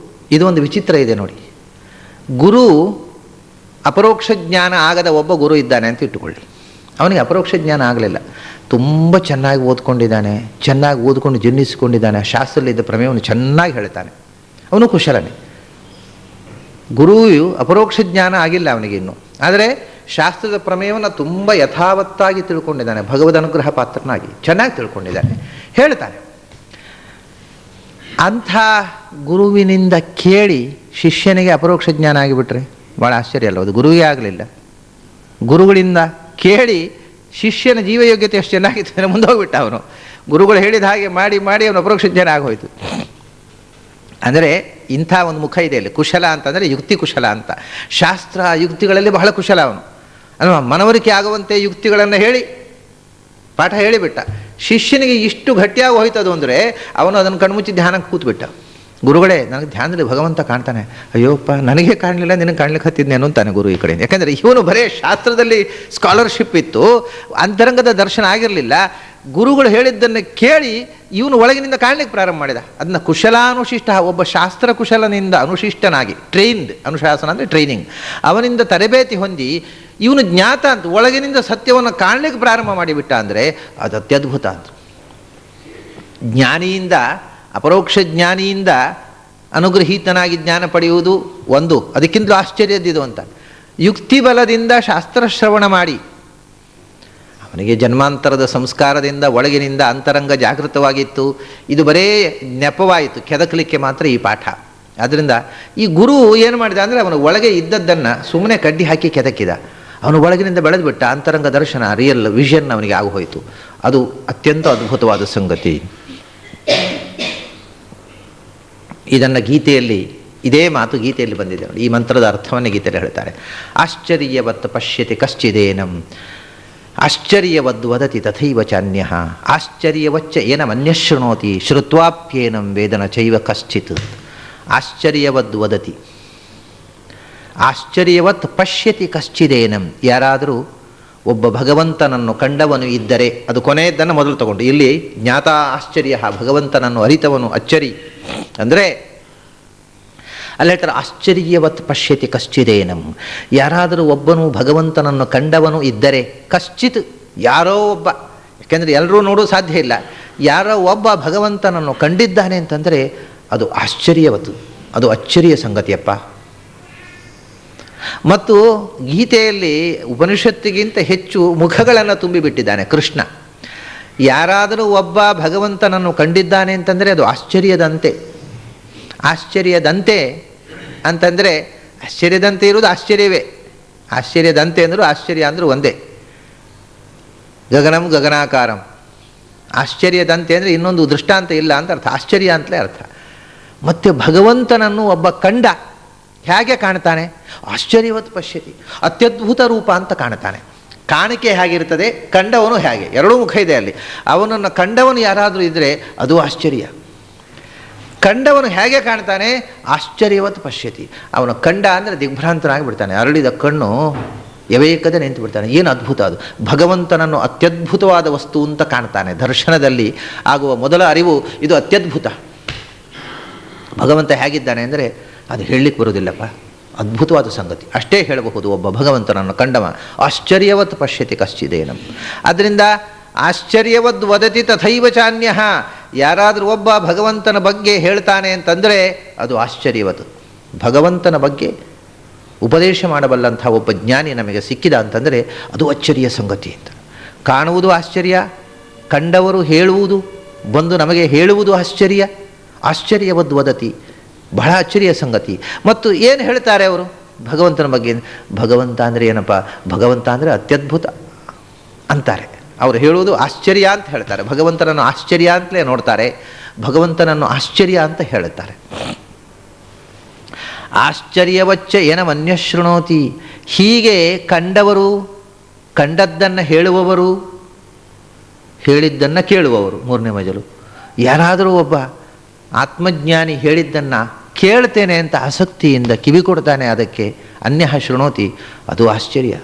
ಇದೊಂದು ವಿಚಿತ್ರ ಇದೆ ನೋಡಿ, ಗುರು ಅಪರೋಕ್ಷ ಜ್ಞಾನ ಆಗದ ಒಬ್ಬ ಗುರು ಇದ್ದಾನೆ ಅಂತ ಇಟ್ಟುಕೊಳ್ಳಿ. ಅವನಿಗೆ ಅಪರೋಕ್ಷ ಜ್ಞಾನ ಆಗಲಿಲ್ಲ, ತುಂಬ ಚೆನ್ನಾಗಿ ಓದ್ಕೊಂಡಿದ್ದಾನೆ, ಚೆನ್ನಾಗಿ ಓದ್ಕೊಂಡು ಜೀರ್ಣಿಸಿಕೊಂಡಿದ್ದಾನೆ, ಶಾಸ್ತ್ರದಲ್ಲಿದ್ದ ಪ್ರಮೇಯವನ್ನು ಚೆನ್ನಾಗಿ ಹೇಳ್ತಾನೆ, ಅವನು ಕುಶಲನೇ. ಗುರುವು ಅಪರೋಕ್ಷ ಜ್ಞಾನ ಆಗಿಲ್ಲ ಅವನಿಗೆ ಇನ್ನು, ಆದರೆ ಶಾಸ್ತ್ರದ ಪ್ರಮೇಯವನ್ನು ತುಂಬ ಯಥಾವತ್ತಾಗಿ ತಿಳ್ಕೊಂಡಿದ್ದಾನೆ, ಭಗವದ್ ಅನುಗ್ರಹ ಪಾತ್ರನಾಗಿ ಚೆನ್ನಾಗಿ ತಿಳ್ಕೊಂಡಿದ್ದಾನೆ, ಹೇಳ್ತಾನೆ. ಅಂಥ ಗುರುವಿನಿಂದ ಕೇಳಿ ಶಿಷ್ಯನಿಗೆ ಅಪರೋಕ್ಷ ಜ್ಞಾನ ಆಗಿಬಿಟ್ರೆ ಭಾಳ ಆಶ್ಚರ್ಯ ಅಲ್ಲ? ಅದು ಗುರುವೇ ಆಗಲಿಲ್ಲ, ಗುರುಗಳಿಂದ ಕೇಳಿ ಶಿಷ್ಯನ ಜೀವಯೋಗ್ಯತೆ ಎಷ್ಟು ಚೆನ್ನಾಗಿತ್ತು ಅಂದರೆ ಮುಂದೆ ಹೋಗ್ಬಿಟ್ಟ ಅವನು. ಗುರುಗಳು ಹೇಳಿದ ಹಾಗೆ ಮಾಡಿ ಮಾಡಿ ಅವನು ಅಪರೋಕ್ಷ ಜ್ಞಾನ ಆಗೋಯ್ತು. ಅಂದರೆ ಇಂಥ ಒಂದು ಮುಖ ಇದೆ ಅಲ್ಲಿ. ಕುಶಲ ಅಂತಂದರೆ ಯುಕ್ತಿ ಕುಶಲ ಅಂತ. ಶಾಸ್ತ್ರ ಯುಕ್ತಿಗಳಲ್ಲಿ ಬಹಳ ಕುಶಲ ಅವನು. ಅಲ್ವಾ? ಮನವರಿಕೆ ಆಗುವಂತೆ ಯುಕ್ತಿಗಳನ್ನು ಹೇಳಿ ಪಾಠ ಹೇಳಿಬಿಟ್ಟ. ಶಿಷ್ಯನಿಗೆ ಇಷ್ಟು ಗಟ್ಟಿಯಾಗಿ ಹೋಯ್ತದು ಅಂದರೆ ಅವನು ಅದನ್ನು ಕಣ್ಮುಚ್ಚಿ ಧ್ಯಾನಕ್ಕೆ ಕೂತ್ಬಿಟ್ಟ. ಗುರುಗಳೇ, ನನಗೆ ಧ್ಯಾನದಲ್ಲಿ ಭಗವಂತ ಕಾಣ್ತಾನೆ, ಅಯ್ಯೋಪ್ಪ ನನಗೆ ಕಾಣಲಿಲ್ಲ, ನಿನಗೆ ಕಾಣ್ಲಿಕ್ಕೆ ಹತ್ತಿದ್ನೇನು ಅಂತಾನೆ ಗುರು ಈ ಕಡೆಯಿಂದ. ಯಾಕಂದರೆ ಇವನು ಬರೇ ಶಾಸ್ತ್ರದಲ್ಲಿ ಸ್ಕಾಲರ್ಶಿಪ್ ಇತ್ತು, ಅಂತರಂಗದ ದರ್ಶನ ಆಗಿರಲಿಲ್ಲ. ಗುರುಗಳು ಹೇಳಿದ್ದನ್ನು ಕೇಳಿ ಇವನು ಒಳಗಿನಿಂದ ಕಾಣಲಿಕ್ಕೆ ಪ್ರಾರಂಭ ಮಾಡಿದ. ಅದನ್ನು ಕುಶಲಾನುಶಿಷ್ಟ, ಒಬ್ಬ ಶಾಸ್ತ್ರ ಕುಶಲನಿಂದ ಅನುಶಿಷ್ಟನಾಗಿ, ಟ್ರೈನ್ಡ್, ಅನುಶಾಸನ ಅಂದರೆ ಟ್ರೈನಿಂಗ್, ಅವನಿಂದ ತರಬೇತಿ ಹೊಂದಿ ಇವನು ಜ್ಞಾತ ಅಂತ ಒಳಗಿನಿಂದ ಸತ್ಯವನ್ನು ಕಾಣಲಿಕ್ಕೆ ಪ್ರಾರಂಭ ಮಾಡಿಬಿಟ್ಟ ಅಂದರೆ ಅದು ಅತ್ಯದ್ಭುತ ಅಂತ. ಜ್ಞಾನಿಯಿಂದ, ಅಪರೋಕ್ಷ ಜ್ಞಾನಿಯಿಂದ ಅನುಗ್ರಹೀತನಾಗಿ ಜ್ಞಾನ ಪಡೆಯುವುದು ಒಂದು, ಅದಕ್ಕಿಂತಲೂ ಆಶ್ಚರ್ಯದ್ದಿದು ಅಂತ. ಯುಕ್ತಿ ಬಲದಿಂದ ಶಾಸ್ತ್ರಶ್ರವಣ ಮಾಡಿ ಅವನಿಗೆ ಜನ್ಮಾಂತರದ ಸಂಸ್ಕಾರದಿಂದ ಒಳಗಿನಿಂದ ಅಂತರಂಗ ಜಾಗೃತವಾಗಿತ್ತು. ಇದು ಬರೇ ನೆಪವಾಯಿತು, ಕೆದಕಲಿಕ್ಕೆ ಮಾತ್ರ ಈ ಪಾಠ. ಆದ್ದರಿಂದ ಈ ಗುರು ಏನು ಮಾಡಿದ ಅಂದರೆ ಅವನು ಒಳಗೆ ಇದ್ದದ್ದನ್ನು ಸುಮ್ಮನೆ ಕಡ್ಡಿ ಹಾಕಿ ಕೆದಕಿದ. ಅವನು ಒಳಗಿನಿಂದ ಬೆಳೆದು ಬಿಟ್ಟ, ಅಂತರಂಗ ದರ್ಶನ, ರಿಯಲ್ ವಿಷನ್ ಅವನಿಗೆ ಆಗೋಯ್ತು. ಅದು ಅತ್ಯಂತ ಅದ್ಭುತವಾದ ಸಂಗತಿ. ಇದನ್ನು ಗೀತೆಯಲ್ಲಿ, ಇದೇ ಮಾತು ಗೀತೆಯಲ್ಲಿ ಬಂದಿದೆ ನೋಡಿ. ಈ ಮಂತ್ರದ ಅರ್ಥವನ್ನು ಗೀತೆಯಲ್ಲಿ ಹೇಳ್ತಾರೆ. ಆಶ್ಚರ್ಯವತ್ ಪಶ್ಯತಿ ಕಶ್ಚಿದೇನಂ ಆಶ್ಚರ್ಯವದ್ ವದತಿ ತಥೈವ ಚಾನ್ಯಃ ಆಶ್ಚರ್ಯವಚ್ಚ ಏನಮನ್ಯಶೃಣೋತಿ ಶ್ರುತ್ವಾಪ್ಯೇನಂ ವೇದನ ಚೈವ ಕಶ್ಚಿತ್. ಆಶ್ಚರ್ಯವದ್ ವದತಿ, ಆಶ್ಚರ್ಯವತ್ ಪಶ್ಯತಿ ಕಶ್ಚಿದೇನಂ. ಯಾರಾದರೂ ಒಬ್ಬ ಭಗವಂತನನ್ನು ಕಂಡವನು ಇದ್ದರೆ, ಅದು ಕೊನೆಯದನ್ನು ಮೊದಲು ತಗೊಂಡು, ಇಲ್ಲಿ ಜ್ಞಾತ ಆಶ್ಚರ್ಯ, ಭಗವಂತನನ್ನು ಅರಿತವನು ಅಚ್ಚರಿ ಅಂದರೆ ಅಲ್ಲಿ ಹೇಳ್ತಾರೆ ಆಶ್ಚರ್ಯವತ್ ಪಶ್ಯತಿ ಕಶ್ಚಿದೇನಂ. ಯಾರಾದರೂ ಒಬ್ಬನು ಭಗವಂತನನ್ನು ಕಂಡವನು ಇದ್ದರೆ, ಕಶ್ಚಿತ್ ಯಾರೋ ಒಬ್ಬ, ಯಾಕೆಂದರೆ ಎಲ್ಲರೂ ನೋಡೋದು ಸಾಧ್ಯ ಇಲ್ಲ, ಯಾರೋ ಒಬ್ಬ ಭಗವಂತನನ್ನು ಕಂಡಿದ್ದಾನೆ ಅಂತಂದರೆ ಅದು ಆಶ್ಚರ್ಯವತ್ತು, ಅದು ಅಚ್ಚರಿಯ ಸಂಗತಿಯಪ್ಪ. ಮತ್ತು ಗೀತೆಯಲ್ಲಿ ಉಪನಿಷತ್ತಿಗಿಂತ ಹೆಚ್ಚು ಮುಖಗಳನ್ನು ತುಂಬಿಬಿಟ್ಟಿದ್ದಾನೆ ಕೃಷ್ಣ. ಯಾರಾದರೂ ಒಬ್ಬ ಭಗವಂತನನ್ನು ಕಂಡಿದ್ದಾನೆ ಅಂತಂದರೆ ಅದು ಆಶ್ಚರ್ಯದಂತೆ. ಆಶ್ಚರ್ಯದಂತೆ ಅಂತಂದರೆ ಆಶ್ಚರ್ಯದಂತೆ ಇರುವುದು ಆಶ್ಚರ್ಯವೇ. ಆಶ್ಚರ್ಯದಂತೆ ಅಂದರೂ ಆಶ್ಚರ್ಯ ಅಂದರೂ ಒಂದೇ. ಗಗನಂ ಗಗನಾಕಾರಂ. ಆಶ್ಚರ್ಯದಂತೆ ಅಂದರೆ ಇನ್ನೊಂದು ದೃಷ್ಟಾಂತ ಇಲ್ಲ ಅಂತ ಅರ್ಥ, ಆಶ್ಚರ್ಯ ಅಂತಲೇ ಅರ್ಥ. ಮತ್ತು ಭಗವಂತನನ್ನು ಒಬ್ಬ ಕಂಡ, ಹೇಗೆ ಕಾಣ್ತಾನೆ? ಆಶ್ಚರ್ಯವತ್ ಪಶ್ಯತಿ, ಅತ್ಯದ್ಭುತ ರೂಪ ಅಂತ ಕಾಣ್ತಾನೆ. ಕಾಣಿಕೆ ಹೇಗಿರ್ತದೆ, ಕಂಡವನು ಹೇಗೆ, ಎರಡೂ ಮುಖ ಇದೆ ಅಲ್ಲಿ. ಅವನನ್ನು ಕಂಡವನು ಯಾರಾದರೂ ಇದ್ದರೆ ಅದು ಆಶ್ಚರ್ಯ. ಕಂಡವನು ಹೇಗೆ ಕಾಣ್ತಾನೆ? ಆಶ್ಚರ್ಯವತ್ ಪಶ್ಯತಿ. ಅವನು ಕಂಡ ಅಂದರೆ ದಿಗ್ಭ್ರಾಂತನಾಗಿ ಬಿಡ್ತಾನೆ, ಅರಳಿದ ಕಣ್ಣು ಯವೇಕದೆ ನಿಂತು ಬಿಡ್ತಾನೆ. ಏನು ಅದ್ಭುತ ಅದು! ಭಗವಂತನನ್ನು ಅತ್ಯದ್ಭುತವಾದ ವಸ್ತು ಅಂತ ಕಾಣ್ತಾನೆ. ದರ್ಶನದಲ್ಲಿ ಆಗುವ ಮೊದಲ ಅರಿವು ಇದು ಅತ್ಯದ್ಭುತ. ಭಗವಂತ ಹೇಗಿದ್ದಾನೆ ಅಂದರೆ ಅದು ಹೇಳಲಿಕ್ಕೆ ಬರೋದಿಲ್ಲಪ್ಪ, ಅದ್ಭುತವಾದ ಸಂಗತಿ, ಅಷ್ಟೇ ಹೇಳಬಹುದು. ಒಬ್ಬ ಭಗವಂತನನ್ನು ಕಂಡವ ಆಶ್ಚರ್ಯವತ್ ಪಶ್ಯತಿ ಕಶ್ಚಿದೇನಂ. ಆದ್ದರಿಂದ ಆಶ್ಚರ್ಯವದ್ ವದತಿ ತಥೈವ ಚಾನ್ಯಃ. ಯಾರಾದರೂ ಒಬ್ಬ ಭಗವಂತನ ಬಗ್ಗೆ ಹೇಳ್ತಾನೆ ಅಂತಂದರೆ ಅದು ಆಶ್ಚರ್ಯವತ್. ಭಗವಂತನ ಬಗ್ಗೆ ಉಪದೇಶ ಮಾಡಬಲ್ಲಂಥ ಒಬ್ಬ ಜ್ಞಾನಿ ನಮಗೆ ಸಿಕ್ಕಿದ ಅಂತಂದರೆ ಅದು ಅಚ್ಚರಿಯ ಸಂಗತಿ ಅಂತ. ಕಾಣುವುದು ಆಶ್ಚರ್ಯ, ಕಂಡವರು ಹೇಳುವುದು, ಬಂದು ನಮಗೆ ಹೇಳುವುದು ಆಶ್ಚರ್ಯ. ಆಶ್ಚರ್ಯವದ್ ವದತಿ, ಬಹಳ ಅಚ್ಚರಿಯ ಸಂಗತಿ. ಮತ್ತು ಏನು ಹೇಳ್ತಾರೆ ಅವರು ಭಗವಂತನ ಬಗ್ಗೆ? ಭಗವಂತ ಅಂದರೆ ಏನಪ್ಪ? ಭಗವಂತ ಅಂದರೆ ಅತ್ಯದ್ಭುತ ಅಂತಾರೆ. ಅವರು ಹೇಳುವುದು ಆಶ್ಚರ್ಯ ಅಂತ ಹೇಳ್ತಾರೆ. ಭಗವಂತನನ್ನು ಆಶ್ಚರ್ಯ ಅಂತಲೇ ನೋಡ್ತಾರೆ, ಭಗವಂತನನ್ನು ಆಶ್ಚರ್ಯ ಅಂತ ಹೇಳುತ್ತಾರೆ. ಆಶ್ಚರ್ಯವಚ್ಚ ಏನಮನ್ಯಶೃಣೋತಿ. ಹೀಗೆ ಕಂಡವರು, ಕಂಡದ್ದನ್ನು ಹೇಳುವವರು, ಹೇಳಿದ್ದನ್ನು ಕೇಳುವವರು, ಮೂರನೇ ಮಜಲು. ಯಾರಾದರೂ ಒಬ್ಬ ಆತ್ಮಜ್ಞಾನಿ ಹೇಳಿದ್ದನ್ನು ಕೇಳ್ತೇನೆ ಅಂತ ಆಸಕ್ತಿಯಿಂದ ಕಿವಿ ಕೊಡ್ತಾನೆ, ಅದಕ್ಕೆ ಅನ್ಯಃ ಶೃಣೋತಿ, ಅದು ಆಶ್ಚರ್ಯ.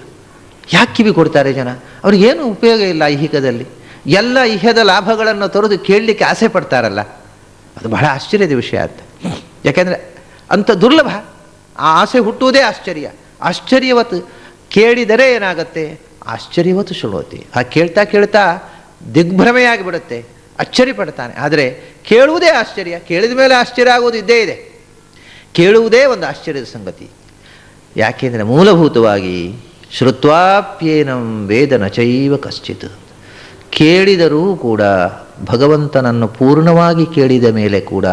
ಯಾಕೆ ಕಿವಿ ಕೊಡ್ತಾರೆ ಜನ? ಅವ್ರಿಗೇನು ಉಪಯೋಗ ಇಲ್ಲ ಐಹಿಕದಲ್ಲಿ. ಎಲ್ಲ ಇಹದ ಲಾಭಗಳನ್ನು ತೊರೆದು ಕೇಳಲಿಕ್ಕೆ ಆಸೆ ಪಡ್ತಾರಲ್ಲ, ಅದು ಬಹಳ ಆಶ್ಚರ್ಯದ ವಿಷಯ ಅಂತ. ಯಾಕೆಂದರೆ ಅಂಥ ದುರ್ಲಭ, ಆ ಆಸೆ ಹುಟ್ಟುವುದೇ ಆಶ್ಚರ್ಯ. ಆಶ್ಚರ್ಯವತ್ತು ಕೇಳಿದರೆ ಏನಾಗುತ್ತೆ, ಆಶ್ಚರ್ಯವತ್ತು ಶೃಣೋತಿ. ಆ ಕೇಳ್ತಾ ಕೇಳ್ತಾ ದಿಗ್ಭ್ರಮೆಯಾಗಿಬಿಡುತ್ತೆ, ಅಚ್ಚರಿ ಪಡ್ತಾನೆ. ಆದರೆ ಕೇಳುವುದೇ ಆಶ್ಚರ್ಯ, ಕೇಳಿದ ಮೇಲೆ ಆಶ್ಚರ್ಯ ಆಗೋದು ಇದ್ದೇ ಇದೆ. ಕೇಳುವುದೇ ಒಂದು ಆಶ್ಚರ್ಯದ ಸಂಗತಿ. ಯಾಕೆಂದರೆ ಮೂಲಭೂತವಾಗಿ ಶ್ರುತ್ವಾಪ್ಯೇನಂ ವೇದ ನಚೈವ ಕಶ್ಚಿತ್, ಕೇಳಿದರೂ ಕೂಡ ಭಗವಂತನನ್ನು ಪೂರ್ಣವಾಗಿ ಕೇಳಿದ ಮೇಲೆ ಕೂಡ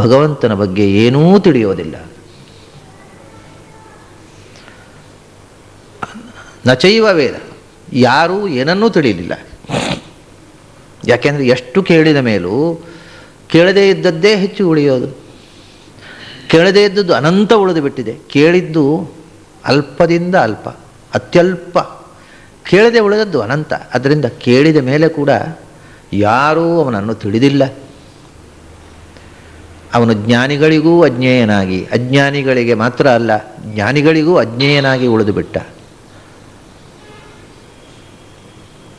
ಭಗವಂತನ ಬಗ್ಗೆ ಏನೂ ತಿಳಿಯೋದಿಲ್ಲ. ನಚೈವ ವೇದ, ಯಾರೂ ಏನನ್ನೂ ತಿಳಿಯಲಿಲ್ಲ. ಯಾಕೆಂದರೆ ಎಷ್ಟು ಕೇಳಿದ ಮೇಲೂ ಕೇಳದೇ ಇದ್ದದ್ದೇ ಹೆಚ್ಚು ಉಳಿಯೋದು. ಕೇಳದೇ ಇದ್ದದ್ದು ಅನಂತ ಉಳಿದು ಬಿಟ್ಟಿದೆ. ಕೇಳಿದ್ದು ಅಲ್ಪದಿಂದ ಅಲ್ಪ, ಅತ್ಯಲ್ಪ. ಕೇಳದೆ ಉಳಿದದ್ದು ಅನಂತ. ಅದರಿಂದ ಕೇಳಿದ ಮೇಲೆ ಕೂಡ ಯಾರೂ ಅವನನ್ನು ತಿಳಿದಿಲ್ಲ. ಅವನು ಜ್ಞಾನಿಗಳಿಗೂ ಅಜ್ಞೇಯನಾಗಿ, ಅಜ್ಞಾನಿಗಳಿಗೆ ಮಾತ್ರ ಅಲ್ಲ ಜ್ಞಾನಿಗಳಿಗೂ ಅಜ್ಞೇಯನಾಗಿ ಉಳಿದು ಬಿಟ್ಟ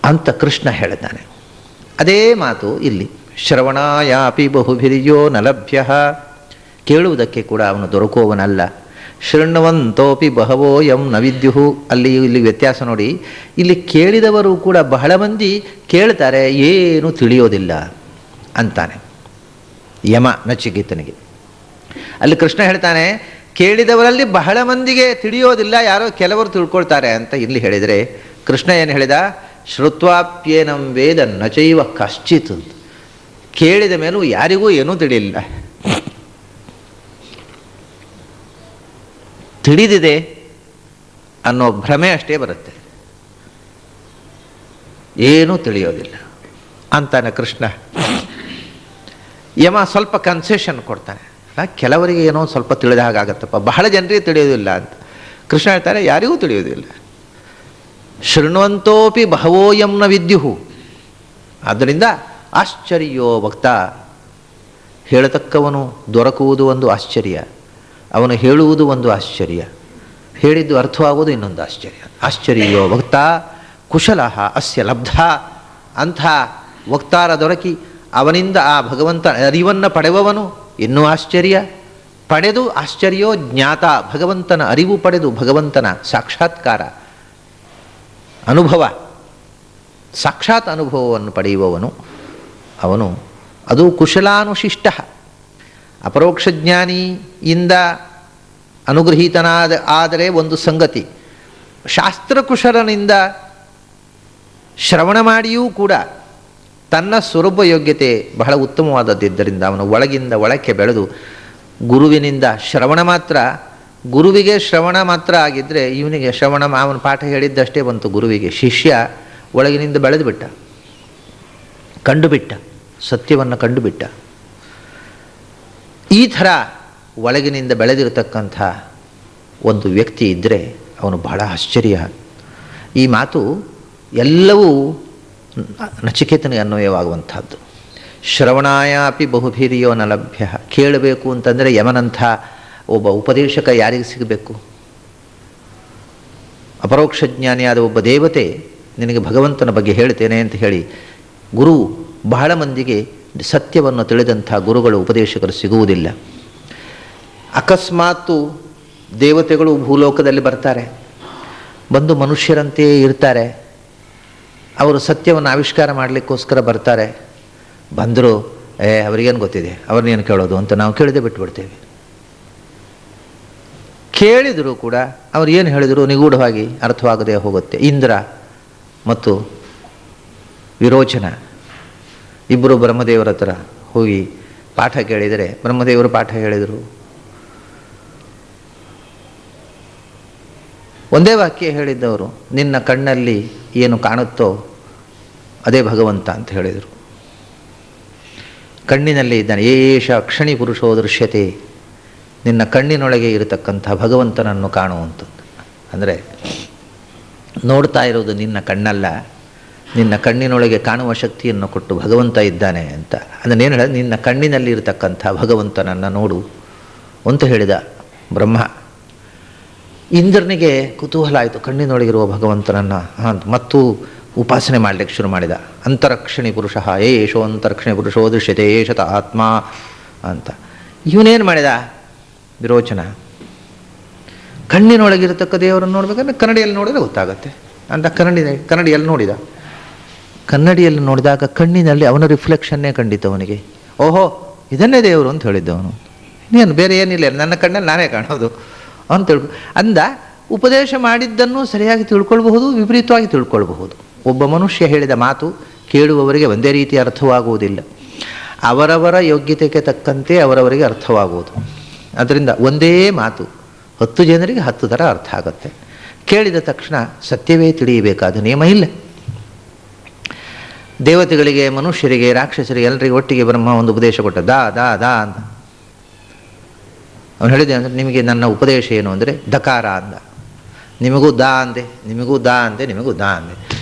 ಅಂತ ಕೃಷ್ಣ ಹೇಳ್ತಾನೆ. ಅದೇ ಮಾತು ಇಲ್ಲಿ ಶ್ರವಣಾಯಾಪಿ ಬಹುಭಿರ್ಯೋ ನ ಲಭ್ಯ, ಕೇಳುವುದಕ್ಕೆ ಕೂಡ ಅವನು ದೊರಕುವವನಲ್ಲ. ಶೃಣ್ವಂತೋಪಿ ಬಹವೋ ಯಂ ನ ವಿದ್ಯುಹು, ಅಲ್ಲಿ ಇಲ್ಲಿ ವ್ಯತ್ಯಾಸ ನೋಡಿ. ಇಲ್ಲಿ ಕೇಳಿದವರು ಕೂಡ ಬಹಳ ಮಂದಿ ಕೇಳ್ತಾರೆ, ಏನು ತಿಳಿಯೋದಿಲ್ಲ ಅಂತಾನೆ ಯಮ ನಚಿಕೇತನಿಗೆ. ಅಲ್ಲಿ ಕೃಷ್ಣ ಹೇಳ್ತಾನೆ ಕೇಳಿದವರಲ್ಲಿ ಬಹಳ ಮಂದಿಗೆ ತಿಳಿಯೋದಿಲ್ಲ, ಯಾರೋ ಕೆಲವರು ತಿಳ್ಕೊಳ್ತಾರೆ ಅಂತ. ಇಲ್ಲಿ ಹೇಳಿದರೆ ಕೃಷ್ಣ ಏನು ಹೇಳಿದ, ಶ್ರುತ್ವಾಪ್ಯೇನಂ ವೇದ ನಚೈವ ಕಶ್ಚಿತ್, ಕೇಳಿದ ಮೇಲೂ ಯಾರಿಗೂ ಏನೂ ತಿಳಿಯಲಿಲ್ಲ. ತಿಳಿದಿದೆ ಅನ್ನೋ ಭ್ರಮೆ ಅಷ್ಟೇ ಬರುತ್ತೆ, ಏನೂ ತಿಳಿಯೋದಿಲ್ಲ ಅಂತಾನೆ ಕೃಷ್ಣ. ಯಮ ಸ್ವಲ್ಪ ಕನ್ಸೆಷನ್ ಕೊಡ್ತಾನೆ, ಕೆಲವರಿಗೆ ಏನೋ ಸ್ವಲ್ಪ ತಿಳಿದ ಹಾಗಾಗತ್ತಪ್ಪ, ಬಹಳ ಜನರಿಗೆ ತಿಳಿಯೋದಿಲ್ಲ ಅಂತ. ಕೃಷ್ಣ ಹೇಳ್ತಾರೆ ಯಾರಿಗೂ ತಿಳಿಯೋದಿಲ್ಲ. ಶೃಣ್ವಂತೋಪಿ ಬಹವೋಯಂ ನ ವಿದ್ಯುಹು, ಆದ್ದರಿಂದ ಆಶ್ಚರ್ಯೋ ವಕ್ತ, ಹೇಳತಕ್ಕವನು ದೊರಕುವುದು ಒಂದು ಆಶ್ಚರ್ಯ, ಅವನು ಹೇಳುವುದು ಒಂದು ಆಶ್ಚರ್ಯ, ಹೇಳಿದ್ದು ಅರ್ಥವಾಗುವುದು ಇನ್ನೊಂದು ಆಶ್ಚರ್ಯ. ಆಶ್ಚರ್ಯೋ ವಕ್ತ ಕುಶಲಃ ಅಸ್ಯ ಲಬ್ಧ, ಅಂಥ ವಕ್ತಾರ ದೊರಕಿ ಅವನಿಂದ ಆ ಭಗವಂತ ಅರಿವನ್ನು ಪಡೆಯುವವನು ಇನ್ನೂ ಆಶ್ಚರ್ಯ. ಪಡೆದು ಆಶ್ಚರ್ಯೋ ಜ್ಞಾತ, ಭಗವಂತನ ಅರಿವು ಪಡೆದು ಭಗವಂತನ ಸಾಕ್ಷಾತ್ಕಾರ ಅನುಭವ, ಸಾಕ್ಷಾತ್ ಅನುಭವವನ್ನು ಪಡೆಯುವವನು ಅವನು. ಅದು ಕುಶಲಾನುಶಿಷ್ಟ. ಅಪರೋಕ್ಷ ಜ್ಞಾನಿಯಿಂದ ಆದರೆ ಒಂದು ಸಂಗತಿ, ಶಾಸ್ತ್ರಕುಶಲನಿಂದ ಶ್ರವಣ ಮಾಡಿಯೂ ಕೂಡ ತನ್ನ ಸ್ವರೂಪ ಯೋಗ್ಯತೆ ಬಹಳ ಉತ್ತಮವಾದದ್ದಿದ್ದರಿಂದ ಅವನು ಒಳಗಿಂದ ಒಳಕ್ಕೆ ಬೆಳೆದು ಗುರುವಿನಿಂದ ಶ್ರವಣ ಮಾತ್ರ, ಗುರುವಿಗೆ ಶ್ರವಣ ಮಾತ್ರ ಆಗಿದ್ದರೆ ಇವನಿಗೆ ಶ್ರವಣ, ಅವನ ಪಾಠ ಹೇಳಿದ್ದಷ್ಟೇ ಬಂತು ಗುರುವಿಗೆ. ಶಿಷ್ಯ ಒಳಗಿನಿಂದ ಬೆಳೆದು ಬಿಟ್ಟ, ಕಂಡುಬಿಟ್ಟ, ಸತ್ಯವನ್ನು ಕಂಡುಬಿಟ್ಟ. ಈ ಥರ ಒಳಗಿನಿಂದ ಬೆಳೆದಿರತಕ್ಕಂಥ ಒಂದು ವ್ಯಕ್ತಿ ಇದ್ದರೆ ಅವನು ಬಹಳ ಆಶ್ಚರ್ಯ. ಈ ಮಾತು ಎಲ್ಲವೂ ನಚಿಕೇತನಿಗೆ ಅನ್ವಯವಾಗುವಂಥದ್ದು. ಶ್ರವಣಾಯ ಅಪಿ ಬಹುಭಿರ್ಯೋ ನ ಲಭ್ಯ, ಕೇಳಬೇಕು ಅಂತಂದರೆ ಯಮನಂಥ ಒಬ್ಬ ಉಪದೇಶಕ ಯಾರಿಗೆ ಸಿಗಬೇಕು? ಅಪರೋಕ್ಷ ಜ್ಞಾನಿಯಾದ ಒಬ್ಬ ದೇವತೆ ನಿನಗೆ ಭಗವಂತನ ಬಗ್ಗೆ ಹೇಳ್ತೇನೆ ಅಂತ ಹೇಳಿ ಗುರು, ಬಹಳ ಮಂದಿಗೆ ಸತ್ಯವನ್ನು ತಿಳಿದಂಥ ಗುರುಗಳು ಉಪದೇಶಕರು ಸಿಗುವುದಿಲ್ಲ. ಅಕಸ್ಮಾತ್ತು ದೇವತೆಗಳು ಭೂಲೋಕದಲ್ಲಿ ಬರ್ತಾರೆ, ಬಂದು ಮನುಷ್ಯರಂತೆಯೇ ಇರ್ತಾರೆ, ಅವರು ಸತ್ಯವನ್ನು ಆವಿಷ್ಕಾರ ಮಾಡಲಿಕ್ಕೋಸ್ಕರ ಬರ್ತಾರೆ. ಬಂದರು, ಅವರಿಗೇನು ಗೊತ್ತಿದೆ, ಅವ್ರನ್ನೇನು ಕೇಳೋದು ಅಂತ ನಾವು ಕೇಳದೆ ಬಿಟ್ಬಿಡ್ತೇವೆ. ಕೇಳಿದರೂ ಕೂಡ ಅವ್ರು ಏನು ಹೇಳಿದರು ನಿಗೂಢವಾಗಿ ಅರ್ಥವಾಗದೆ ಹೋಗುತ್ತೆ. ಇಂದ್ರ ಮತ್ತು ವಿರೋಚನ ಇಬ್ಬರು ಬ್ರಹ್ಮದೇವರ ಹತ್ರ ಹೋಗಿ ಪಾಠ ಕೇಳಿದರೆ ಬ್ರಹ್ಮದೇವರು ಪಾಠ ಹೇಳಿದರು. ಒಂದೇ ವಾಕ್ಯ ಹೇಳಿದ್ದವರು, ನಿನ್ನ ಕಣ್ಣಲ್ಲಿ ಏನು ಕಾಣುತ್ತೋ ಅದೇ ಭಗವಂತ ಅಂತ ಹೇಳಿದರು. ಕಣ್ಣಿನಲ್ಲಿ ಇದ್ದಾನೆ, ಏಷ ಅಕ್ಷಣಿ ಪುರುಷೋ ದೃಶ್ಯತೆ, ನಿನ್ನ ಕಣ್ಣಿನೊಳಗೆ ಇರತಕ್ಕಂಥ ಭಗವಂತನನ್ನು ಕಾಣುವಂಥದ್ದು. ಅಂದರೆ ನೋಡ್ತಾ ಇರೋದು ನಿನ್ನ ಕಣ್ಣಲ್ಲ, ನಿನ್ನ ಕಣ್ಣಿನೊಳಗೆ ಕಾಣುವ ಶಕ್ತಿಯನ್ನು ಕೊಟ್ಟು ಭಗವಂತ ಇದ್ದಾನೆ ಅಂತ. ಅದನ್ನೇನು ಹೇಳಿದ, ನಿನ್ನ ಕಣ್ಣಿನಲ್ಲಿ ಇರತಕ್ಕಂಥ ಭಗವಂತನನ್ನು ನೋಡು ಅಂತ ಹೇಳಿದ ಬ್ರಹ್ಮ. ಇಂದ್ರನಿಗೆ ಕುತೂಹಲ ಆಯಿತು, ಕಣ್ಣಿನೊಳಗಿರುವ ಭಗವಂತನನ್ನು ಮತ್ತು ಉಪಾಸನೆ ಮಾಡಲಿಕ್ಕೆ ಶುರು ಮಾಡಿದ. ಅಂತರಕ್ಷಿಣಿ ಪುರುಷ ಏಷೋ ಅಂತರಕ್ಷಿಣಿ ಪುರುಷೋ ದೃಶ್ಯತೆ ಏಷತ ಆತ್ಮ ಅಂತ. ಇವನೇನು ಮಾಡಿದ? ವಿರೋಚನ. ಕಣ್ಣಿನೊಳಗಿರತಕ್ಕ ದೇವರನ್ನು ನೋಡ್ಬೇಕಂದ್ರೆ ಕನ್ನಡಿಯಲ್ಲಿ ನೋಡಿದ್ರೆ ಗೊತ್ತಾಗತ್ತೆ ಅಂತ. ಕನ್ನಡಿಯಲ್ಲಿ ನೋಡಿದ. ಕನ್ನಡಿಯಲ್ಲಿ ನೋಡಿದಾಗ ಕಣ್ಣಿನಲ್ಲಿ ಅವನ ರಿಫ್ಲೆಕ್ಷನ್ನೇ ಕಂಡಿತು ಅವನಿಗೆ. ಓಹೋ, ಇದನ್ನೇ ದೇವರು ಅಂತ ಹೇಳಿದ್ದವನು. ಇನ್ನೇನು ಬೇರೆ ಏನಿಲ್ಲ, ನನ್ನ ಕಣ್ಣಲ್ಲಿ ನಾನೇ ಕಾಣೋದು ಅಂತ ಅಂದ. ಉಪದೇಶ ಮಾಡಿದ್ದನ್ನು ಸರಿಯಾಗಿ ತಿಳ್ಕೊಳ್ಬಹುದು, ವಿಪರೀತವಾಗಿ ತಿಳ್ಕೊಳ್ಬಹುದು. ಒಬ್ಬ ಮನುಷ್ಯ ಹೇಳಿದ ಮಾತು ಕೇಳುವವರಿಗೆ ಒಂದೇ ರೀತಿ ಅರ್ಥವಾಗುವುದಿಲ್ಲ. ಅವರವರ ಯೋಗ್ಯತೆಗೆ ತಕ್ಕಂತೆ ಅವರವರಿಗೆ ಅರ್ಥವಾಗುವುದು. ಅದರಿಂದ ಒಂದೇ ಮಾತು 10 ಜನರಿಗೆ 10 ಥರ ಅರ್ಥ ಆಗುತ್ತೆ. ಕೇಳಿದ ತಕ್ಷಣ ಸತ್ಯವೇ ತಿಳಿಯಬೇಕಾದ ನಿಯಮ ಇಲ್ಲ. ದೇವತೆಗಳಿಗೆ, ಮನುಷ್ಯರಿಗೆ, ರಾಕ್ಷಸರಿಗೆ ಎಲ್ಲರಿಗೆ ಒಟ್ಟಿಗೆ ಬ್ರಹ್ಮ ಒಂದು ಉಪದೇಶ ಕೊಟ್ಟ. ದಾ ದಾ ದಾ ಅಂತ ಅವನು ಹೇಳಿದೆ. ಅಂದರೆ ನಿಮಗೆ ನನ್ನ ಉಪದೇಶ ಏನು ಅಂದರೆ ದಕಾರ ಅಂದ. ನಿಮಗೂ ದಾ ಅಂದೆ, ನಿಮಗೂ ದಾ ಅಂದೆ, ನಿಮಗೂ ದಾ ಅಂದೆ.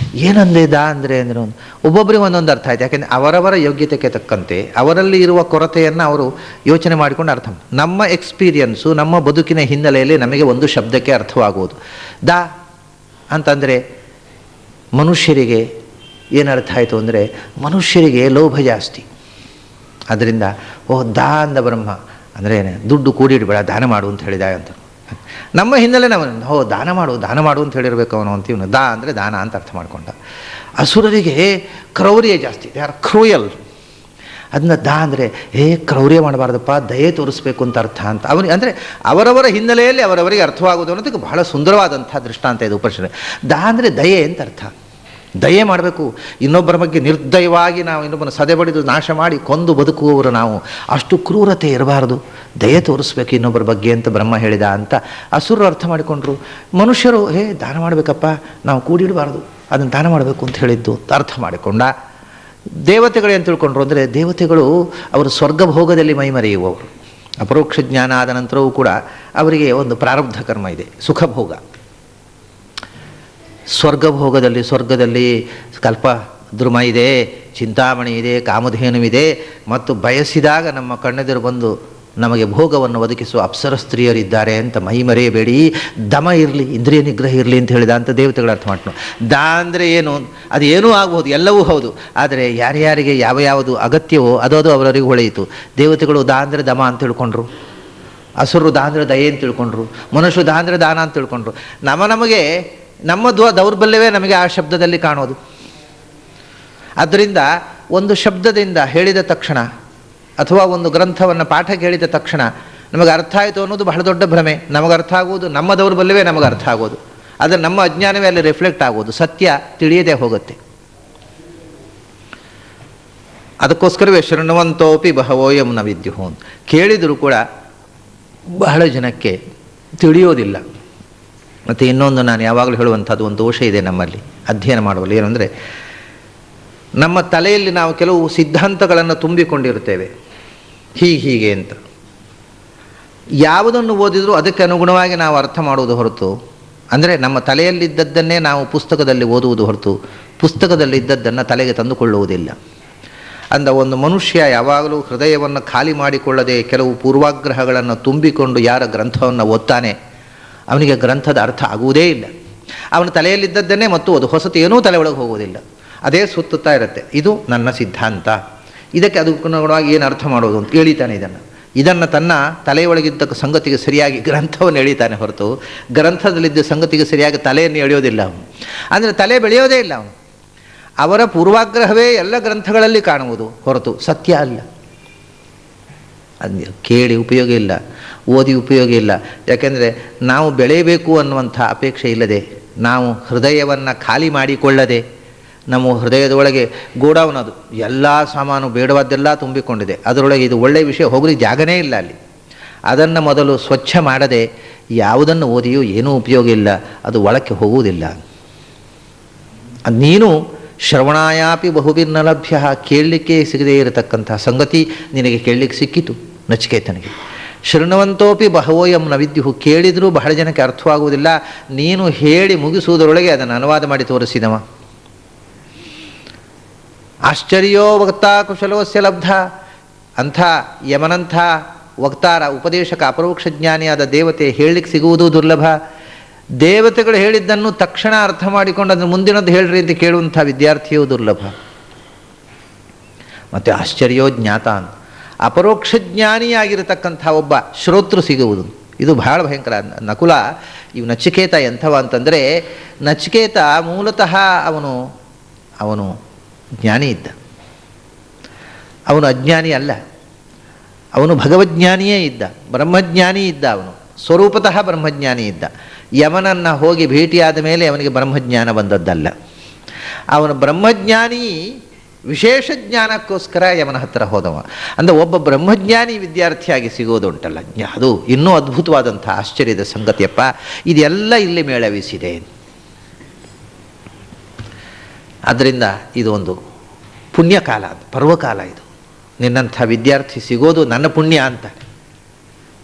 ಏನಂದೆ ದಾ ಅಂದರೆ ಅಂದರೆ ಒಬ್ಬೊಬ್ಬರಿಗೆ ಒಂದೊಂದು ಅರ್ಥ ಆಯ್ತು. ಯಾಕೆಂದರೆ ಅವರವರ ಯೋಗ್ಯತೆಗೆ ತಕ್ಕಂತೆ ಅವರಲ್ಲಿ ಇರುವ ಕೊರತೆಯನ್ನು ಅವರು ಯೋಚನೆ ಮಾಡಿಕೊಂಡು ಅರ್ಥ. ನಮ್ಮ ಎಕ್ಸ್ಪೀರಿಯನ್ಸು, ನಮ್ಮ ಬದುಕಿನ ಹಿನ್ನೆಲೆಯಲ್ಲಿ ನಮಗೆ ಒಂದು ಶಬ್ದಕ್ಕೆ ಅರ್ಥವಾಗುವುದು. ದಾ ಅಂತಂದರೆ ಮನುಷ್ಯರಿಗೆ ಏನರ್ಥ ಆಯಿತು ಅಂದರೆ ಮನುಷ್ಯರಿಗೆ ಲೋಭ ಜಾಸ್ತಿ. ಅದರಿಂದ ಓಹ್ ದಾ ಅಂದ ಬ್ರಹ್ಮ ಅಂದರೆ ದುಡ್ಡು ಕೂಡಿಡಬೇಡ, ದಾನ ಮಾಡು ಅಂತ ಹೇಳಿದ ಅಂತ. ನಮ್ಮ ಹಿನ್ನೆಲೆ ನಾವು ದಾನ ಮಾಡು ಅಂತ ಹೇಳಿರ್ಬೇಕು ಅವನು ಅಂತೀವನು. ದಾ ಅಂದರೆ ದಾನ ಅಂತ ಅರ್ಥ ಮಾಡಿಕೊಂಡ. ಅಸುರರಿಗೆ ಕ್ರೌರ್ಯ ಜಾಸ್ತಿ, ದೇ ಆರ್ ಕ್ರೂಯಲ್. ಅದನ್ನ ದಾ ಅಂದರೆ ಕ್ರೌರ್ಯ ಮಾಡಬಾರ್ದಪ್ಪ, ದಯೆ ತೋರಿಸ್ಬೇಕು ಅಂತ ಅರ್ಥ ಅಂತ ಅವನಿಗೆ. ಅಂದರೆ ಅವರವರ ಹಿನ್ನೆಲೆಯಲ್ಲಿ ಅವರವರಿಗೆ ಅರ್ಥವಾಗುವುದು ಅನ್ನೋದಕ್ಕೆ ಬಹಳ ಸುಂದರವಾದಂಥ ದೃಷ್ಟಾಂತ ಇದು ಉಪನಿಷತ್. ದಾ ಅಂದರೆ ದಯೆ ಅಂತ ಅರ್ಥ. ದಯೆ ಮಾಡಬೇಕು. ಇನ್ನೊಬ್ಬರ ಬಗ್ಗೆ ನಿರ್ದಯವಾಗಿ ನಾವು ಇನ್ನೊಬ್ಬನ ಸದೆ ಬಡಿದು ನಾಶ ಮಾಡಿ ಕೊಂದು ಬದುಕುವವರು ನಾವು. ಅಷ್ಟು ಕ್ರೂರತೆ ಇರಬಾರ್ದು, ದಯೆ ತೋರಿಸ್ಬೇಕು ಇನ್ನೊಬ್ಬರ ಬಗ್ಗೆ ಅಂತ ಬ್ರಹ್ಮ ಹೇಳಿದ ಅಂತ ಅಸುರರು ಅರ್ಥ ಮಾಡಿಕೊಂಡ್ರು. ಮನುಷ್ಯರು ದಾನ ಮಾಡಬೇಕಪ್ಪ, ನಾವು ಕೂಡಿಡಬಾರ್ದು, ಅದನ್ನು ದಾನ ಮಾಡಬೇಕು ಅಂತ ಹೇಳಿದ್ದು ಅರ್ಥ ಮಾಡಿಕೊಂಡ. ದೇವತೆಗಳು ಏನು ತಿಳ್ಕೊಂಡ್ರು ಅಂದರೆ ದೇವತೆಗಳು ಅವರು ಸ್ವರ್ಗಭೋಗದಲ್ಲಿ ಮೈಮರೆಯುವವರು. ಅಪರೋಕ್ಷ ಜ್ಞಾನ ಆದ ನಂತರವೂ ಕೂಡ ಅವರಿಗೆ ಒಂದು ಪ್ರಾರಬ್ಧ ಕರ್ಮ ಇದೆ, ಸುಖಭೋಗ. ಸ್ವರ್ಗದಲ್ಲಿ ಕಲ್ಪ ದ್ರುಮ ಇದೆ, ಚಿಂತಾಮಣಿ ಇದೆ, ಕಾಮಧೇನುವಿದೆ. ಮತ್ತು ಬಯಸಿದಾಗ ನಮ್ಮ ಕಣ್ಣೆದುರು ಬಂದು ನಮಗೆ ಭೋಗವನ್ನು ಒದಗಿಸುವ ಅಪ್ಸರ ಸ್ತ್ರೀಯರಿದ್ದಾರೆ ಅಂತ ಮೈ ಮರೆಯಬೇಡಿ. ದಮ ಇರಲಿ, ಇಂದ್ರಿಯ ನಿಗ್ರಹ ಇರಲಿ ಅಂತ ಹೇಳಿದ ಅಂತ ದೇವತೆಗಳು ಅರ್ಥ ಮಾಡ್ಕೊಂಡು. ದಾ ಅಂದರೆ ಏನು? ಅದು ಏನೂ ಆಗ್ಬೋದು, ಎಲ್ಲವೂ ಹೌದು. ಆದರೆ ಯಾರ್ಯಾರಿಗೆ ಯಾವುದು ಅಗತ್ಯವೋ ಅದು ಅವರವರಿಗೆ ಹೊಳೆಯಿತು. ದೇವತೆಗಳು ದಾ ಅಂದರೆ ದಮ ಅಂತ ತಿಳ್ಕೊಂಡ್ರು, ಅಸುರರು ದಾ ಅಂದರೆ ದಯೆ ಅಂತ ತಿಳ್ಕೊಂಡ್ರು, ಮನುಷ್ಯರು ದಾ ಅಂದರೆ ದಾನ ಅಂತ ತಿಳ್ಕೊಂಡ್ರು. ನಮಗೆ ನಮ್ಮ ದೌರ್ಬಲ್ಯವೇ ನಮಗೆ ಆ ಶಬ್ದದಲ್ಲಿ ಕಾಣೋದು. ಆದ್ದರಿಂದ ಒಂದು ಶಬ್ದದಿಂದ ಹೇಳಿದ ತಕ್ಷಣ ಅಥವಾ ಒಂದು ಗ್ರಂಥವನ್ನು ಪಾಠ ಕೇಳಿದ ತಕ್ಷಣ ನಮಗೆ ಅರ್ಥ ಆಯಿತು ಅನ್ನೋದು ಬಹಳ ದೊಡ್ಡ ಭ್ರಮೆ. ನಮಗೆ ಅರ್ಥ ಆಗುವುದು ನಮ್ಮ ದೌರ್ಬಲ್ಯವೇ ನಮಗೆ ಅರ್ಥ ಆಗೋದು. ಆದರೆ ನಮ್ಮ ಅಜ್ಞಾನವೇ ಅಲ್ಲಿ ರಿಫ್ಲೆಕ್ಟ್ ಆಗೋದು. ಸತ್ಯ ತಿಳಿಯದೇ ಹೋಗುತ್ತೆ. ಅದಕ್ಕೋಸ್ಕರವೇ ಶೃಣ್ವಂತೋಪಿ ಬಹವೋಯಂ ನ ವಿದ್ಯುಹು. ಕೇಳಿದರೂ ಕೂಡ ಬಹಳ ಜನಕ್ಕೆ ತಿಳಿಯೋದಿಲ್ಲ. ಮತ್ತು ಇನ್ನೊಂದು ನಾನು ಯಾವಾಗಲೂ ಹೇಳುವಂಥದ್ದು ಒಂದು ದೋಷ ಇದೆ ನಮ್ಮಲ್ಲಿ ಅಧ್ಯಯನ ಮಾಡುವಲ್ಲಿ. ಏನಂದರೆ ನಮ್ಮ ತಲೆಯಲ್ಲಿ ನಾವು ಕೆಲವು ಸಿದ್ಧಾಂತಗಳನ್ನು ತುಂಬಿಕೊಂಡಿರುತ್ತೇವೆ, ಹೀಗೆ ಅಂತ. ಯಾವುದನ್ನು ಓದಿದರೂ ಅದಕ್ಕೆ ಅನುಗುಣವಾಗಿ ನಾವು ಅರ್ಥ ಮಾಡುವುದು ಹೊರತು, ಅಂದರೆ ನಮ್ಮ ತಲೆಯಲ್ಲಿದ್ದದ್ದನ್ನೇ ನಾವು ಪುಸ್ತಕದಲ್ಲಿ ಓದುವುದು ಹೊರತು ಪುಸ್ತಕದಲ್ಲಿದ್ದದ್ದನ್ನು ತಲೆಗೆ ತಂದುಕೊಳ್ಳುವುದಿಲ್ಲ. ಅಂದ ಒಂದು ಮನುಷ್ಯ ಯಾವಾಗಲೂ ಹೃದಯವನ್ನು ಖಾಲಿ ಮಾಡಿಕೊಳ್ಳದೆ ಕೆಲವು ಪೂರ್ವಾಗ್ರಹಗಳನ್ನು ತುಂಬಿಕೊಂಡು ಯಾರ ಗ್ರಂಥವನ್ನು ಓದ್ತಾನೆ ಅವನಿಗೆ ಗ್ರಂಥದ ಅರ್ಥ ಆಗುವುದೇ ಇಲ್ಲ. ಅವನ ತಲೆಯಲ್ಲಿದ್ದದ್ದನ್ನೇ ಮತ್ತು ಅದು ಹೊಸತು ಏನೂ ತಲೆ ಒಳಗೆ ಹೋಗುವುದಿಲ್ಲ, ಅದೇ ಸುತ್ತುತ್ತಾ ಇರುತ್ತೆ. ಇದು ನನ್ನ ಸಿದ್ಧಾಂತ, ಇದಕ್ಕೆ ಅದಕ್ಕನುಗುಣವಾಗಿ ಏನು ಅರ್ಥ ಮಾಡೋದು ಅಂತ ಎಳಿತಾನೆ. ಇದನ್ನು ತನ್ನ ತಲೆಯೊಳಗಿದ್ದ ಸಂಗತಿಗೆ ಸರಿಯಾಗಿ ಗ್ರಂಥವನ್ನು ಎಳಿತಾನೆ ಹೊರತು ಗ್ರಂಥದಲ್ಲಿದ್ದ ಸಂಗತಿಗೆ ಸರಿಯಾಗಿ ತಲೆಯನ್ನು ಎಳೆಯೋದಿಲ್ಲ ಅವನು. ಅಂದರೆ ತಲೆ ಬೆಳೆಯೋದೇ ಇಲ್ಲ ಅವನು. ಅವರ ಪೂರ್ವಾಗ್ರಹವೇ ಎಲ್ಲ ಗ್ರಂಥಗಳಲ್ಲಿ ಕಾಣುವುದು ಹೊರತು ಸತ್ಯ ಅಲ್ಲ. ಅದು ಕೇಳಿ ಉಪಯೋಗ ಇಲ್ಲ, ಓದಿ ಉಪಯೋಗ ಇಲ್ಲ. ಯಾಕೆಂದರೆ ನಾವು ಬೆಳೆಯಬೇಕು ಅನ್ನುವಂಥ ಅಪೇಕ್ಷೆ ಇಲ್ಲದೆ, ನಾವು ಹೃದಯವನ್ನು ಖಾಲಿ ಮಾಡಿಕೊಳ್ಳದೆ, ನಮ್ಮ ಹೃದಯದೊಳಗೆ ಗೋಡೌನ್ ಅದು ಎಲ್ಲ ಸಾಮಾನು ಬೇಡವಾದ್ದೆಲ್ಲ ತುಂಬಿಕೊಂಡಿದೆ, ಅದರೊಳಗೆ ಇದು ಒಳ್ಳೆಯ ವಿಷಯ ಹೋಗಲಿಕ್ಕೆ ಜಾಗನೇ ಇಲ್ಲ ಅಲ್ಲಿ. ಅದನ್ನು ಮೊದಲು ಸ್ವಚ್ಛ ಮಾಡದೆ ಯಾವುದನ್ನು ಓದಿಯೂ ಏನೂ ಉಪಯೋಗ ಇಲ್ಲ, ಅದು ಒಳಕ್ಕೆ ಹೋಗುವುದಿಲ್ಲ. ನೀನು ಶ್ರವಣಾಯಾಪಿ ಬಹುಭಿನ್ನ ಲಭ್ಯ, ಕೇಳಲಿಕ್ಕೆ ಸಿಗದೇ ಇರತಕ್ಕಂಥ ಸಂಗತಿ ನಿನಗೆ ಕೇಳಲಿಕ್ಕೆ ಸಿಕ್ಕಿತು ನಚಿಕೇತನಿಗೆ. ಶೃಣ್ವಂತೋಪಿ ಬಹವೋಯಂ ನ ವಿದ್ಯುಹು, ಕೇಳಿದರೂ ಬಹಳ ಜನಕ್ಕೆ ಅರ್ಥವಾಗುವುದಿಲ್ಲ. ನೀನು ಹೇಳಿ ಮುಗಿಸುವುದರೊಳಗೆ ಅದನ್ನು ಅನುವಾದ ಮಾಡಿ ತೋರಿಸಿದವ. ಆಶ್ಚರ್ಯೋ ವಕ್ತಾ ಕುಶಲೋಸ್ಯ ಲಬ್ಧ, ಅಂಥ ಯಮನಂಥ ವಕ್ತಾರ, ಉಪದೇಶಕ, ಅಪರೋಕ್ಷ ಜ್ಞಾನಿಯಾದ ದೇವತೆ ಹೇಳಲಿಕ್ಕೆ ಸಿಗುವುದು ದುರ್ಲಭ. ದೇವತೆಗಳು ಹೇಳಿದ್ದನ್ನು ತಕ್ಷಣ ಅರ್ಥ ಮಾಡಿಕೊಂಡು ಅದನ್ನು ಮುಂದಿನದ್ದು ಹೇಳ್ರಿ ಅಂತ ಕೇಳುವಂಥ ವಿದ್ಯಾರ್ಥಿಯೂ ದುರ್ಲಭ. ಮತ್ತು ಆಶ್ಚರ್ಯೋ ಜ್ಞಾತ ಅಂತ ಅಪರೋಕ್ಷ ಜ್ಞಾನಿಯಾಗಿರತಕ್ಕಂಥ ಒಬ್ಬ ಶ್ರೋತೃ ಸಿಗುವುದು ಇದು ಬಹಳ ಭಯಂಕರ. ನಕುಲ ಇವು ನಚಿಕೇತ ಎಂಥವ ಅಂತಂದರೆ, ನಚಿಕೇತ ಮೂಲತಃ ಅವನು ಜ್ಞಾನಿ ಇದ್ದ, ಅವನು ಅಜ್ಞಾನಿ ಅಲ್ಲ, ಅವನು ಭಗವಜ್ಞಾನಿಯೇ ಇದ್ದ, ಬ್ರಹ್ಮಜ್ಞಾನಿ ಇದ್ದ, ಅವನು ಸ್ವರೂಪತಃ ಬ್ರಹ್ಮಜ್ಞಾನಿ ಇದ್ದ. ಯಮನನ್ನು ಹೋಗಿ ಭೇಟಿಯಾದ ಮೇಲೆ ಅವನಿಗೆ ಬ್ರಹ್ಮಜ್ಞಾನ ಬಂದದ್ದಲ್ಲ. ಅವನು ಬ್ರಹ್ಮಜ್ಞಾನಿ ವಿಶೇಷ ಜ್ಞಾನಕ್ಕೋಸ್ಕರ ಯಮನ ಹತ್ತಿರ ಹೋದವ. ಅಂದರೆ ಒಬ್ಬ ಬ್ರಹ್ಮಜ್ಞಾನಿ ವಿದ್ಯಾರ್ಥಿಯಾಗಿ ಸಿಗೋದುಂಟಲ್ಲ, ಅದು ಇನ್ನೂ ಅದ್ಭುತವಾದಂಥ ಆಶ್ಚರ್ಯದ ಸಂಗತಿಯಪ್ಪ. ಇದೆಲ್ಲ ಇಲ್ಲಿ ಮೇಳವಿಸಿದೆ. ಆದ್ದರಿಂದ ಇದು ಒಂದು ಪುಣ್ಯಕಾಲ, ಪರ್ವಕಾಲ. ಇದು ನಿನ್ನಂಥ ವಿದ್ಯಾರ್ಥಿ ಸಿಗೋದು ನನ್ನ ಪುಣ್ಯ ಅಂತ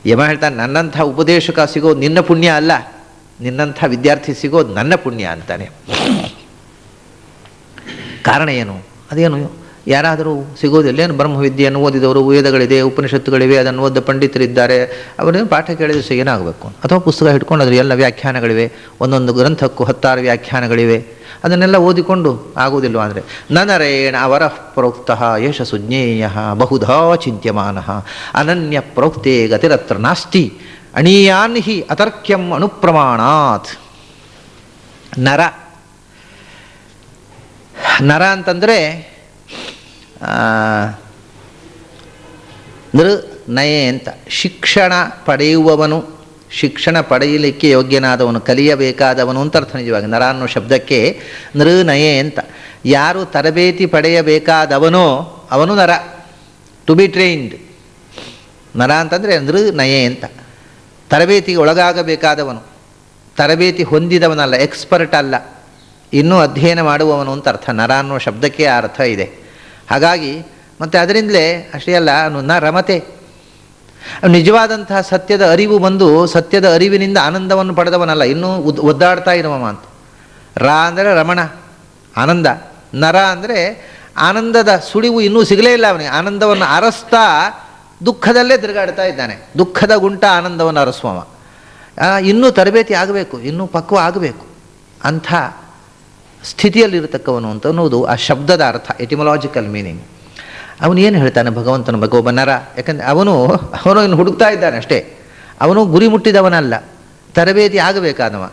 ಯಮ ಹೇಳ್ತಾನೆ. ನನ್ನಂಥ ಉಪದೇಶಕ ಸಿಗೋದು ನಿನ್ನ ಪುಣ್ಯ ಅಲ್ಲ, ನಿನ್ನಂಥ ವಿದ್ಯಾರ್ಥಿ ಸಿಗೋದು ನನ್ನ ಪುಣ್ಯ ಅಂತಾನೆ. ಕಾರಣ ಏನು? ಅದೇನು, ಯಾರಾದರೂ ಸಿಗೋದಿಲ್ಲೇನು? ಬ್ರಹ್ಮವಿದ್ಯೆಯನ್ನು ಓದಿದವರು, ವೇದಗಳಿದೆ, ಉಪನಿಷತ್ತುಗಳಿವೆ, ಅದನ್ನು ಓದ ಪಂಡಿತರಿದ್ದಾರೆ, ಅವರೇನು ಪಾಠ ಕೇಳಿದ್ರೆ ಸಹ ಏನಾಗಬೇಕು? ಅಥವಾ ಪುಸ್ತಕ ಹಿಡ್ಕೊಂಡು ಅದ್ರ ಎಲ್ಲ ವ್ಯಾಖ್ಯಾನಗಳಿವೆ, ಒಂದೊಂದು ಗ್ರಂಥಕ್ಕೂ 10 ವ್ಯಾಖ್ಯಾನಗಳಿವೆ, ಅದನ್ನೆಲ್ಲ ಓದಿಕೊಂಡು ಆಗುವುದಿಲ್ಲ. ಅಂದರೆ ನನರೇಣ ಅವರ ಪ್ರೋಕ್ತಃ ಯಶ ಸುಜ್ಞೇಯ ಬಹುಧಾ ಚಿಂತ್ಯಮಾನ ಅನನ್ಯ ಪ್ರೋಕ್ತೆ ಗತಿರತ್ರ ನಾಸ್ತಿ ಅಣೀಯಾನ್ ಹಿ ಅತರ್ಕ್ಯಂ ಅನುಪ್ರಮಾಣಾತ್. ನರ ಅಂತಂದರೆ ನಯೆ ಅಂತ ಶಿಕ್ಷಣ ಪಡೆಯುವವನು, ಶಿಕ್ಷಣ ಪಡೆಯಲಿಕ್ಕೆ ಯೋಗ್ಯನಾದವನು, ಕಲಿಯಬೇಕಾದವನು ಅಂತ ಅರ್ಥ. ನಿಜವಾಗಿ ನರ ಅನ್ನೋ ಶಬ್ದಕ್ಕೆ ನಯೆ ಅಂತ. ಯಾರು ತರಬೇತಿ ಪಡೆಯಬೇಕಾದವನೋ ಅವನು ನರ, ಟು ಬಿ ಟ್ರೈನ್ಡ್. ನರ ಅಂತಂದರೆ ನಯೆ ಅಂತ. ತರಬೇತಿಗೆ ಒಳಗಾಗಬೇಕಾದವನು, ತರಬೇತಿ ಹೊಂದಿದವನಲ್ಲ, ಎಕ್ಸ್ಪರ್ಟ್ ಅಲ್ಲ, ಇನ್ನೂ ಅಧ್ಯಯನ ಮಾಡುವವನು ಅಂತ ಅರ್ಥ. ನರ ಅನ್ನೋ ಶಬ್ದಕ್ಕೆ ಆ ಅರ್ಥ ಇದೆ. ಹಾಗಾಗಿ ಮತ್ತು ಅದರಿಂದಲೇ ಅಷ್ಟೇ ಅಲ್ಲ, ಅವನು ರಮತೆ, ನಿಜವಾದಂತಹ ಸತ್ಯದ ಅರಿವು ಬಂದು ಸತ್ಯದ ಅರಿವಿನಿಂದ ಆನಂದವನ್ನು ಪಡೆದವನಲ್ಲ, ಇನ್ನೂ ಒದ್ದಾಡ್ತಾ ಇರುವವ ಅಂತ. ಅಂದರೆ ರಮಣ, ಆನಂದ. ನರ ಅಂದರೆ ಆನಂದದ ಸುಳಿವು ಇನ್ನೂ ಸಿಗಲೇ ಇಲ್ಲ ಅವನಿಗೆ. ಆನಂದವನ್ನು ಅರಸ್ತಾ ದುಃಖದಲ್ಲೇ ತಿರುಗಾಡ್ತಾ ಇದ್ದಾನೆ. ದುಃಖದ ಗುಂಟ ಆನಂದವನ್ನು ಅರಸುವವ. ಇನ್ನೂ ತರಬೇತಿ ಆಗಬೇಕು, ಇನ್ನೂ ಪಕ್ವ ಆಗಬೇಕು ಅಂಥ ಸ್ಥಿತಿಯಲ್ಲಿರತಕ್ಕವನು ಅಂತ ಅನ್ನೋದು ಆ ಶಬ್ದದ ಅರ್ಥ, ಎಟಿಮೊಲಾಜಿಕಲ್ ಮೀನಿಂಗ್. ಅವನು ಏನು ಹೇಳ್ತಾನೆ ಭಗವಂತನ ಬಗ್ಗೆ? ಒಬ್ಬ ನರ. ಯಾಕಂದರೆ ಅವನು ಇನ್ನು ಹುಡುಕ್ತಾ ಇದ್ದಾನೆ ಅಷ್ಟೇ, ಅವನು ಗುರಿ ಮುಟ್ಟಿದವನಲ್ಲ, ತರಬೇತಿ ಆಗಬೇಕಾದವ.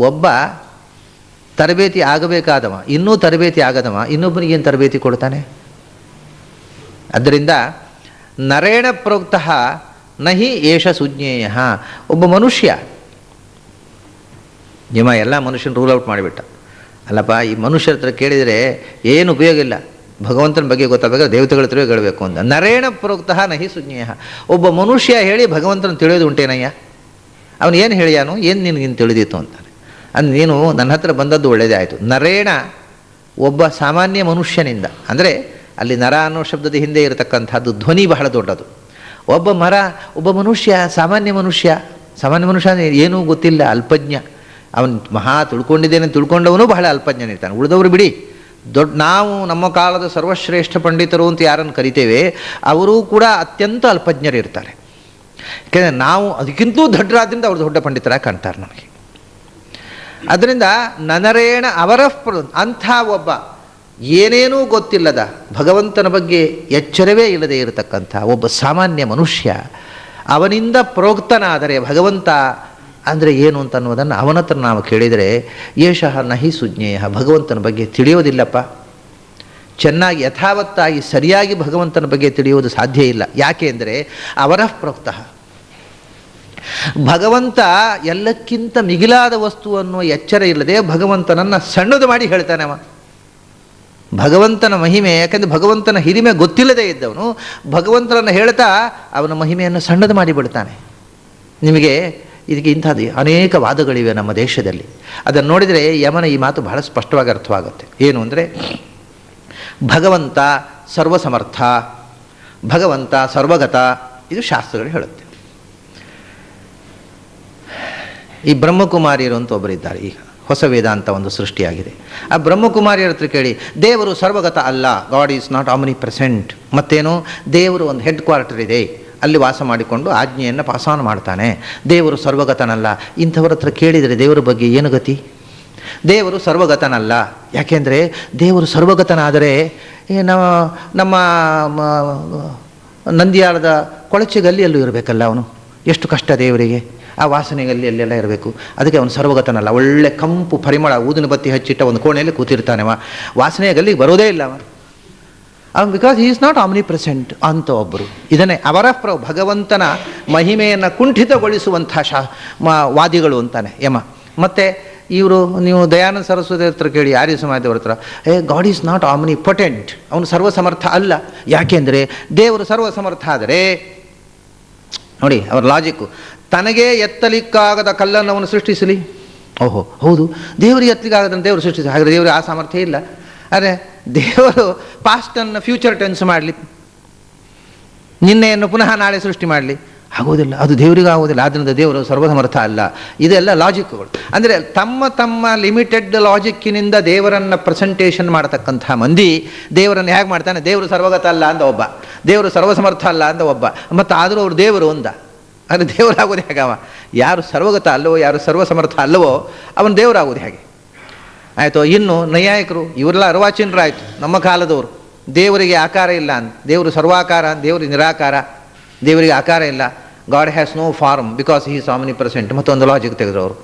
ಒಬ್ಬ ತರಬೇತಿ ಆಗಬೇಕಾದವ, ಇನ್ನೂ ತರಬೇತಿ ಆಗದವ ಇನ್ನೊಬ್ಬನಿಗೇನು ತರಬೇತಿ ಕೊಡ್ತಾನೆ? ಆದ್ದರಿಂದ ನರೇಣ ಪ್ರೋಕ್ತಃ ನಹಿ ಏಷ ಸುಜ್ಞೇಯ. ಒಬ್ಬ ಮನುಷ್ಯ, ನಿಮ್ಮ ಎಲ್ಲ ಮನುಷ್ಯನ ರೂಲ್ ಔಟ್ ಮಾಡಿಬಿಟ್ಟ. ಅಲ್ಲಪ್ಪ, ಈ ಮನುಷ್ಯರ ಹತ್ರ ಕೇಳಿದರೆ ಏನು ಉಪಯೋಗ ಇಲ್ಲ, ಭಗವಂತನ ಬಗ್ಗೆ ಗೊತ್ತಾಗಬೇಕಾದ್ರೆ ದೇವತೆಗಳ ಹತ್ರ ಹೇಳಬೇಕು ಅಂತ. ನರೇಣ ಪ್ರೋಕ್ತಃ ನಹಿ ಸುಜ್ಞೇಯ. ಒಬ್ಬ ಮನುಷ್ಯ ಹೇಳಿ ಭಗವಂತನ ತಿಳಿಯೋದು ಉಂಟೇನಯ್ಯ? ಅವನು ಏನು ಹೇಳಿಯಾನು, ಏನು ನಿನಗಿನ್ನು ತಿಳಿದಿತ್ತು ಅಂತಾನೆ. ಅದು ನೀನು ನನ್ನ ಹತ್ರ ಬಂದದ್ದು ಒಳ್ಳೆಯದೇ ಆಯಿತು. ನರೇಣ ಒಬ್ಬ ಸಾಮಾನ್ಯ ಮನುಷ್ಯನಿಂದ, ಅಂದರೆ ಅಲ್ಲಿ ನರ ಅನ್ನೋ ಶಬ್ದದ ಹಿಂದೆ ಇರತಕ್ಕಂಥದ್ದು ಧ್ವನಿ ಬಹಳ ದೊಡ್ಡದು. ಒಬ್ಬ ಮನುಷ್ಯ ಸಾಮಾನ್ಯ ಮನುಷ್ಯ ಏನೂ ಗೊತ್ತಿಲ್ಲ, ಅಲ್ಪಜ್ಞ. ಅವನು ಮಹಾ ತಿಳ್ಕೊಂಡಿದ್ದೇನೆ ತಿಳ್ಕೊಂಡವನು ಬಹಳ ಅಲ್ಪಜ್ಞನಿರ್ತಾನೆ. ಉಳಿದವರು ಬಿಡಿ, ನಾವು ನಮ್ಮ ಕಾಲದ ಸರ್ವಶ್ರೇಷ್ಠ ಪಂಡಿತರು ಅಂತ ಯಾರನ್ನು ಕರಿತೇವೆ ಅವರೂ ಕೂಡ ಅತ್ಯಂತ ಅಲ್ಪಜ್ಞರಿರ್ತಾರೆ. ಯಾಕೆಂದರೆ ನಾವು ಅದಕ್ಕಿಂತಲೂ ದೊಡ್ಡರಾದ್ರಿಂದ ಅವರು ದೊಡ್ಡ ಪಂಡಿತರಾಗಿ ಕಾಣ್ತಾರೆ ನಮಗೆ. ಅದರಿಂದ ನನರೇಣ ಅವರ ಅಂಥ ಒಬ್ಬ ಏನೇನೂ ಗೊತ್ತಿಲ್ಲದ, ಭಗವಂತನ ಬಗ್ಗೆ ಎಚ್ಚರವೇ ಇಲ್ಲದೆ ಇರತಕ್ಕಂಥ ಒಬ್ಬ ಸಾಮಾನ್ಯ ಮನುಷ್ಯ, ಅವನಿಂದ ಪ್ರೋಕ್ತನಾದರೆ ಭಗವಂತ ಅಂದರೆ ಏನು ಅಂತ ಅನ್ನೋದನ್ನು ಅವನ ಹತ್ರ ನಾವು ಕೇಳಿದರೆ, ಯೇಷಃ ನಹಿ ಸುಜ್ಞೇಯ, ಭಗವಂತನ ಬಗ್ಗೆ ತಿಳಿಯೋದಿಲ್ಲಪ್ಪ. ಚೆನ್ನಾಗಿ ಯಥಾವತ್ತಾಗಿ ಸರಿಯಾಗಿ ಭಗವಂತನ ಬಗ್ಗೆ ತಿಳಿಯೋದು ಸಾಧ್ಯ ಇಲ್ಲ. ಯಾಕೆ ಅಂದರೆ ಅವರ ಪ್ರೋಕ್ತಃ, ಭಗವಂತ ಎಲ್ಲಕ್ಕಿಂತ ಮಿಗಿಲಾದ ವಸ್ತು ಅನ್ನೋ ಎಚ್ಚರ ಇಲ್ಲದೆ ಭಗವಂತನನ್ನು ಸಣ್ಣದು ಮಾಡಿ ಹೇಳ್ತಾನೆ ಅವ. ಭಗವಂತನ ಮಹಿಮೆ, ಯಾಕೆಂದರೆ ಭಗವಂತನ ಹಿರಿಮೆ ಗೊತ್ತಿಲ್ಲದೆ ಇದ್ದವನು ಭಗವಂತನನ್ನು ಹೇಳ್ತಾ ಅವನ ಮಹಿಮೆಯನ್ನು ಸಣ್ಣದು ಮಾಡಿಬಿಡ್ತಾನೆ. ನಿಮಗೆ ಇದಕ್ಕೆ ಇಂಥದ್ದು ಅನೇಕ ವಾದಗಳಿವೆ ನಮ್ಮ ದೇಶದಲ್ಲಿ. ಅದನ್ನು ನೋಡಿದರೆ ಯಮನ ಈ ಮಾತು ಬಹಳ ಸ್ಪಷ್ಟವಾಗಿ ಅರ್ಥವಾಗುತ್ತೆ. ಏನು ಅಂದರೆ, ಭಗವಂತ ಸರ್ವಸಮರ್ಥ, ಭಗವಂತ ಸರ್ವಗತ, ಇದು ಶಾಸ್ತ್ರಗಳು ಹೇಳುತ್ತೆ. ಈ ಬ್ರಹ್ಮಕುಮಾರಿಯರು ಅಂತ ಒಬ್ಬರಿದ್ದಾರೆ, ಈಗ ಹೊಸ ವೇದಾಂತ ಒಂದು ಸೃಷ್ಟಿಯಾಗಿದೆ. ಆ ಬ್ರಹ್ಮಕುಮಾರಿಯರ ಹತ್ರ ಕೇಳಿ, ದೇವರು ಸರ್ವಗತ ಅಲ್ಲ, god is not Omni present. ಮತ್ತೇನು, ದೇವರು ಒಂದು ಹೆಡ್ ಕ್ವಾರ್ಟರ್ ಇದೆ, ಅಲ್ಲಿ ವಾಸ ಮಾಡಿಕೊಂಡು ಆಜ್ಞೆಯನ್ನು ಪಾಸಾನ ಮಾಡ್ತಾನೆ. ದೇವರು ಸರ್ವಗತನಲ್ಲ. ಇಂಥವ್ರ ಹತ್ರ ಕೇಳಿದರೆ ದೇವರ ಬಗ್ಗೆ ಏನು ಗತಿ? ದೇವರು ಸರ್ವಗತನಲ್ಲ. ಯಾಕೆಂದರೆ ದೇವರು ಸರ್ವಗತನಾದರೆ ನಮ್ಮ ನಂದಿಯಾಳದ ಕೊಳಚೆ ಗಲ್ಲಿಯಲ್ಲೂ ಇರಬೇಕಲ್ಲ ಅವನು. ಎಷ್ಟು ಕಷ್ಟ ದೇವರಿಗೆ ಆ ವಾಸನೆಗಲ್ಲಿ ಅಲ್ಲೆಲ್ಲ ಇರಬೇಕು. ಅದಕ್ಕೆ ಅವನು ಸರ್ವಗತನಲ್ಲ. ಒಳ್ಳೆ ಕಂಪು ಪರಿಮಳ ಊದಿನ ಬತ್ತಿ ಹಚ್ಚಿಟ್ಟ ಒಂದು ಕೋಣೆಯಲ್ಲಿ ಕೂತಿರ್ತಾನೆವ. ವಾಸನೆಯ ಗಲ್ಲಿಗೆ ಬರೋದೇ ಇಲ್ಲ ಅವನು. Because he is not Omni present ಅಂತ ಒಬ್ಬರು. ಇದನ್ನೇ ಅವರ ಭಗವಂತನ ಮಹಿಮೆಯನ್ನು ಕುಂಠಿತಗೊಳಿಸುವಂಥ ವಾದಿಗಳು ಅಂತಾನೆ ಯಮ. ಮತ್ತು ಇವರು ನೀವು ದಯಾನಂದ ಸರಸ್ವತಿ ಹತ್ರ ಕೇಳಿ, ಆರ್ಯ ಸಮಾಜದವ್ರ ಹತ್ರ, god is not Omni potent, ಅವನು ಸರ್ವಸಮರ್ಥ ಅಲ್ಲ. ಯಾಕೆಂದರೆ ದೇವರು ಸರ್ವಸಮರ್ಥ ಆದರೆ, ನೋಡಿ ಅವರ ಲಾಜಿಕ್ಕು, ತನಗೇ ಎತ್ತಲಿಕ್ಕಾಗದ ಕಲ್ಲನ್ನು ಅವನು ಸೃಷ್ಟಿಸಲಿ. ಓಹೋ ಹೌದು, ದೇವರಿಗೆ ಎತ್ತಲಿಕ್ಕಾಗದಂತ ದೇವರು ಸೃಷ್ಟಿಸಿ, ಹಾಗಾದರೆ ದೇವರಿಗೆ ಆ ಸಾಮರ್ಥ್ಯ ಇಲ್ಲ. ಆದರೆ ದೇವರು ಪಾಸ್ಟನ್ನು ಫ್ಯೂಚರ್ ಟೆನ್ಸ್ ಮಾಡಲಿ, ನಿನ್ನೆಯನ್ನು ಪುನಃ ನಾಳೆ ಸೃಷ್ಟಿ ಮಾಡಲಿ, ಆಗೋದಿಲ್ಲ. ಅದು ದೇವರಿಗೆ ಆಗೋದಿಲ್ಲ. ಆದ್ದರಿಂದ ದೇವರು ಸರ್ವಸಮರ್ಥ ಅಲ್ಲ. ಇದೆಲ್ಲ ಲಾಜಿಕ್ಗಳು. ಅಂದರೆ ತಮ್ಮ ಲಿಮಿಟೆಡ್ ಲಾಜಿಕ್ಕಿನಿಂದ ದೇವರನ್ನು ಪ್ರೆಸೆಂಟೇಷನ್ ಮಾಡತಕ್ಕಂಥ ಮಂದಿ ದೇವರನ್ನು ಹೇಗೆ ಮಾಡ್ತಾನೆ? ದೇವರು ಸರ್ವಗತ ಅಲ್ಲ ಅಂದ ಒಬ್ಬ, ದೇವರು ಸರ್ವಸಮರ್ಥ ಅಲ್ಲ ಅಂದ ಒಬ್ಬ, ಮತ್ತು ಆದರೂ ಅವರು ದೇವರು ಅಂದ. ಆದರೆ ದೇವರಾಗೋದು ಹೇಗವ? ಯಾರು ಸರ್ವಗತ ಅಲ್ಲವೋ, ಯಾರು ಸರ್ವಸಮರ್ಥ ಅಲ್ಲವೋ ಅವನು ದೇವರಾಗೋದು ಹೇಗೆ? ಆಯಿತು. ಇನ್ನು ನೈಯಾಯಿಕರು ಇವರೆಲ್ಲ ಅರ್ವಾಚೀನರಾಯಿತು, ನಮ್ಮ ಕಾಲದವರು. ದೇವರಿಗೆ ಆಕಾರ ಇಲ್ಲ ಅಂತ, ದೇವರು ಸರ್ವಾಕಾರ, ದೇವರಿಗೆ ನಿರಾಕಾರ, ದೇವರಿಗೆ ಆಕಾರ ಇಲ್ಲ. God has no form because he is omnipresent. ಮತ್ತೊಂದು ಲಾಜಿಕ್ ತೆಗೆದ್ರು ಅವರು,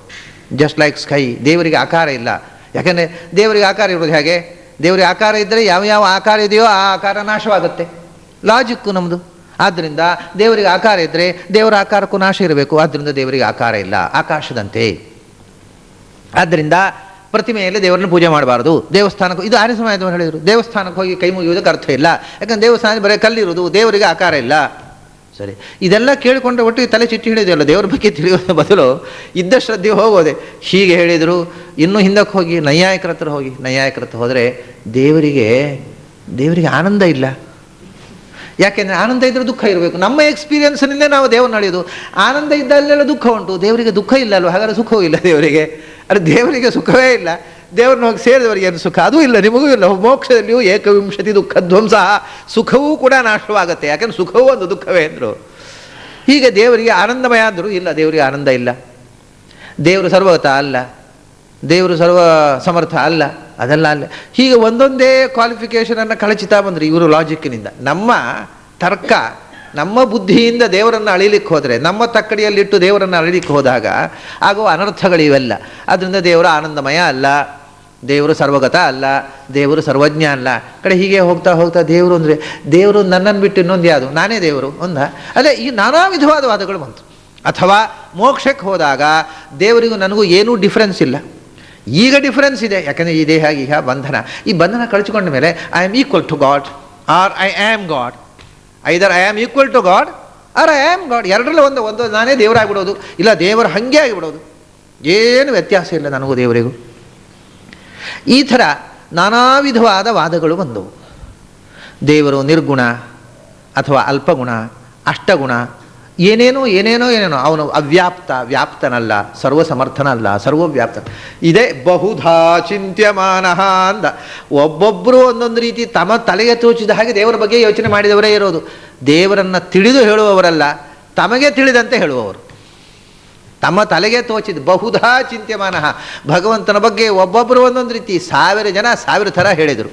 ಜಸ್ಟ್ ಲೈಕ್ ಸ್ಕೈ, ದೇವರಿಗೆ ಆಕಾರ ಇಲ್ಲ. ಯಾಕೆಂದರೆ ದೇವರಿಗೆ ಆಕಾರ ಇರೋದು ಹೇಗೆ? ದೇವರಿಗೆ ಆಕಾರ ಇದ್ದರೆ ಯಾವ ಆಕಾರ ಇದೆಯೋ ಆ ಆಕಾರ ನಾಶವಾಗುತ್ತೆ. ಲಾಜಿಕ್ಕು ನಮ್ಮದು. ಆದ್ದರಿಂದ ದೇವರಿಗೆ ಆಕಾರ ಇದ್ದರೆ ದೇವರ ಆಕಾರಕ್ಕೂ ನಾಶ ಇರಬೇಕು. ಆದ್ದರಿಂದ ದೇವರಿಗೆ ಆಕಾರ ಇಲ್ಲ, ಆಕಾಶದಂತೆ. ಆದ್ದರಿಂದ ಪ್ರತಿಮೆಯಲ್ಲಿ ದೇವರನ್ನು ಪೂಜೆ ಮಾಡಬಾರ್ದು. ದೇವಸ್ಥಾನಕ್ಕೆ, ಇದು ಆರ್ಯ ಸಮಾಜದವರು ಹೇಳಿದರು, ದೇವಸ್ಥಾನಕ್ಕೆ ಹೋಗಿ ಕೈ ಮುಗಿಯೋದಕ್ಕೆ ಅರ್ಥ ಇಲ್ಲ. ಯಾಕಂದರೆ ದೇವಸ್ಥಾನ ಬರೀ ಕಲ್ಲಿರೋದು, ದೇವರಿಗೆ ಆಕಾರ ಇಲ್ಲ. ಸರಿ, ಇದೆಲ್ಲ ಕೇಳಿಕೊಂಡ್ರೆ ಒಟ್ಟಿಗೆ ತಲೆ ಚಿಟ್ಟಿ ಹಿಡಿಯೋದಿಲ್ಲ. ದೇವರ ಬಗ್ಗೆ ತಿಳಿಯೋದ್ರ ಬದಲು ಇದ್ದ ಶ್ರದ್ಧೆ ಹೋಗೋದೆ. ಹೀಗೆ ಹೇಳಿದರು. ಇನ್ನೂ ಹಿಂದಕ್ಕೆ ಹೋಗಿ ನೈಯಾಯಿಕರ ಹತ್ರ ಹೋಗಿ, ನೈಯಾಯಿಕರ ಹತ್ರ ಹೋದರೆ ದೇವರಿಗೆ ಆನಂದ ಇಲ್ಲ. ಯಾಕೆಂದರೆ ಆನಂದ ಇದ್ದರೆ ದುಃಖ ಇರಬೇಕು. ನಮ್ಮ ಎಕ್ಸ್ಪೀರಿಯನ್ಸ್ನಿಂದ ನಾವು ದೇವ್ರನ್ನ ನಡೆಯೋದು. ಆನಂದ ಇದ್ದಲ್ಲೆಲ್ಲ ದುಃಖ ಉಂಟು, ದೇವರಿಗೆ ದುಃಖ ಇಲ್ಲ ಅಲ್ವ? ಹಾಗಾದ್ರೆ ಸುಖವೂ ಇಲ್ಲ ದೇವರಿಗೆ. ಅದು ದೇವರಿಗೆ ಸುಖವೇ ಇಲ್ಲ. ದೇವ್ರನ್ನ ಹೋಗಿ ಸೇರಿದವರಿಗೆ ಏನು ಸುಖ? ಅದೂ ಇಲ್ಲ, ನಿಮಗೂ ಇಲ್ಲ. ಮೋಕ್ಷದಲ್ಲಿಯೂ ಏಕವಿಂಶತಿ ದುಃಖ ಧ್ವಂಸ, ಸುಖವೂ ಕೂಡ ನಾಶವಾಗುತ್ತೆ. ಯಾಕೆಂದ್ರೆ ಸುಖವೂ ಒಂದು ದುಃಖವೇ ಅಂದರು. ಹೀಗೆ ದೇವರಿಗೆ ಆನಂದಮಯ ಅಂದರು. ಇಲ್ಲ, ದೇವರಿಗೆ ಆನಂದ ಇಲ್ಲ. ದೇವರು ಸರ್ವಗತ ಅಲ್ಲ, ದೇವರು ಸರ್ವ ಸಮರ್ಥ ಅಲ್ಲ, ಅದೆಲ್ಲ ಅಲ್ಲ. ಹೀಗೆ ಒಂದೊಂದೇ ಕ್ವಾಲಿಫಿಕೇಷನನ್ನು ಕಳಚಿತಾ ಬಂದರು ಇವರು ಲಾಜಿಕ್ಕಿನಿಂದ. ನಮ್ಮ ತರ್ಕ, ನಮ್ಮ ಬುದ್ಧಿಯಿಂದ ದೇವರನ್ನು ಅಳಿಲಿಕ್ಕೆ ಹೋದರೆ, ನಮ್ಮ ತಕ್ಕಡಿಯಲ್ಲಿಟ್ಟು ದೇವರನ್ನು ಅಳಿಲಿಕ್ಕೆ ಹೋದಾಗ ಆಗುವ ಅನರ್ಥಗಳಿವೆಲ್ಲ. ಆದ್ದರಿಂದ ದೇವರು ಆನಂದಮಯ ಅಲ್ಲ, ದೇವರು ಸರ್ವಗತ ಅಲ್ಲ, ದೇವರು ಸರ್ವಜ್ಞ ಅಲ್ಲ. ಕಡೆ ಹೀಗೆ ಹೋಗ್ತಾ ಹೋಗ್ತಾ ದೇವರು ಅಂದರೆ, ದೇವರು ನನ್ನನ್ನು ಬಿಟ್ಟು ಇನ್ನೊಂದು ಯಾವುದು? ನಾನೇ ದೇವರು ಒಂದ? ಅದೇ ಈ ನಾನಾ ವಿಧವಾದ ವಾದಗಳು ಬಂತು. ಅಥವಾ ಮೋಕ್ಷಕ್ಕೆ ಹೋದಾಗ ದೇವರಿಗೂ ನನಗೂ ಏನೂ ಡಿಫ್ರೆನ್ಸ್ ಇಲ್ಲ. ಈಗ ಡಿಫ್ರೆನ್ಸ್ ಇದೆ. ಯಾಕಂದರೆ ಈ ದೇಹ ಈಗ ಬಂಧನ, ಈ ಬಂಧನ ಕಳಿಸಿಕೊಂಡ ಮೇಲೆ I am equal to God or I am God. Either I am equal to God or I am God. ಎರಡರಲ್ಲಿ ಒಂದು ನಾನೇ ದೇವರಾಗಿಬಿಡೋದು, ಇಲ್ಲ ದೇವರು ಹಾಗೆ ಆಗಿಬಿಡೋದು. ಏನು ವ್ಯತ್ಯಾಸ ಇಲ್ಲ ನನಗೂ ದೇವರಿಗೂ. ಈ ಥರ ನಾನಾ ವಿಧವಾದ ವಾದಗಳು ಬಂದವು. ದೇವರು ನಿರ್ಗುಣ ಅಥವಾ ಅಲ್ಪಗುಣ, ಅಷ್ಟಗುಣ, ಏನೇನೋ ಅವನು ಅವ್ಯಾಪ್ತ, ವ್ಯಾಪ್ತನಲ್ಲ, ಸರ್ವಸಮರ್ಥನಲ್ಲ, ಸರ್ವವ್ಯಾಪ್ತ. ಇದೇ ಬಹುಧಾ ಚಿಂತ್ಯಮಾನ ಅಂದ. ಒಬ್ಬೊಬ್ಬರು ಒಂದೊಂದು ರೀತಿ ತಮ್ಮ ತಲೆಗೆ ತೋಚಿದ ಹಾಗೆ ದೇವರ ಬಗ್ಗೆ ಯೋಚನೆ ಮಾಡಿದವರೇ ಇರೋದು. ದೇವರನ್ನು ತಿಳಿದು ಹೇಳುವವರಲ್ಲ, ತಮಗೆ ತಿಳಿದಂತೆ ಹೇಳುವವರು. ತಮ್ಮ ತಲೆಗೆ ತೋಚಿದ ಬಹುಧಾ ಚಿಂತ್ಯಮಾನ, ಭಗವಂತನ ಬಗ್ಗೆ ಒಬ್ಬೊಬ್ಬರು ಒಂದೊಂದು ರೀತಿ, 1000 ಜನ 1000 ಥರ ಹೇಳಿದರು.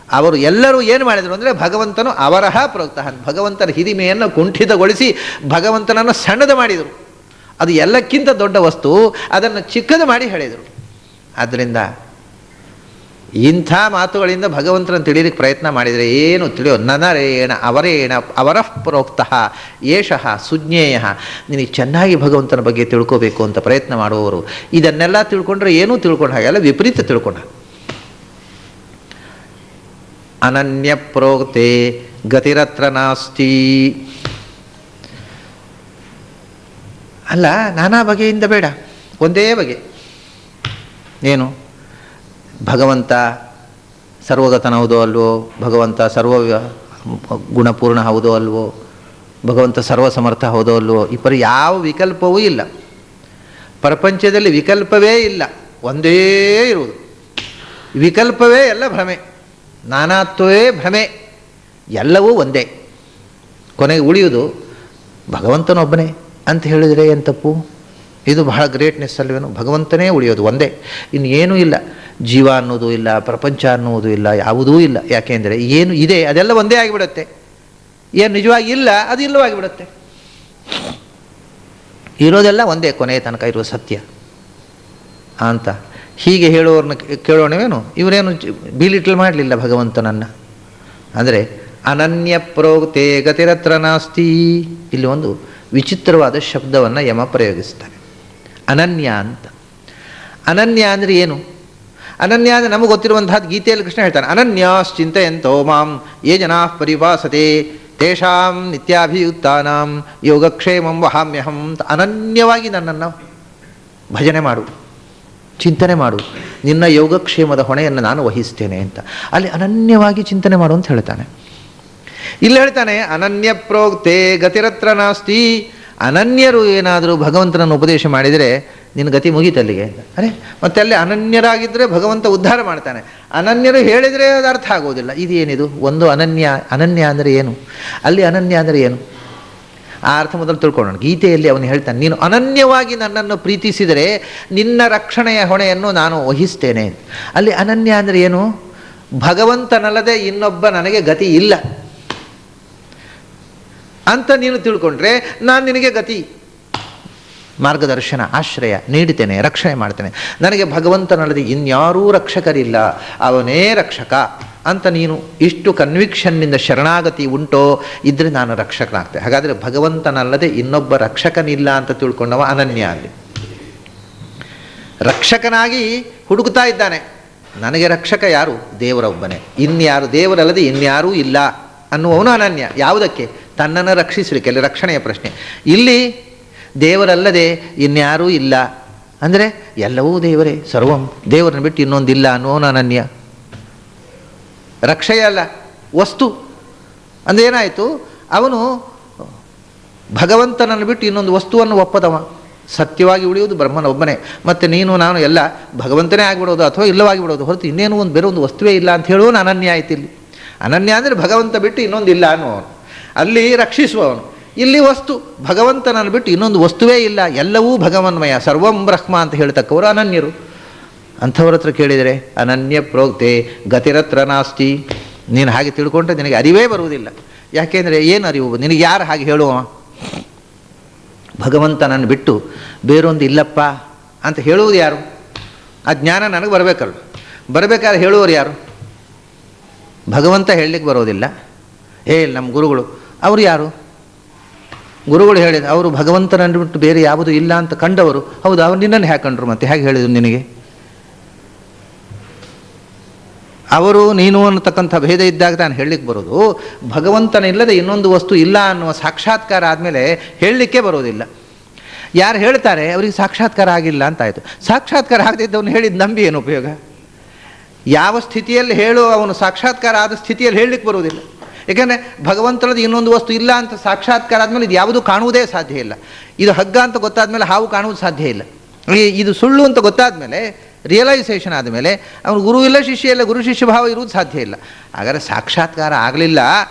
ಅವರು ಎಲ್ಲರೂ ಏನು ಮಾಡಿದರು ಅಂದರೆ, ಭಗವಂತನು ಅವರಹ ಪ್ರೋಕ್ತಃ, ಭಗವಂತನ ಹಿರಿಮೆಯನ್ನು ಕುಂಠಿತಗೊಳಿಸಿ ಭಗವಂತನನ್ನು ಸಣ್ಣದು ಮಾಡಿದರು. ಅದು ಎಲ್ಲಕ್ಕಿಂತ ದೊಡ್ಡ ವಸ್ತು, ಅದನ್ನು ಚಿಕ್ಕದು ಮಾಡಿ ಹೇಳಿದರು. ಆದ್ದರಿಂದ ಇಂಥ ಮಾತುಗಳಿಂದ ಭಗವಂತನನ್ನು ತಿಳಿಲಿಕ್ಕೆ ಪ್ರಯತ್ನ ಮಾಡಿದರೆ ಏನು ತಿಳಿಯೋ? ನನರೇಣ ಅವರೇಣ ಅವರಃ ಪ್ರೋಕ್ತಃ ಏಷಃ ಸುಜ್ಞೇಯ. ನಿನಗೆ ಚೆನ್ನಾಗಿ ಭಗವಂತನ ಬಗ್ಗೆ ತಿಳ್ಕೋಬೇಕು ಅಂತ ಪ್ರಯತ್ನ ಮಾಡುವವರು ಇದನ್ನೆಲ್ಲ ತಿಳ್ಕೊಂಡ್ರೆ ಏನೂ ತಿಳ್ಕೊಂಡು ಹಾಗೆಲ್ಲ ವಿಪರೀತ ತಿಳ್ಕೊಂಡ. ಅನನ್ಯ ಪ್ರೋಕ್ತೆ ಗತಿರತ್ರ ನಾಸ್ತಿ. ಅಲ್ಲ, ನಾನಾ ಬಗೆಯಿಂದ ಬೇಡ, ಒಂದೇ ಬಗೆ. ಏನು? ಭಗವಂತ ಸರ್ವಗತನ ಹೌದೋ ಅಲ್ವೋ? ಭಗವಂತ ಸರ್ವ ಗುಣಪೂರ್ಣ ಹೌದೋ ಅಲ್ವೋ? ಭಗವಂತ ಸರ್ವಸಮರ್ಥ ಹೌದೋ ಅಲ್ವೋ? ಈ ಪರಿ ಯಾವ ವಿಕಲ್ಪವೂ ಇಲ್ಲ. ಪ್ರಪಂಚದಲ್ಲಿ ವಿಕಲ್ಪವೇ ಇಲ್ಲ, ಒಂದೇ ಇರುವುದು. ವಿಕಲ್ಪವೇ ಎಲ್ಲ ಭ್ರಮೆ, ನಾನಾತ್ವವೇ ಭ್ರಮೆ, ಎಲ್ಲವೂ ಒಂದೇ. ಕೊನೆಗೆ ಉಳಿಯುವುದು ಭಗವಂತನೊಬ್ಬನೇ ಅಂತ ಹೇಳಿದರೆ ಏನು ತಪ್ಪು? ಇದು ಬಹಳ ಗ್ರೇಟ್ನೆಸ್ ಅಲ್ವೇನು? ಭಗವಂತನೇ ಉಳಿಯೋದು ಒಂದೇ, ಇನ್ನೇನೂ ಇಲ್ಲ. ಜೀವ ಅನ್ನೋದು ಇಲ್ಲ, ಪ್ರಪಂಚ ಅನ್ನೋದು ಇಲ್ಲ, ಯಾವುದೂ ಇಲ್ಲ. ಯಾಕೆಂದರೆ ಏನು ಇದೆ ಅದೆಲ್ಲ ಒಂದೇ ಆಗಿಬಿಡುತ್ತೆ. ಏನು ನಿಜವಾಗಿ ಇಲ್ಲ ಅದು ಇಲ್ಲವಾಗಿಬಿಡುತ್ತೆ. ಇರೋದೆಲ್ಲ ಒಂದೇ, ಕೊನೆಯ ತನಕ ಇರುವ ಸತ್ಯ ಅಂತ ಹೀಗೆ ಹೇಳೋರನ್ನ ಕೇಳೋಣವೇನು? ಇವರೇನು ಬೀಲಿಟ್ಲ್ ಮಾಡಲಿಲ್ಲ ಭಗವಂತನನ್ನು. ಅಂದರೆ ಅನನ್ಯ ಪ್ರೋಕ್ತೆ ಗತಿರತ್ರ ನಾಸ್ತಿ. ಇಲ್ಲಿ ಒಂದು ವಿಚಿತ್ರವಾದ ಶಬ್ದವನ್ನು ಯಮ ಪ್ರಯೋಗಿಸ್ತಾರೆ, ಅನನ್ಯ ಅಂತ. ಅನನ್ಯ ಅಂದರೆ ಏನು? ಅನನ್ಯ ಅಂದರೆ ನಮಗೆ ಗೊತ್ತಿರುವಂತಹದ್ದು ಗೀತೆಯಲ್ಲಿ ಕೃಷ್ಣ ಹೇಳ್ತಾನೆ, ಅನನ್ಯಾಶ್ಚಿಂತಯಂತೋ ಮಾಂ ಯೇ ಜನಾ ಪರಿಭಾಸತೆ ತೇಷಾಂ ನಿತ್ಯಾಭಿಯುಕ್ತಾನಾಂ ಯೋಗಕ್ಷೇಮಂ ವಹಾಮ್ಯಹಂ. ಅನನ್ಯವಾಗಿ ನನ್ನನ್ನು ಭಜನೆ ಮಾಡು, ಚಿಂತನೆ ಮಾಡು, ನಿನ್ನ ಯೋಗಕ್ಷೇಮದ ಹೊಣೆಯನ್ನು ನಾನು ವಹಿಸ್ತೇನೆ ಅಂತ. ಅಲ್ಲಿ ಅನನ್ಯವಾಗಿ ಚಿಂತನೆ ಮಾಡು ಅಂತ ಹೇಳ್ತಾನೆ. ಇಲ್ಲಿ ಹೇಳ್ತಾನೆ ಅನನ್ಯ ಪ್ರೋಕ್ತೆ ಗತಿರತ್ರ ನಾಸ್ತಿ. ಅನನ್ಯರು ಏನಾದರೂ ಭಗವಂತನನ್ನು ಉಪದೇಶ ಮಾಡಿದರೆ ನಿನ್ನ ಗತಿ ಮುಗೀತಲ್ಲಿಗೆ ಅಂತ. ಅರೆ ಮತ್ತೆ ಅಲ್ಲಿ ಅನನ್ಯರಾಗಿದ್ದರೆ ಭಗವಂತ ಉದ್ಧಾರ ಮಾಡ್ತಾನೆ, ಅನನ್ಯರು ಹೇಳಿದರೆ ಅದು ಅರ್ಥ ಆಗೋದಿಲ್ಲ. ಇದು ಏನಿದು? ಒಂದು ಅನನ್ಯ. ಅನನ್ಯ ಅಂದರೆ ಏನು? ಅಲ್ಲಿ ಅನನ್ಯ ಅಂದರೆ ಏನು? ಆ ಅರ್ಥ ಮೊದಲು ತಿಳ್ಕೊಳ್ಳೋಣ. ಗೀತೆಯಲ್ಲಿ ಅವನು ಹೇಳ್ತಾನೆ, ನೀನು ಅನನ್ಯವಾಗಿ ನನ್ನನ್ನು ಪ್ರೀತಿಸಿದರೆ ನಿನ್ನ ರಕ್ಷಣೆಯ ಹೊಣೆಯನ್ನು ನಾನು ವಹಿಸ್ತೇನೆ. ಅಲ್ಲಿ ಅನನ್ಯ ಅಂದರೆ ಏನು? ಭಗವಂತನಲ್ಲದೆ ಇನ್ನೊಬ್ಬ ನನಗೆ ಗತಿ ಇಲ್ಲ ಅಂತ ನೀನು ತಿಳ್ಕೊಂಡ್ರೆ ನಾನು ನಿನಗೆ ಗತಿ, ಮಾರ್ಗದರ್ಶನ, ಆಶ್ರಯ ನೀಡುತ್ತೇನೆ, ರಕ್ಷಣೆ ಮಾಡ್ತೇನೆ. ನನಗೆ ಭಗವಂತನಲ್ಲದೆ ಇನ್ಯಾರೂ ರಕ್ಷಕರಿಲ್ಲ, ಅವನೇ ರಕ್ಷಕ ಅಂತ ನೀನು ಇಷ್ಟು ಕನ್ವಿಕ್ಷನ್ನಿಂದ ಶರಣಾಗತಿ ಉಂಟೋ ಇದ್ದರೆ ನಾನು ರಕ್ಷಕನಾಗ್ತೇನೆ. ಹಾಗಾದರೆ ಭಗವಂತನಲ್ಲದೆ ಇನ್ನೊಬ್ಬ ರಕ್ಷಕನಿಲ್ಲ ಅಂತ ತಿಳ್ಕೊಂಡವ ಅನನ್ಯ. ಅಲ್ಲಿ ರಕ್ಷಕನಾಗಿ ಹುಡುಕ್ತಾ ಇದ್ದಾನೆ. ನನಗೆ ರಕ್ಷಕ ಯಾರು? ದೇವರೊಬ್ಬನೇ, ಇನ್ಯಾರು, ದೇವರಲ್ಲದೆ ಇನ್ಯಾರೂ ಇಲ್ಲ ಅನ್ನುವವನು ಅನನ್ಯ. ಯಾವುದಕ್ಕೆ? ತನ್ನನ್ನು ರಕ್ಷಿಸಲಿಕ್ಕೆ. ಅಲ್ಲಿ ರಕ್ಷಣೆಯ ಪ್ರಶ್ನೆ. ಇಲ್ಲಿ ದೇವರಲ್ಲದೆ ಇನ್ಯಾರೂ ಇಲ್ಲ ಅಂದರೆ ಎಲ್ಲವೂ ದೇವರೇ, ಸರ್ವಂ, ದೇವರನ್ನು ಬಿಟ್ಟು ಇನ್ನೊಂದಿಲ್ಲ ಅನ್ನೋನು ಅನನ್ಯ. ರಕ್ಷೆಯ ಅಲ್ಲ, ವಸ್ತು ಅಂದರೆ ಏನಾಯಿತು? ಅವನು ಭಗವಂತನನ್ನು ಬಿಟ್ಟು ಇನ್ನೊಂದು ವಸ್ತುವನ್ನು ಒಪ್ಪದವ. ಸತ್ಯವಾಗಿ ಉಳಿಯುವುದು ಬ್ರಹ್ಮನ ಒಬ್ಬನೇ. ಮತ್ತು ನೀನು ನಾನು ಎಲ್ಲ ಭಗವಂತನೇ ಆಗಿಬಿಡೋದು ಅಥವಾ ಇಲ್ಲವಾಗಿ ಬಿಡೋದು ಹೊರತು ಇನ್ನೇನು ಒಂದು ಬೇರೆ ಒಂದು ವಸ್ತುವೇ ಇಲ್ಲ ಅಂತ ಹೇಳುವನು ಅನನ್ಯ ಆಯ್ತು. ಇಲ್ಲಿ ಅನನ್ಯ ಅಂದರೆ ಭಗವಂತ ಬಿಟ್ಟು ಇನ್ನೊಂದಿಲ್ಲ ಅನ್ನುವನು, ಅಲ್ಲಿ ರಕ್ಷಿಸುವವನು. ಇಲ್ಲಿ ವಸ್ತು, ಭಗವಂತನನ್ನು ಬಿಟ್ಟು ಇನ್ನೊಂದು ವಸ್ತುವೇ ಇಲ್ಲ, ಎಲ್ಲವೂ ಭಗವನ್ಮಯ, ಸರ್ವಂ ಬ್ರಹ್ಮ ಅಂತ ಹೇಳ್ತಕ್ಕವರು ಅನನ್ಯರು. ಅಂಥವ್ರ ಹತ್ರ ಕೇಳಿದರೆ ಅನನ್ಯ ಪ್ರೋಕ್ತೆ ಗತಿರತ್ರ ನಾಸ್ತಿ. ನೀನು ಹಾಗೆ ತಿಳ್ಕೊಂಡ್ರೆ ನಿನಗೆ ಅರಿವೇ ಬರುವುದಿಲ್ಲ. ಯಾಕೆಂದರೆ ಏನು ಅರಿವು? ನಿನಗೆ ಯಾರು ಹಾಗೆ ಹೇಳುವ? ಭಗವಂತನನ್ನು ಬಿಟ್ಟು ಬೇರೊಂದು ಇಲ್ಲಪ್ಪ ಅಂತ ಹೇಳುವುದು ಯಾರು? ಆ ಜ್ಞಾನ ನನಗೆ ಬರಬೇಕಲ್ಲ. ಬರಬೇಕಾದ್ರೆ ಹೇಳುವವರು ಯಾರು? ಭಗವಂತ ಹೇಳಲಿಕ್ಕೆ ಬರೋದಿಲ್ಲ. ನಮ್ಮ ಗುರುಗಳು, ಅವರು ಯಾರು? ಗುರುಗಳು ಹೇಳಿದ, ಅವರು ಭಗವಂತನನ್ನು ಬಿಟ್ಟು ಬೇರೆ ಯಾವುದೂ ಇಲ್ಲ ಅಂತ ಕಂಡವರು. ಹೌದು, ಅವ್ರು ನಿನ್ನನ್ನು ಹೇಗೆ ಕಂಡ್ರು? ಮತ್ತೆ ಹೇಗೆ ಹೇಳಿದರು ನಿನಗೆ? ಅವರು ನೀನು ಅನ್ನತಕ್ಕಂಥ ಭೇದ ಇದ್ದಾಗ ತಾನು ಹೇಳಲಿಕ್ಕೆ ಬರೋದು. ಭಗವಂತನಿಲ್ಲದೆ ಇನ್ನೊಂದು ವಸ್ತು ಇಲ್ಲ ಅನ್ನುವ ಸಾಕ್ಷಾತ್ಕಾರ ಆದಮೇಲೆ ಹೇಳಲಿಕ್ಕೆ ಬರೋದಿಲ್ಲ. ಯಾರು ಹೇಳ್ತಾರೆ ಅವರಿಗೆ ಸಾಕ್ಷಾತ್ಕಾರ ಆಗಿಲ್ಲ ಅಂತಾಯಿತು. ಸಾಕ್ಷಾತ್ಕಾರ ಆಗದಿದ್ದವನು ಹೇಳಿದ್ದು ನಂಬಿ ಏನು ಉಪಯೋಗ? ಯಾವ ಸ್ಥಿತಿಯಲ್ಲಿ ಹೇಳು, ಅವನು ಸಾಕ್ಷಾತ್ಕಾರ ಆದ ಸ್ಥಿತಿಯಲ್ಲಿ ಹೇಳಲಿಕ್ಕೆ ಬರುವುದಿಲ್ಲ. ಏಕೆಂದರೆ ಭಗವಂತನದು ಇನ್ನೊಂದು ವಸ್ತು ಇಲ್ಲ ಅಂತ ಸಾಕ್ಷಾತ್ಕಾರ ಆದಮೇಲೆ ಇದು ಯಾವುದೂ ಕಾಣುವುದೇ ಸಾಧ್ಯ ಇಲ್ಲ. ಇದು ಹಗ್ಗ ಅಂತ ಗೊತ್ತಾದಮೇಲೆ ಹಾವು ಕಾಣುವುದು ಸಾಧ್ಯ ಇಲ್ಲ. ಇದು ಸುಳ್ಳು ಅಂತ ಗೊತ್ತಾದಮೇಲೆ, ರಿಯಲೈಸೇಷನ್ ಆದಮೇಲೆ ಅವನು ಗುರು ಇಲ್ಲ, ಶಿಷ್ಯ ಇಲ್ಲ, ಗುರು ಶಿಷ್ಯ ಭಾವ ಇರುವುದು ಸಾಧ್ಯ ಇಲ್ಲ. ಹಾಗಾದರೆ ಸಾಕ್ಷಾತ್ಕಾರ ಆಗಲಿಲ್ಲ.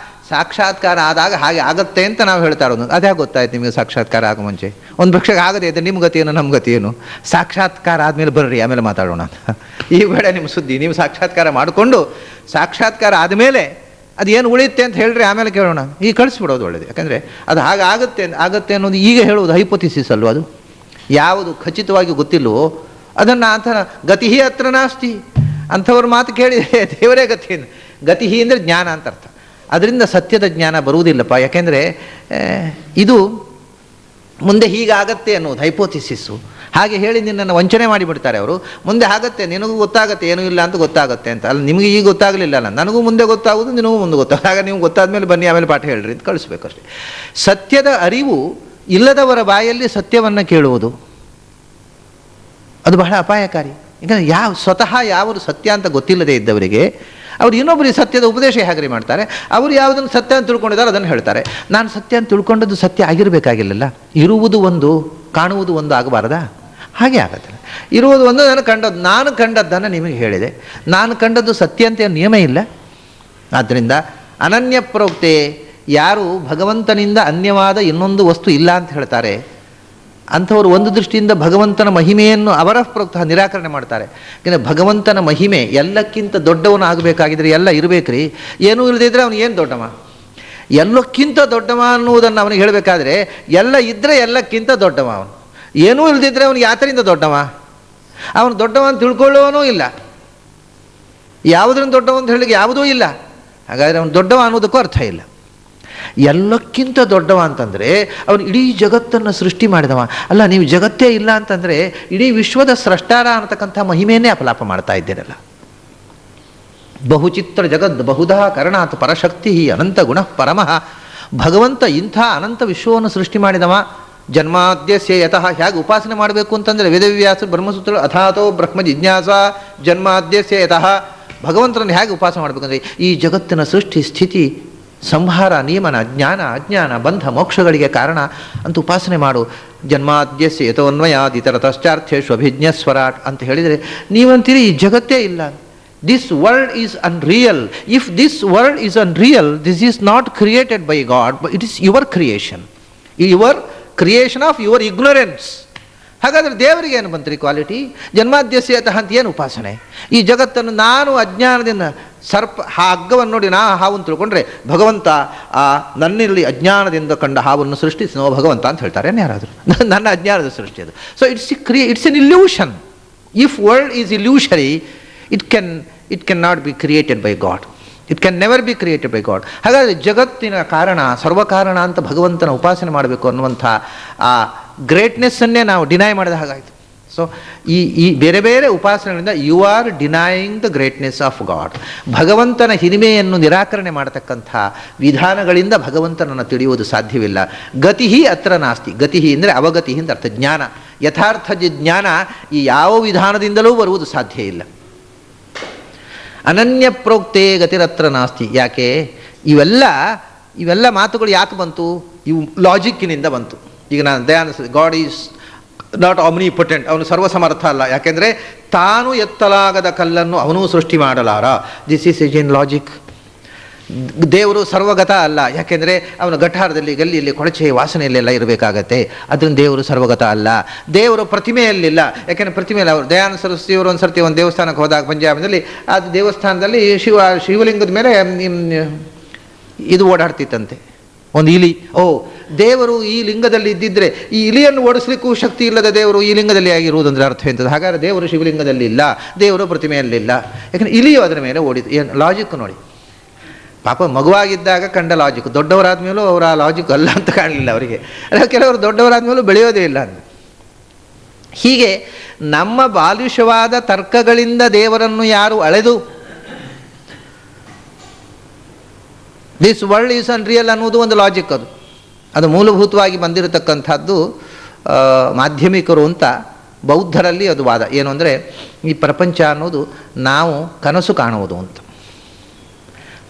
ಸಾಕ್ಷಾತ್ಕಾರ ಆದಾಗ ಹಾಗೆ ಆಗುತ್ತೆ ಅಂತ ನಾವು ಹೇಳ್ತಾ ಇರೋದು. ಅದೇ ಗೊತ್ತಾಯ್ತು ನಿಮಗೆ ಸಾಕ್ಷಾತ್ಕಾರ ಆಗೋ ಮುಂಚೆ. ಒಂದು ಪಕ್ಷಕ್ಕೆ ಆಗದೆ ಇದ್ದರೆ ನಿಮ್ಮ ಗತಿ ಏನು, ನಮ್ಮ ಗತಿ ಏನು? ಸಾಕ್ಷಾತ್ಕಾರ ಆದಮೇಲೆ ಬರ್ರಿ, ಆಮೇಲೆ ಮಾತಾಡೋಣ ಅಂತ. ಈ ಬೇಡ ನಿಮ್ಮ ಸುದ್ದಿ. ನೀವು ಸಾಕ್ಷಾತ್ಕಾರ ಮಾಡಿಕೊಂಡು ಸಾಕ್ಷಾತ್ಕಾರ ಆದಮೇಲೆ ಅದೇನು ಉಳಿಯುತ್ತೆ ಅಂತ ಹೇಳ್ರಿ, ಆಮೇಲೆ ಕೇಳೋಣ. ಈಗ ಕಳಿಸ್ಬಿಡೋದು ಒಳ್ಳೆಯದು. ಯಾಕಂದರೆ ಅದು ಹಾಗೆ ಆಗುತ್ತೆ ಅನ್ನೋದು ಈಗ ಹೇಳುವುದು ಹೈಪೋಥಿಸಿಸ್ ಅಲ್ವ? ಅದು ಯಾವುದು ಖಚಿತವಾಗಿ ಗೊತ್ತಿಲ್ಲವೋ ಅದನ್ನು ಅಂಥ ಗತಿಹಿ ಹತ್ರ ನಾಸ್ತಿ ಅಂಥವ್ರ ಮಾತು ಕೇಳಿದರೆ ದೇವರೇ ಗತಿಯನ್ನು. ಗತಿಹಿ ಅಂದರೆ ಜ್ಞಾನ ಅಂತ ಅರ್ಥ. ಅದರಿಂದ ಸತ್ಯದ ಜ್ಞಾನ ಬರುವುದಿಲ್ಲಪ್ಪ. ಯಾಕೆಂದರೆ ಇದು ಮುಂದೆ ಹೀಗಾಗತ್ತೆ ಅನ್ನೋದು ಹೈಪೋಥಿಸಿಸ್ಸು. ಹಾಗೆ ಹೇಳಿ ನಿನ್ನನ್ನು ವಂಚನೆ ಮಾಡಿಬಿಡ್ತಾರೆ ಅವರು. ಮುಂದೆ ಆಗತ್ತೆ, ನಿನಗೂ ಗೊತ್ತಾಗುತ್ತೆ, ಏನೂ ಇಲ್ಲ ಅಂತ ಗೊತ್ತಾಗುತ್ತೆ ಅಂತ. ಅಲ್ಲ, ನಿಮಗೆ ಈಗ ಗೊತ್ತಾಗಲಿಲ್ಲ ಅಲ್ಲ, ನನಗೂ ಮುಂದೆ ಗೊತ್ತಾಗೋದು, ನಿನಗೂ ಮುಂದೆ ಗೊತ್ತಾಗ. ಆಗ ನೀವು ಗೊತ್ತಾದ್ಮೇಲೆ ಬನ್ನಿ, ಆಮೇಲೆ ಪಾಠ ಹೇಳ್ರಿ ಅಂತ ಕಳಿಸ್ಬೇಕು ಅಷ್ಟೇ. ಸತ್ಯದ ಅರಿವು ಇಲ್ಲದವರ ಬಾಯಲ್ಲಿ ಸತ್ಯವನ್ನು ಕೇಳುವುದು ಅದು ಬಹಳ ಅಪಾಯಕಾರಿ. ಈಗ ಸ್ವತಃ ಯಾವರು ಸತ್ಯ ಅಂತ ಗೊತ್ತಿಲ್ಲದೆ ಇದ್ದವರಿಗೆ ಅವ್ರು ಇನ್ನೊಬ್ಬರಿಗೆ ಸತ್ಯದ ಉಪದೇಶ ಹೇಗೆ ಮಾಡ್ತಾರೆ? ಅವರು ಯಾವುದನ್ನು ಸತ್ಯ ಅಂತ ತಿಳ್ಕೊಂಡಿದ್ದಾರೆ ಅದನ್ನು ಹೇಳ್ತಾರೆ. ನಾನು ಸತ್ಯ ಅಂತ ತಿಳ್ಕೊಂಡದ್ದು ಸತ್ಯ ಆಗಿರಬೇಕಾಗಿಲ್ಲಲ್ಲ. ಇರುವುದು ಒಂದು, ಕಾಣುವುದು ಒಂದು ಆಗಬಾರದಾ? ಹಾಗೆ ಆಗತ್ತಲ್ಲ. ಇರುವುದು ಒಂದು, ನಾನು ಕಂಡದ್ದನ್ನು ನಿಮಗೆ ಹೇಳಿದೆ. ನಾನು ಕಂಡದ್ದು ಸತ್ಯ ಅಂತ ನಿಯಮ ಇಲ್ಲ. ಆದ್ದರಿಂದ ಅನನ್ಯ ಪ್ರೋಕ್ತೆ ಯಾರು ಭಗವಂತನಿಂದ ಅನ್ಯವಾದ ಇನ್ನೊಂದು ವಸ್ತು ಇಲ್ಲ ಅಂತ ಹೇಳ್ತಾರೆ ಅಂಥವರು ಒಂದು ದೃಷ್ಟಿಯಿಂದ ಭಗವಂತನ ಮಹಿಮೆಯನ್ನು ಅವರ ಪ್ರೋಕ್ತ ನಿರಾಕರಣೆ ಮಾಡ್ತಾರೆ. ಯಾಕೆಂದರೆ ಭಗವಂತನ ಮಹಿಮೆ ಎಲ್ಲಕ್ಕಿಂತ ದೊಡ್ಡವನು ಆಗಬೇಕಾಗಿದ್ರೆ ಎಲ್ಲ ಇರಬೇಕ್ರಿ. ಏನೂ ಇಲ್ಲದಿದ್ದರೆ ಅವನು ಏನು ದೊಡ್ಡವ? ಎಲ್ಲಕ್ಕಿಂತ ದೊಡ್ಡವ ಅನ್ನುವುದನ್ನು ಅವನಿಗೆ ಹೇಳಬೇಕಾದ್ರೆ ಎಲ್ಲ ಇದ್ದರೆ ಎಲ್ಲಕ್ಕಿಂತ ದೊಡ್ಡವ ಅವನು. ಏನೂ ಇಲ್ಲದಿದ್ದರೆ ಅವನು ಯಾತರಿಂದ ದೊಡ್ಡವ? ಅವನು ದೊಡ್ಡವ ಅಂತ ತಿಳ್ಕೊಳ್ಳೋನೂ ಇಲ್ಲ, ಯಾವುದರಿಂದ ದೊಡ್ಡವ ಅಂತ ಹೇಳಿಕ್ಕೆ ಯಾವುದೂ ಇಲ್ಲ. ಹಾಗಾದರೆ ಅವನು ದೊಡ್ಡವ ಅನ್ನೋದಕ್ಕೂ ಅರ್ಥ ಇಲ್ಲ. ಎಲ್ಲಕ್ಕಿಂತ ದೊಡ್ಡವ ಅಂತಂದರೆ ಅವನು ಇಡೀ ಜಗತ್ತನ್ನು ಸೃಷ್ಟಿ ಮಾಡಿದವ. ಅಲ್ಲ, ನೀವು ಜಗತ್ತೇ ಇಲ್ಲ ಅಂತಂದರೆ ಇಡೀ ವಿಶ್ವದ ಸ್ರಷ್ಟಾರ ಅನ್ನತಕ್ಕಂಥ ಮಹಿಮೆಯನ್ನೇ ಅಪಲಾಪ ಮಾಡ್ತಾ ಇದ್ದೀರಲ್ಲ. ಬಹುಚಿತ್ರ ಜಗದ್ ಬಹುಧಾ ಕರಣಾತ್ ಪರಶಕ್ತಿ ಅನಂತ ಗುಣ ಪರಮಃ. ಭಗವಂತ ಇಂಥ ಅನಂತ ವಿಶ್ವವನ್ನು ಸೃಷ್ಟಿ ಮಾಡಿದವ. ಜನ್ಮಾದ್ಯಸ್ಯ ಯತಃ ಹೇಗೆ ಉಪಾಸನೆ ಮಾಡಬೇಕು ಅಂತಂದರೆ ವೇದವ್ಯಾಸ ಬ್ರಹ್ಮಸೂತ್ರ ಅಥಾತೋ ಬ್ರಹ್ಮ ಜಿಜ್ಞಾಸ ಜನ್ಮಾದ್ಯಸ್ಯ ಯತಃ. ಭಗವಂತನನ್ನು ಹೇಗೆ ಉಪಾಸನೆ ಮಾಡಬೇಕಂದ್ರೆ ಈ ಜಗತ್ತಿನ ಸೃಷ್ಟಿ ಸ್ಥಿತಿ ಸಂಹಾರ ನಿಯಮನ ಜ್ಞಾನ ಅಜ್ಞಾನ ಬಂಧ ಮೋಕ್ಷಗಳಿಗೆ ಕಾರಣ ಅಂತ ಉಪಾಸನೆ ಮಾಡು. ಜನ್ಮಾದ್ಯಸ್ಯ ಯತೋನ್ವಯಾದಿತರತಶ್ಚಾರ್ಥೇಷು ಅಭಿಜ್ಞಸ್ವರಾಟ್ ಅಂತ ಹೇಳಿದರೆ ನೀವಂತೀರಿ ಈ ಜಗತ್ತೇ ಇಲ್ಲ. This world is unreal. If this world is unreal, this is not created by god, but it is your creation, your creation of your ignorance. ಹಾಗಾದರೆ ದೇವರಿಗೆ ಏನು ಬಂತ್ರಿ ಕ್ವಾಲಿಟಿ? ಜನ್ಮಾದ್ಯಸ್ಯತಃ ಅಂತ ಏನು ಉಪಾಸನೆ? ಈ ಜಗತ್ತನ್ನು ನಾನು ಅಜ್ಞಾನದಿಂದ ಸರ್ಪ ಹಗ್ಗವನ್ನು ನೋಡಿ ನಾ ಹಾವನ್ನು ತಿಳ್ಕೊಂಡ್ರೆ ಭಗವಂತ ನನ್ನಲ್ಲಿ ಅಜ್ಞಾನದಿಂದ ಕಂಡ ಹಾವನ್ನು ಸೃಷ್ಟಿಸಿನೋ ಭಗವಂತ ಅಂತ ಹೇಳ್ತಾರೆ ಯಾರಾದರೂ? ನನ್ನ ಅಜ್ಞಾನದ ಸೃಷ್ಟಿ ಅದು. So it's an illusion. If world is illusory, it can not be created by God. It can never be created by God. ಹಾಗಾದರೆ ಜಗತ್ತಿನ ಕಾರಣ ಸರ್ವಕಾರಣ ಅಂತ ಭಗವಂತನ ಉಪಾಸನೆ ಮಾಡಬೇಕು ಅನ್ನುವಂಥ ಆ ಗ್ರೇಟ್ನೆಸ್ಸನ್ನೇ ನಾವು ಡಿನೈ ಮಾಡಿದ ಹಾಗಾಯಿತು. ಸೊ ಈ ಬೇರೆ ಬೇರೆ ಉಪಾಸನೆಗಳಿಂದ you are denying the greatness of God. ಭಗವಂತನ ಹಿರಿಮೆಯನ್ನು ನಿರಾಕರಣೆ ಮಾಡತಕ್ಕಂಥ ವಿಧಾನಗಳಿಂದ ಭಗವಂತನನ್ನು ತಿಳಿಯುವುದು ಸಾಧ್ಯವಿಲ್ಲ. ಗತಿ ಅತ್ರ ನಾಸ್ತಿ. ಗತಿ ಅಂದರೆ ಅವಗತಿ ಅಂತ ಅರ್ಥ. ಜ್ಞಾನ, ಯಥಾರ್ಥ ಜ್ಞಾನ ಈ ಯಾವ ವಿಧಾನದಿಂದಲೂ ಬರುವುದು ಸಾಧ್ಯ ಇಲ್ಲ. ಅನನ್ಯ ಪ್ರೋಕ್ತೇ ಗತಿರತ್ರ ನಾಸ್ತಿ. ಯಾಕೆ ಇವೆಲ್ಲ ಮಾತುಗಳು ಯಾಕೆ ಬಂತು? ಇವು ಲಾಜಿಕ್ಕಿನಿಂದ ಬಂತು. ಈಗ ನಾನು Dayananda God is not omnipotent, ಅವನು ಸರ್ವಸಮರ್ಥ ಅಲ್ಲ. ಯಾಕೆಂದರೆ ತಾನು ಎತ್ತಲಾಗದ ಕಲ್ಲನ್ನು ಅವನೂ ಸೃಷ್ಟಿ ಮಾಡಲಾರ. This is in logic. ದೇವರು ಸರ್ವಗತ ಅಲ್ಲ. ಯಾಕೆಂದರೆ ಅವನ ಗಠಾರದಲ್ಲಿ ಗಲ್ಲಿಯಲ್ಲಿ ಕೊಳಚೆ ವಾಸನೆಯಲ್ಲೆಲ್ಲ ಇರಬೇಕಾಗತ್ತೆ. ಅದರಿಂದ ದೇವರು ಸರ್ವಗತ ಅಲ್ಲ. ದೇವರು ಪ್ರತಿಮೆಯಲ್ಲಿಲ್ಲ. ಯಾಕೆಂದರೆ ಪ್ರತಿಮೆಯಲ್ಲಿ ಅವರು ದಯಾನಂದ ಸರಸ್ವತಿಯವರು ಒಂದು ಸರ್ತಿ ಒಂದು ದೇವಸ್ಥಾನಕ್ಕೆ ಹೋದಾಗ ಪಂಜಾಬ್ನಲ್ಲಿ, ಅದು ದೇವಸ್ಥಾನದಲ್ಲಿ ಶಿವಲಿಂಗದ ಮೇಲೆ ಇದು ಓಡಾಡ್ತಿತ್ತಂತೆ, ಒಂದು ಇಲಿ. ದೇವರು ಈ ಲಿಂಗದಲ್ಲಿ ಇದ್ದಿದ್ದರೆ ಈ ಇಲಿಯನ್ನು ಓಡಿಸ್ಲಿಕ್ಕೂ ಶಕ್ತಿ ಇಲ್ಲದ ದೇವರು ಈ ಲಿಂಗದಲ್ಲಿ ಆಗಿರುವುದಂದ್ರೆ ಅರ್ಥ ಎಂಥದ್ದು? ಹಾಗಾದರೆ ದೇವರು ಶಿವಲಿಂಗದಲ್ಲಿ ಇಲ್ಲ, ದೇವರು ಪ್ರತಿಮೆಯಲ್ಲಿಲ್ಲ. ಯಾಕೆಂದರೆ ಇಲಿಯು ಅದರ ಮೇಲೆ ಓಡಿತು. ಏನು ಲಾಜಿಕ್ ನೋಡಿ. ಪಾಪ ಮಗುವಾಗಿದ್ದಾಗ ಕಂಡ ಲಾಜಿಕ್, ದೊಡ್ಡವರಾದ ಮೇಲೂ ಅವರ ಲಾಜಿಕ್ ಅಲ್ಲ ಅಂತ ಕಾಣಲಿಲ್ಲ ಅವರಿಗೆ. ಅಲ್ಲ, ಕೆಲವರು ದೊಡ್ಡವರಾದ ಮೇಲೂ ಬೆಳೆಯೋದೇ ಇಲ್ಲ ಅಂತ. ಹೀಗೆ ನಮ್ಮ ಬಾಲಿಶವಾದ ತರ್ಕಗಳಿಂದ ದೇವರನ್ನು ಯಾರು ಅಳೆದು ದಿಸ್ ವರ್ಲ್ಡ್ ಈಸ್ ಅನ್ರಿಯಲ್ ಅನ್ನುವುದು ಒಂದು ಲಾಜಿಕ್. ಅದು ಮೂಲಭೂತವಾಗಿ ಬಂದಿರತಕ್ಕಂಥದ್ದು ಮಾಧ್ಯಮಿಕರು ಅಂತ ಬೌದ್ಧರಲ್ಲಿ ಅದು ವಾದ. ಏನು ಅಂದರೆ ಈ ಪ್ರಪಂಚ ಅನ್ನೋದು ನಾವು ಕನಸು ಕಾಣುವುದು ಅಂತ.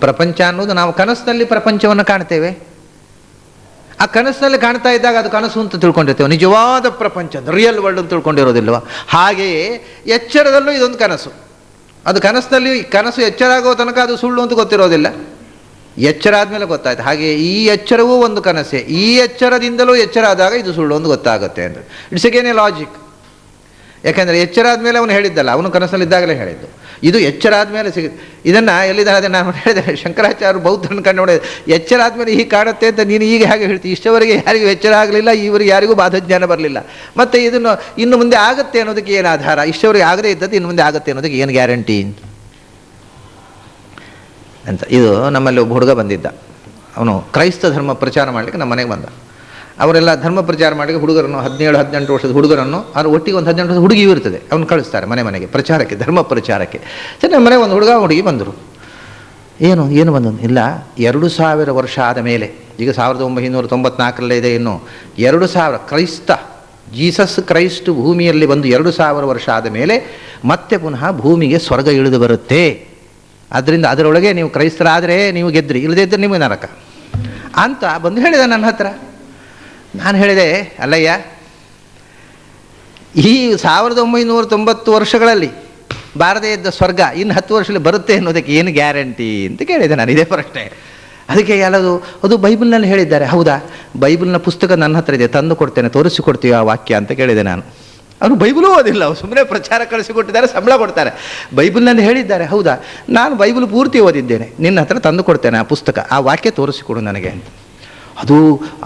ಪ್ರಪಂಚ ಅನ್ನೋದು ನಾವು ಕನಸಿನಲ್ಲಿ ಪ್ರಪಂಚವನ್ನು ಕಾಣ್ತೇವೆ. ಆ ಕನಸಿನಲ್ಲಿ ಕಾಣ್ತಾ ಇದ್ದಾಗ ಅದು ಕನಸು ಅಂತ ತಿಳ್ಕೊಂಡಿರ್ತೇವೆ. ನಿಜವಾದ ಪ್ರಪಂಚ ರಿಯಲ್ ವರ್ಲ್ಡ್ ಅಂತ ತಿಳ್ಕೊಂಡಿರೋದಿಲ್ವ? ಹಾಗೆಯೇ ಎಚ್ಚರದಲ್ಲೂ ಇದೊಂದು ಕನಸು. ಅದು ಕನಸು ಎಚ್ಚರ ಆಗೋ ತನಕ ಅದು ಸುಳ್ಳು ಅಂತ ಗೊತ್ತಿರೋದಿಲ್ಲ. ಎಚ್ಚರ ಆದಮೇಲೆ ಗೊತ್ತಾಯ್ತು. ಹಾಗೆ ಈ ಎಚ್ಚರವೂ ಒಂದು ಕನಸೆ. ಈ ಎಚ್ಚರದಿಂದಲೂ ಎಚ್ಚರ ಆದಾಗ ಇದು ಸುಳ್ಳು ಒಂದು ಗೊತ್ತಾಗುತ್ತೆ ಅಂತ. It's again A logic. ಯಾಕೆಂದರೆ ಎಚ್ಚರ ಆದಮೇಲೆ ಅವನು ಹೇಳಿದ್ದಲ್ಲ, ಅವನು ಕನಸಲ್ಲಿದ್ದಾಗಲೇ ಹೇಳಿದ್ದು. ಇದು ಎಚ್ಚರ ಆದಮೇಲೆ ಸಿಗುತ್ತೆ. ಇದನ್ನು ಎಲ್ಲಿದ್ದಾರೆ ನಾನು ಹೇಳಿದೆ, ಶಂಕರಾಚಾರ್ಯರು ಬೌದ್ಧನ ಕಂಡು ನೋಡಿದೆ. ಎಚ್ಚರ ಆದಮೇಲೆ ಹೀಗೆ ಕಾಣುತ್ತೆ ಅಂತ ನೀನು ಈಗ ಹಾಗೆ ಹೇಳ್ತೀವಿ. ಇಷ್ಟವರೆಗೆ ಯಾರಿಗೂ ಎಚ್ಚರ ಆಗಲಿಲ್ಲ, ಇವರಿಗೆ ಯಾರಿಗೂ ಬಾಧಜ್ಞಾನ ಬರಲಿಲ್ಲ. ಮತ್ತು ಇದನ್ನು ಇನ್ನು ಮುಂದೆ ಆಗುತ್ತೆ ಅನ್ನೋದಕ್ಕೆ ಏನು ಆಧಾರ? ಇಷ್ಟವರೆಗೆ ಆಗದೇ ಇದ್ದದ್ದು ಇನ್ನು ಮುಂದೆ ಆಗುತ್ತೆ ಅನ್ನೋದಕ್ಕೆ ಏನು ಗ್ಯಾರಂಟಿ ಅಂತ. ಇದು ನಮ್ಮಲ್ಲಿ ಒಬ್ಬ ಹುಡುಗ ಬಂದಿದ್ದ. ಅವನು ಕ್ರೈಸ್ತ ಧರ್ಮ ಪ್ರಚಾರ ಮಾಡಲಿಕ್ಕೆ ನಮ್ಮ ಮನೆಗೆ ಬಂದ. ಅವರೆಲ್ಲ ಧರ್ಮ ಪ್ರಚಾರ ಮಾಡಲಿಕ್ಕೆ ಹುಡುಗರನ್ನು 17-18 ವರ್ಷದ ಹುಡುಗರನ್ನು, ಅವ್ರ ಒಟ್ಟಿಗೆ ಒಂದು 18 ವರ್ಷದ ಹುಡುಗಿಯೂ ಇರ್ತದೆ, ಅವ್ನು ಕಳಿಸ್ತಾರೆ ಮನೆಗೆ ಪ್ರಚಾರಕ್ಕೆ, ಧರ್ಮ ಪ್ರಚಾರಕ್ಕೆ. ಸರಿ, ನಮ್ಮ ಮನೆಗೆ ಒಂದು ಹುಡುಗಿ ಬಂದರು. ಏನು ಬಂದನು? ಇಲ್ಲ, 2000 ವರ್ಷ ಆದ ಮೇಲೆ, ಈಗ 1994 ಇದೆ, ಇನ್ನು 2000 ಜೀಸಸ್ ಕ್ರೈಸ್ಟ್ ಭೂಮಿಯಲ್ಲಿ ಬಂದು 2000 ವರ್ಷ ಆದ ಮೇಲೆ ಮತ್ತೆ ಪುನಃ ಭೂಮಿಗೆ ಸ್ವರ್ಗ ಇಳಿದು ಬರುತ್ತೆ. ಆದ್ದರಿಂದ ಅದರೊಳಗೆ ನೀವು ಕ್ರೈಸ್ತರಾದರೆ ನೀವು ಗೆದ್ರಿ, ಇಲ್ಲದೇ ಇದ್ದರೆ ನಿಮಗೆ ನರಕ ಅಂತ ಬಂದು ಹೇಳಿದ ನನ್ನ ಹತ್ರ. ನಾನು ಹೇಳಿದೆ, ಅಲ್ಲಯ್ಯ, ಈ 1990 ವರ್ಷಗಳಲ್ಲಿ ಬಾರದೇ ಇದ್ದ ಸ್ವರ್ಗ ಇನ್ನು 10 ವರ್ಷದಲ್ಲಿ ಬರುತ್ತೆ ಅನ್ನೋದಕ್ಕೆ ಏನು ಗ್ಯಾರಂಟಿ ಅಂತ ಕೇಳಿದೆ ನಾನು. ಇದೇ ಪ್ರಶ್ನೆ. ಅದಕ್ಕೆ ಎಲ್ಲದು ಅದು ಬೈಬಲ್ನಲ್ಲಿ ಹೇಳಿದ್ದಾರೆ. ಹೌದಾ, ಬೈಬಲ್ನ ಪುಸ್ತಕ ನನ್ನ ಹತ್ರ ಇದೆ, ತಂದು ಕೊಡ್ತೇನೆ, ತೋರಿಸಿಕೊಡ್ತೀವಿ ಆ ವಾಕ್ಯ ಅಂತ ಕೇಳಿದೆ ನಾನು. ಅವರು ಬೈಬಲೂ ಓದಿಲ್ಲ, ಅವ್ರು ಸುಮ್ಮನೆ ಪ್ರಚಾರ ಕಳಿಸಿಕೊಟ್ಟಿದ್ದಾರೆ, ಸಂಬಳ ಕೊಡ್ತಾರೆ. ಬೈಬಲ್ನಲ್ಲಿ ಹೇಳಿದ್ದಾರೆ. ಹೌದಾ, ನಾನು ಬೈಬಲ್ ಪೂರ್ತಿ ಓದಿದ್ದೇನೆ, ನಿನ್ನ ಹತ್ರ ತಂದು ಕೊಡ್ತೇನೆ ಆ ಪುಸ್ತಕ, ಆ ವಾಕ್ಯ ತೋರಿಸಿಕೊಡು ನನಗೆ ಅಂತ. ಅದು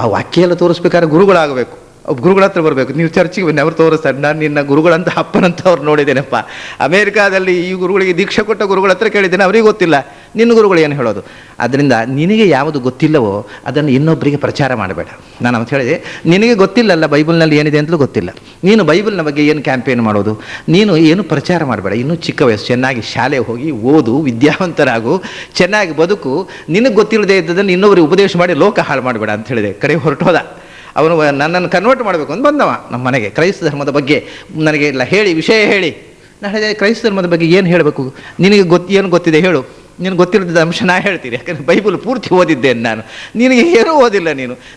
ಆ ವಾಕ್ಯ ಎಲ್ಲ ತೋರಿಸ್ಬೇಕಾದ್ರೆ ಗುರುಗಳಾಗಬೇಕು, ಗುರುಗಳ ಹತ್ರ ಬರಬೇಕು. ನೀವು ಚರ್ಚಿಗೆ ಬನ್ನಿ, ಅವ್ರು ತೋರಿಸ್ತಾರೆ. ನಾನು ನಿನ್ನ ಗುರುಗಳಂತ ಅಪ್ಪನಂತ ಅವ್ರು ನೋಡಿದ್ದೇನೆಪ್ಪ. ಅಮೇರಿಕಾದಲ್ಲಿ ಈ ಗುರುಗಳಿಗೆ ದೀಕ್ಷೆ ಕೊಟ್ಟ ಗುರುಗಳ ಹತ್ರ ಕೇಳಿದ್ದೇನೆ, ಅವರಿಗೆ ಗೊತ್ತಿಲ್ಲ, ನಿನ್ನ ಗುರುಗಳು ಏನು ಹೇಳೋದು. ಆದ್ದರಿಂದ ನಿನಗೆ ಯಾವುದು ಗೊತ್ತಿಲ್ಲವೋ ಅದನ್ನು ಇನ್ನೊಬ್ಬರಿಗೆ ಪ್ರಚಾರ ಮಾಡಬೇಡ. ನಾನು ಅವತ್ತು ಹೇಳಿದೆ, ನಿನಗೆ ಗೊತ್ತಿಲ್ಲಲ್ಲ ಬೈಬಲ್ನಲ್ಲಿ ಏನಿದೆ ಅಂತಲೂ ಗೊತ್ತಿಲ್ಲ, ನೀನು ಬೈಬಲ್ನ ಬಗ್ಗೆ ಏನು ಕ್ಯಾಂಪೇನ್ ಮಾಡೋದು, ನೀನು ಏನು ಪ್ರಚಾರ ಮಾಡಬೇಡ. ಇನ್ನೂ ಚಿಕ್ಕ ವಯಸ್ಸು, ಚೆನ್ನಾಗಿ ಶಾಲೆಗೆ ಹೋಗಿ ಓದು, ವಿದ್ಯಾವಂತರಾಗು, ಚೆನ್ನಾಗಿ ಬದುಕು. ನಿನಗೆ ಗೊತ್ತಿಲ್ಲದೆ ಇದ್ದದನ್ನು ಇನ್ನೊಬ್ಬರಿಗೆ ಉಪದೇಶ ಮಾಡಿ ಲೋಕ ಹಾಳು ಮಾಡಬೇಡ ಅಂತ ಹೇಳಿದೆ. ಕಡೆ ಹೊರಟೋದ. ಅವನು ನನ್ನನ್ನು ಕನ್ವರ್ಟ್ ಮಾಡಬೇಕು ಅಂತ ಬಂದವ ನಮ್ಮ ಮನೆಗೆ. ಕ್ರೈಸ್ತ ಧರ್ಮದ ಬಗ್ಗೆ ನನಗೆ ಎಲ್ಲ ಹೇಳಿ, ವಿಷಯ ಹೇಳಿ. ನಾನು ಹೇಳಿದೆ, ಕ್ರೈಸ್ತ ಧರ್ಮದ ಬಗ್ಗೆ ಏನು ಹೇಳಬೇಕು, ನಿನಗೆ ಏನು ಗೊತ್ತಿದೆ ಹೇಳು, ನಿನಗೆ ಗೊತ್ತಿಲ್ಲದ ಅಂಶ ನಾ ಹೇಳ್ತೀನಿ, ಯಾಕಂದರೆ ಬೈಬಲ್ ಪೂರ್ತಿ ಓದಿದ್ದೇನೆ ನಾನು, ನಿನಗೆ ಏನೂ ಓದಿಲ್ಲ.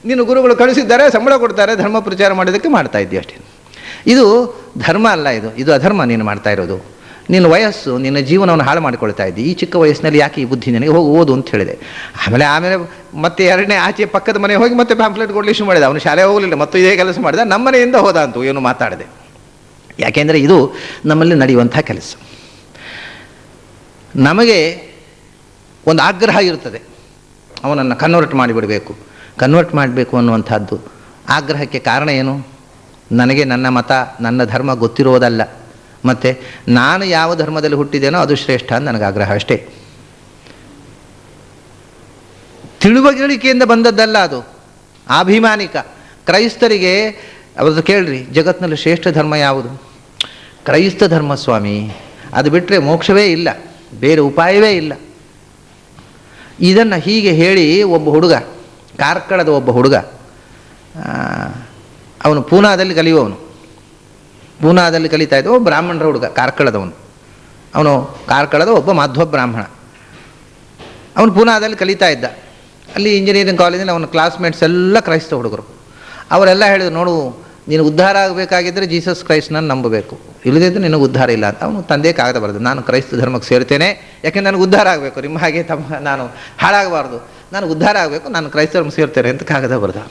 ನೀನು ಗುರುಗಳು ಕಳಿಸಿದ್ದಾರೆ, ಸಂಬಳ ಕೊಡ್ತಾರೆ, ಧರ್ಮ ಪ್ರಚಾರ ಮಾಡೋದಕ್ಕೆ ಮಾಡ್ತಾ ಇದ್ದೀವಿ ಅಷ್ಟೇ. ಇದು ಧರ್ಮ ಅಲ್ಲ, ಇದು ಅಧರ್ಮ ನೀನು ಮಾಡ್ತಾ ಇರೋದು. ನಿನ್ನ ವಯಸ್ಸು, ನಿನ್ನ ಜೀವನವನ್ನು ಹಾಳು ಮಾಡಿಕೊಳ್ತಾ ಇದ್ದಿ. ಈ ಚಿಕ್ಕ ವಯಸ್ಸಿನಲ್ಲಿ ಯಾಕೆ ಈ ಬುದ್ಧಿ ನನಗೆ, ಹೋಗಿ ಓದು ಅಂತ ಹೇಳಿದೆ. ಆಮೇಲೆ ಮತ್ತೆ ಎರಡನೇ ಆಚೆ ಪಕ್ಕದ ಮನೆ ಹೋಗಿ ಮತ್ತೆ ಪ್ಯಾಂಫ್ಲೆಟ್ ಕೊಡಲಿಕ್ಕೆ ಮಾಡಿದ. ಅವನು ಶಾಲೆ ಹೋಗಲಿಲ್ಲ, ಮತ್ತು ಇದೇ ಕೆಲಸ ಮಾಡಿದ. ನಮ್ಮ ಮನೆಯಿಂದ ಹೋದ ಅಂತೂ ಏನು ಮಾತಾಡಿದೆ. ಯಾಕೆಂದರೆ ಇದು ನಮ್ಮಲ್ಲಿ ನಡೆಯುವಂಥ ಕೆಲಸ. ನಮಗೆ ಒಂದು ಆಗ್ರಹ ಇರ್ತದೆ, ಅವನನ್ನು ಕನ್ವರ್ಟ್ ಮಾಡಬೇಕು ಅನ್ನುವಂಥದ್ದು. ಆಗ್ರಹಕ್ಕೆ ಕಾರಣ ಏನು? ನನಗೆ ನನ್ನ ಮತ, ನನ್ನ ಧರ್ಮ ಗೊತ್ತಿರೋದಲ್ಲ, ಮತ್ತು ನಾನು ಯಾವ ಧರ್ಮದಲ್ಲಿ ಹುಟ್ಟಿದ್ದೇನೋ ಅದು ಶ್ರೇಷ್ಠ ಅಂತ ನನಗೆ ಆಗ್ರಹ ಅಷ್ಟೇ. ತಿಳುವಳಿಕೆಯಿಂದ ಬಂದದ್ದಲ್ಲ ಅದು, ಅಭಿಮಾನಿಕ. ಕ್ರೈಸ್ತರಿಗೆ ಅವ್ರದ್ದು ಕೇಳ್ರಿ, ಜಗತ್ತಿನಲ್ಲಿ ಶ್ರೇಷ್ಠ ಧರ್ಮ ಯಾವುದು? ಕ್ರೈಸ್ತ ಧರ್ಮ ಸ್ವಾಮಿ, ಅದು ಬಿಟ್ಟರೆ ಮೋಕ್ಷವೇ ಇಲ್ಲ, ಬೇರೆ ಉಪಾಯವೇ ಇಲ್ಲ. ಇದನ್ನು ಹೀಗೆ ಹೇಳಿ ಒಬ್ಬ ಹುಡುಗ, ಕಾರ್ಕಳದ ಒಬ್ಬ ಹುಡುಗ, ಅವನು ಪೂನಾದಲ್ಲಿ ಕಲಿಯುವವನು, ಪೂನಾದಲ್ಲಿ ಕಲಿತಾ ಇದ್ದ ಒಬ್ಬ ಬ್ರಾಹ್ಮಣರ ಹುಡುಗ, ಕಾರ್ಕಳದವನು. ಅವನು ಕಾರ್ಕಳದ ಒಬ್ಬ ಮಾಧ್ವ ಬ್ರಾಹ್ಮಣ. ಅವನು ಪೂನಾದಲ್ಲಿ ಕಲಿತಾ ಇದ್ದ. ಅಲ್ಲಿ ಇಂಜಿನಿಯರಿಂಗ್ ಕಾಲೇಜಿನಲ್ಲಿ ಅವನ ಕ್ಲಾಸ್ಮೇಟ್ಸ್ ಎಲ್ಲ ಕ್ರೈಸ್ತ ಹುಡುಗರು. ಅವರೆಲ್ಲ ಹೇಳಿದ್ರು, ನೋಡು, ನೀನು ಉದ್ಧಾರ ಆಗಬೇಕಾಗಿದ್ದರೆ ಜೀಸಸ್ ಕ್ರೈಸ್ತನನ್ನು ನಂಬಬೇಕು, ಇಲ್ಲದಿದ್ದರೆ ನಿನಗೆ ಉದ್ಧಾರ ಇಲ್ಲ ಅಂತ. ಅವನು ತಂದೆ ಕಾಗದ ಬರೆದು, ನಾನು ಕ್ರೈಸ್ತ ಧರ್ಮಕ್ಕೆ ಸೇರ್ತೇನೆ, ಯಾಕೆಂದ್ರೆ ನನಗೆ ಉದ್ಧಾರ ಆಗಬೇಕು, ನಿಮ್ಮ ಹಾಗೆ ನಾನು ಹಾಳಾಗಬಾರ್ದು, ನಾನು ಉದ್ಧಾರ ಆಗಬೇಕು, ನಾನು ಕ್ರೈಸ್ತ ಧರ್ಮಕ್ಕೆ ಸೇರ್ತೇನೆ ಅಂತ ಕಾಗದ ಬರೆದ.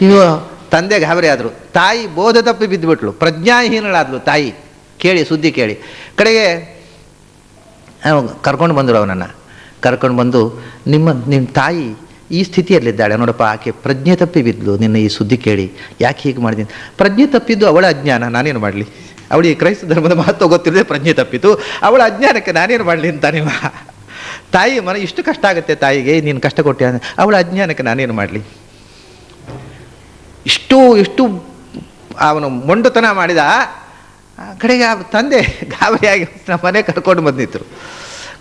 ಇವ ತಂದೆ ಗಾಬರಿ ಆದರು. ತಾಯಿ ಬೋಧ ತಪ್ಪಿ ಬಿದ್ದುಬಿಟ್ಲು, ಪ್ರಜ್ಞಾಹೀನಳಾದ್ಲು ತಾಯಿ. ಕೇಳಿ, ಸುದ್ದಿ ಕೇಳಿ, ಕಡೆಗೆ ಕರ್ಕೊಂಡು ಬಂದರು. ಅವನನ್ನು ಕರ್ಕೊಂಡು ಬಂದು, ನಿನ್ನ ತಾಯಿ ಈ ಸ್ಥಿತಿಯಲ್ಲಿದ್ದಾಳೆ ನೋಡಪ್ಪ, ಆಕೆ ಪ್ರಜ್ಞೆ ತಪ್ಪಿ ಬಿದ್ಲು, ನಿನ್ನ ಈ ಸುದ್ದಿ ಕೇಳಿ, ಯಾಕೆ ಹೀಗೆ ಮಾಡಿದ್ದೀನಿ? ಪ್ರಜ್ಞೆ ತಪ್ಪಿದ್ದು ಅವಳ ಅಜ್ಞಾನ, ನಾನೇನು ಮಾಡಲಿ? ಅವಳಿಗೆ ಕ್ರೈಸ್ತ ಧರ್ಮದ ಮಹತ್ವ ಗೊತ್ತಿಲ್ಲದೆ ಪ್ರಜ್ಞೆ ತಪ್ಪಿತು, ಅವಳ ಅಜ್ಞಾನಕ್ಕೆ ನಾನೇನು ಮಾಡಲಿ ಅಂತ. ನೀವು ತಾಯಿ ಮನ ಇಷ್ಟು ಕಷ್ಟ ಆಗುತ್ತೆ ತಾಯಿಗೆ, ನೀನು ಕಷ್ಟ ಕೊಟ್ಟೆ, ಅವಳ ಅಜ್ಞಾನಕ್ಕೆ ನಾನೇನು ಮಾಡಲಿ? ಇಷ್ಟು ಅವನು ಮೊಂಡುತನ ಮಾಡಿದ. ಕಡೆಗೆ ಆ ತಂದೆ ಗಾಬರಿಯಾಗಿ ನಮ್ಮ ಮನೆ ಕರ್ಕೊಂಡು ಬಂದಿದ್ರು.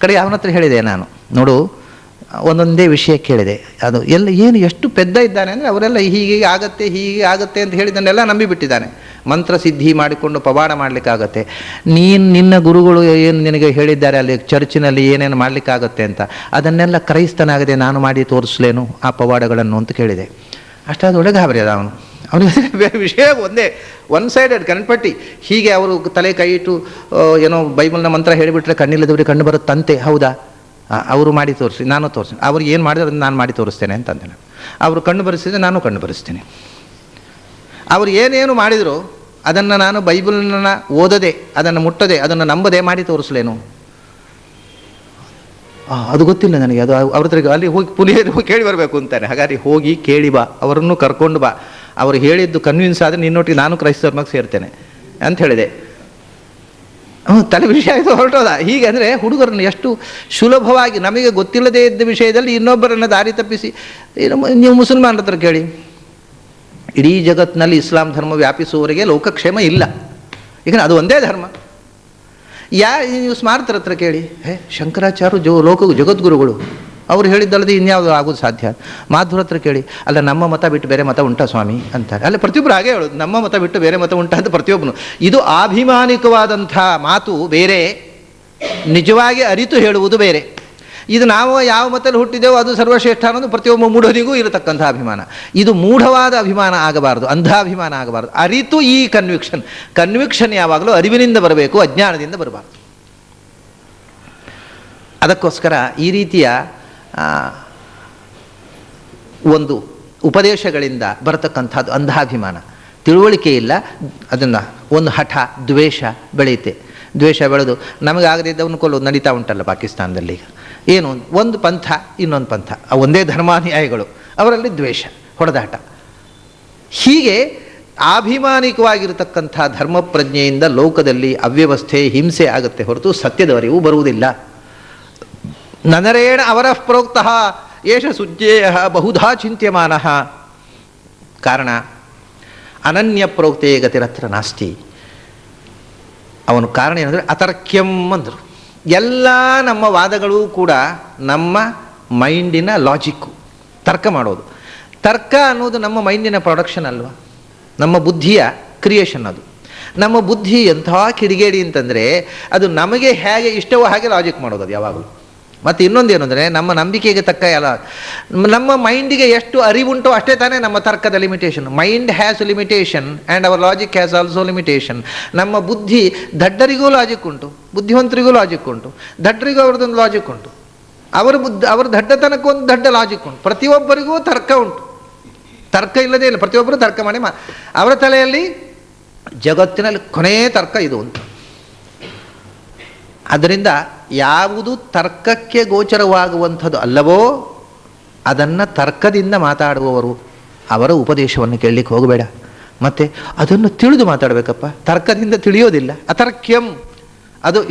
ಕಡೆಗೆ ಅವನ ಹತ್ರ ಹೇಳಿದೆ ನಾನು, ನೋಡು, ಒಂದೊಂದೇ ವಿಷಯ ಕೇಳಿದೆ, ಅದು ಏನು ಎಷ್ಟು ಪೆದ್ದ ಇದ್ದಾನೆ ಅಂದರೆ ಅವರೆಲ್ಲ ಹೀಗೆ ಆಗುತ್ತೆ ಅಂತ ಹೇಳಿದ್ದನ್ನೆಲ್ಲ ನಂಬಿಬಿಟ್ಟಿದ್ದಾನೆ. ಮಂತ್ರ ಸಿದ್ಧಿ ಮಾಡಿಕೊಂಡು ಪವಾಡ ಮಾಡಲಿಕ್ಕಾಗತ್ತೆ, ನಿನ್ನ ಗುರುಗಳು ಏನು ನಿನಗೆ ಹೇಳಿದ್ದಾರೆ ಅಲ್ಲಿ ಚರ್ಚಿನಲ್ಲಿ ಏನೇನು ಮಾಡಲಿಕ್ಕಾಗತ್ತೆ ಅಂತ, ಅದನ್ನೆಲ್ಲ ಕ್ರೈಸ್ತನಾಗದೆ ನಾನು ಮಾಡಿ ತೋರಿಸ್ಲೇನು ಆ ಪವಾಡಗಳನ್ನು ಅಂತ ಕೇಳಿದೆ. ಅಷ್ಟಾದೊಳಗೆ ಗಾಬರಿ ಅದ ಅವನಿಗೆ ವಿಷಯ ಒಂದೇ, ಒನ್ ಸೈಡೆಡ್ ಕಣ್ಪಟ್ಟಿ. ಹೀಗೆ ಅವರು ತಲೆ ಕೈ ಇಟ್ಟು ಏನೋ ಬೈಬಲ್ನ ಮಂತ್ರ ಹೇಳಿಬಿಟ್ರೆ ಕಣ್ಣಿಲ್ಲದವ್ರಿಗೆ ಕಣ್ಣು ಬರುತ್ತಂತೆ. ಹೌದಾ? ಅವರು ಮಾಡಿ ತೋರಿಸಿ, ನಾನು ತೋರಿಸ್ತೀನಿ. ಅವ್ರು ಏನು ಮಾಡಿದ್ರೆ ಅದನ್ನು ನಾನು ಮಾಡಿ ತೋರಿಸ್ತೇನೆ ಅಂತಂದೆ ನಾನು. ಅವರು ಕಣ್ಣು ಬರೆಸಿದ್ರೆ ನಾನು ಕಣ್ಣು ಬರೆಸ್ತೀನಿ. ಅವರು ಏನೇನು ಮಾಡಿದರು ಅದನ್ನು ನಾನು ಬೈಬಲ್ನ ಓದದೆ, ಅದನ್ನು ಮುಟ್ಟದೆ, ಅದನ್ನು ನಂಬದೆ ಮಾಡಿ ತೋರಿಸ್ಲೇನು? ಅದು ಗೊತ್ತಿಲ್ಲ ನನಗೆ. ಅದು ಅವ್ರ ಹತ್ರ ಅಲ್ಲಿ ಹೋಗಿ ಪುನಃ ಕೇಳಿ ಬರಬೇಕು ಅಂತಾನೆ. ಹಾಗಾದ್ರೆ ಹೋಗಿ ಕೇಳಿ ಬಾ, ಅವರನ್ನು ಕರ್ಕೊಂಡು ಬಾ, ಅವರು ಹೇಳಿದ್ದು ಕನ್ವಿನ್ಸ್ ಆದರೆ ನಿನ್ನೊಟ್ಟಿಗೆ ನಾನು ಕ್ರೈಸ್ತ ಧರ್ಮಕ್ಕೆ ಸೇರ್ತೇನೆ ಅಂತ ಹೇಳಿದೆ. ತಲೆ ವಿಷಯ ಆಯಿತು, ಹೊರಟೋದ. ಹೀಗೆ ಅಂದರೆ ಹುಡುಗರನ್ನು ಎಷ್ಟು ಸುಲಭವಾಗಿ ನಮಗೆ ಗೊತ್ತಿಲ್ಲದೇ ಇದ್ದ ವಿಷಯದಲ್ಲಿ ಇನ್ನೊಬ್ಬರನ್ನು ದಾರಿ ತಪ್ಪಿಸಿ. ನೀವು ಮುಸಲ್ಮಾನರ ಹತ್ರ ಕೇಳಿ, ಇಡೀ ಜಗತ್ತಿನಲ್ಲಿ ಇಸ್ಲಾಂ ಧರ್ಮ ವ್ಯಾಪಿಸುವವರೆಗೆ ಲೋಕಕ್ಷೇಮ ಇಲ್ಲ, ಏಕೆಂದರೆ ಅದು ಒಂದೇ ಧರ್ಮ. ನೀವು ಸ್ಮಾರತರ ಹತ್ರ ಕೇಳಿ, ಶಂಕರಾಚಾರ್ಯ ಜಗದ್ಗುರುಗಳು, ಅವ್ರು ಹೇಳಿದ್ದಲ್ಲದೆ ಇನ್ಯಾವುದು ಆಗೋದು ಸಾಧ್ಯ? ಮಾಧುರ ಹತ್ರ ಕೇಳಿ, ಅಲ್ಲ ನಮ್ಮ ಮತ ಬಿಟ್ಟು ಬೇರೆ ಮತ ಉಂಟಾ ಸ್ವಾಮಿ ಅಂತಾರೆ. ಅಲ್ಲ, ಪ್ರತಿಯೊಬ್ಬರು ಹಾಗೆ ಹೇಳೋದು, ನಮ್ಮ ಮತ ಬಿಟ್ಟು ಬೇರೆ ಮತ ಉಂಟಾ ಅಂತ ಪ್ರತಿಯೊಬ್ಬನು. ಇದು ಆಭಿಮಾನಿಕವಾದಂಥ ಮಾತು ಬೇರೆ, ನಿಜವಾಗಿ ಅರಿತು ಹೇಳುವುದು ಬೇರೆ. ಇದು ನಾವು ಯಾವ ಮತದಲ್ಲಿ ಹುಟ್ಟಿದೆವೋ ಅದು ಸರ್ವಶ್ರೇಷ್ಠ ಅನ್ನೋದು ಪ್ರತಿಯೊಬ್ಬ ಮೂಢನಿಗೂ ಇರತಕ್ಕಂಥ ಅಭಿಮಾನ. ಇದು ಮೂಢವಾದ ಅಭಿಮಾನ ಆಗಬಾರ್ದು, ಅಂಧಾಭಿಮಾನ ಆಗಬಾರ್ದು. ಅರಿತು ಈ ಕನ್ವಿಕ್ಷನ್ ಯಾವಾಗಲೂ ಅರಿವಿನಿಂದ ಬರಬೇಕು, ಅಜ್ಞಾನದಿಂದ ಬರಬಾರ್ದು. ಅದಕ್ಕೋಸ್ಕರ ಈ ರೀತಿಯ ಒಂದು ಉಪದೇಶಗಳಿಂದ ಬರತಕ್ಕಂಥದ್ದು ಅಂಧಾಭಿಮಾನ. ತಿಳುವಳಿಕೆ ಇಲ್ಲ, ಅದನ್ನು ಒಂದು ಹಠ, ದ್ವೇಷ ಬೆಳೆಯುತ್ತೆ. ದ್ವೇಷ ಬೆಳೆದು ನಮಗಾಗದಿದ್ದವನು ಕೊಲ್ಲೋದು ನಡೀತಾ ಉಂಟಲ್ಲ ಪಾಕಿಸ್ತಾನದಲ್ಲಿ. ಈಗ ಏನು, ಒಂದು ಪಂಥ ಇನ್ನೊಂದು ಪಂಥ, ಒಂದೇ ಧರ್ಮಾನುಯಾಯಿಗಳು, ಅವರಲ್ಲಿ ದ್ವೇಷ, ಹೊಡೆದಾಟ. ಹೀಗೆ ಆಭಿಮಾನಿಕವಾಗಿರತಕ್ಕಂಥ ಧರ್ಮ ಪ್ರಜ್ಞೆಯಿಂದ ಲೋಕದಲ್ಲಿ ಅವ್ಯವಸ್ಥೆ, ಹಿಂಸೆ ಆಗುತ್ತೆ ಹೊರತು ಸತ್ಯದ ಅರಿವು ಬರುವುದಿಲ್ಲ. ನನರೇಣ ಅವರಃ ಪ್ರೋಕ್ತಃ ಏಷ ಸುಜ್ಞೇಯ ಬಹುಧಾ ಚಿಂತ್ಯಮಾನಃ. ಕಾರಣ ಅನನ್ಯ ಪ್ರೋಕ್ತೇ ಗತಿರತ್ರ ನಾಸ್ತಿ. ಅವನು ಕಾರಣ ಏನಂದರೆ ಅತರ್ಕ್ಯಂ ಅಂದರು. ಎಲ್ಲ ನಮ್ಮ ವಾದಗಳು ಕೂಡ ನಮ್ಮ ಮೈಂಡಿನ ಲಾಜಿಕ್ಕು, ತರ್ಕ ಮಾಡೋದು. ತರ್ಕ ಅನ್ನೋದು ನಮ್ಮ ಮೈಂಡಿನ ಪ್ರೊಡಕ್ಷನ್ ಅಲ್ವಾ, ನಮ್ಮ ಬುದ್ಧಿಯ ಕ್ರಿಯೇಷನ್ ಅದು. ನಮ್ಮ ಬುದ್ಧಿ ಎಂಥ ಕಿಡಿಗೇಡಿ ಅಂತಂದರೆ ಅದು ನಮಗೆ ಹೇಗೆ ಇಷ್ಟವೋ ಹಾಗೆ ಲಾಜಿಕ್ ಮಾಡೋದು ಅದು ಯಾವಾಗಲೂ. ಮತ್ತು ಇನ್ನೊಂದೇನು ಅಂದರೆ ನಮ್ಮ ನಂಬಿಕೆಗೆ ತಕ್ಕ ಎಲ್ಲ, ನಮ್ಮ ಮೈಂಡಿಗೆ ಎಷ್ಟು ಅರಿವುಂಟೋ ಅಷ್ಟೇ ತಾನೇ ನಮ್ಮ ತರ್ಕದ limitation. Mind has limitation and our logic has also limitation. ನಮ್ಮ ಬುದ್ಧಿ ದಡ್ಡರಿಗೂ ಲಾಜಿಕ್ ಉಂಟು, ಬುದ್ಧಿವಂತರಿಗೂ ಲಾಜಿಕ್ ಉಂಟು, ದಡ್ಡರಿಗೂ ಅವ್ರದ್ದೊಂದು ಲಾಜಿಕ್ ಉಂಟು, ಅವರ ದಡ್ಡತನಕ್ಕೂ ಒಂದು ದಡ್ಡ ಲಾಜಿಕ್ ಉಂಟು. ಪ್ರತಿಯೊಬ್ಬರಿಗೂ ತರ್ಕ ಉಂಟು, ತರ್ಕ ಇಲ್ಲದೇ ಇಲ್ಲ. ಪ್ರತಿಯೊಬ್ಬರು ತರ್ಕ ಮಾಡಿ ಅವರ ತಲೆಯಲ್ಲಿ ಜಗತ್ತಿನಲ್ಲಿ ಕೊನೆಯ ತರ್ಕ ಇದು ಅಂತ. ಅದರಿಂದ ಯಾವುದು ತರ್ಕಕ್ಕೆ ಗೋಚರವಾಗುವಂಥದ್ದು ಅಲ್ಲವೋ ಅದನ್ನು ತರ್ಕದಿಂದ ಮಾತಾಡುವವರು ಅವರ ಉಪದೇಶವನ್ನು ಕೇಳಲಿಕ್ಕೆ ಹೋಗಬೇಡ. ಮತ್ತು ಅದನ್ನು ತಿಳಿದು ಮಾತಾಡಬೇಕಪ್ಪ, ತರ್ಕದಿಂದ ತಿಳಿಯೋದಿಲ್ಲ. ಅತರ್ಕ್ಯಂ ಅದು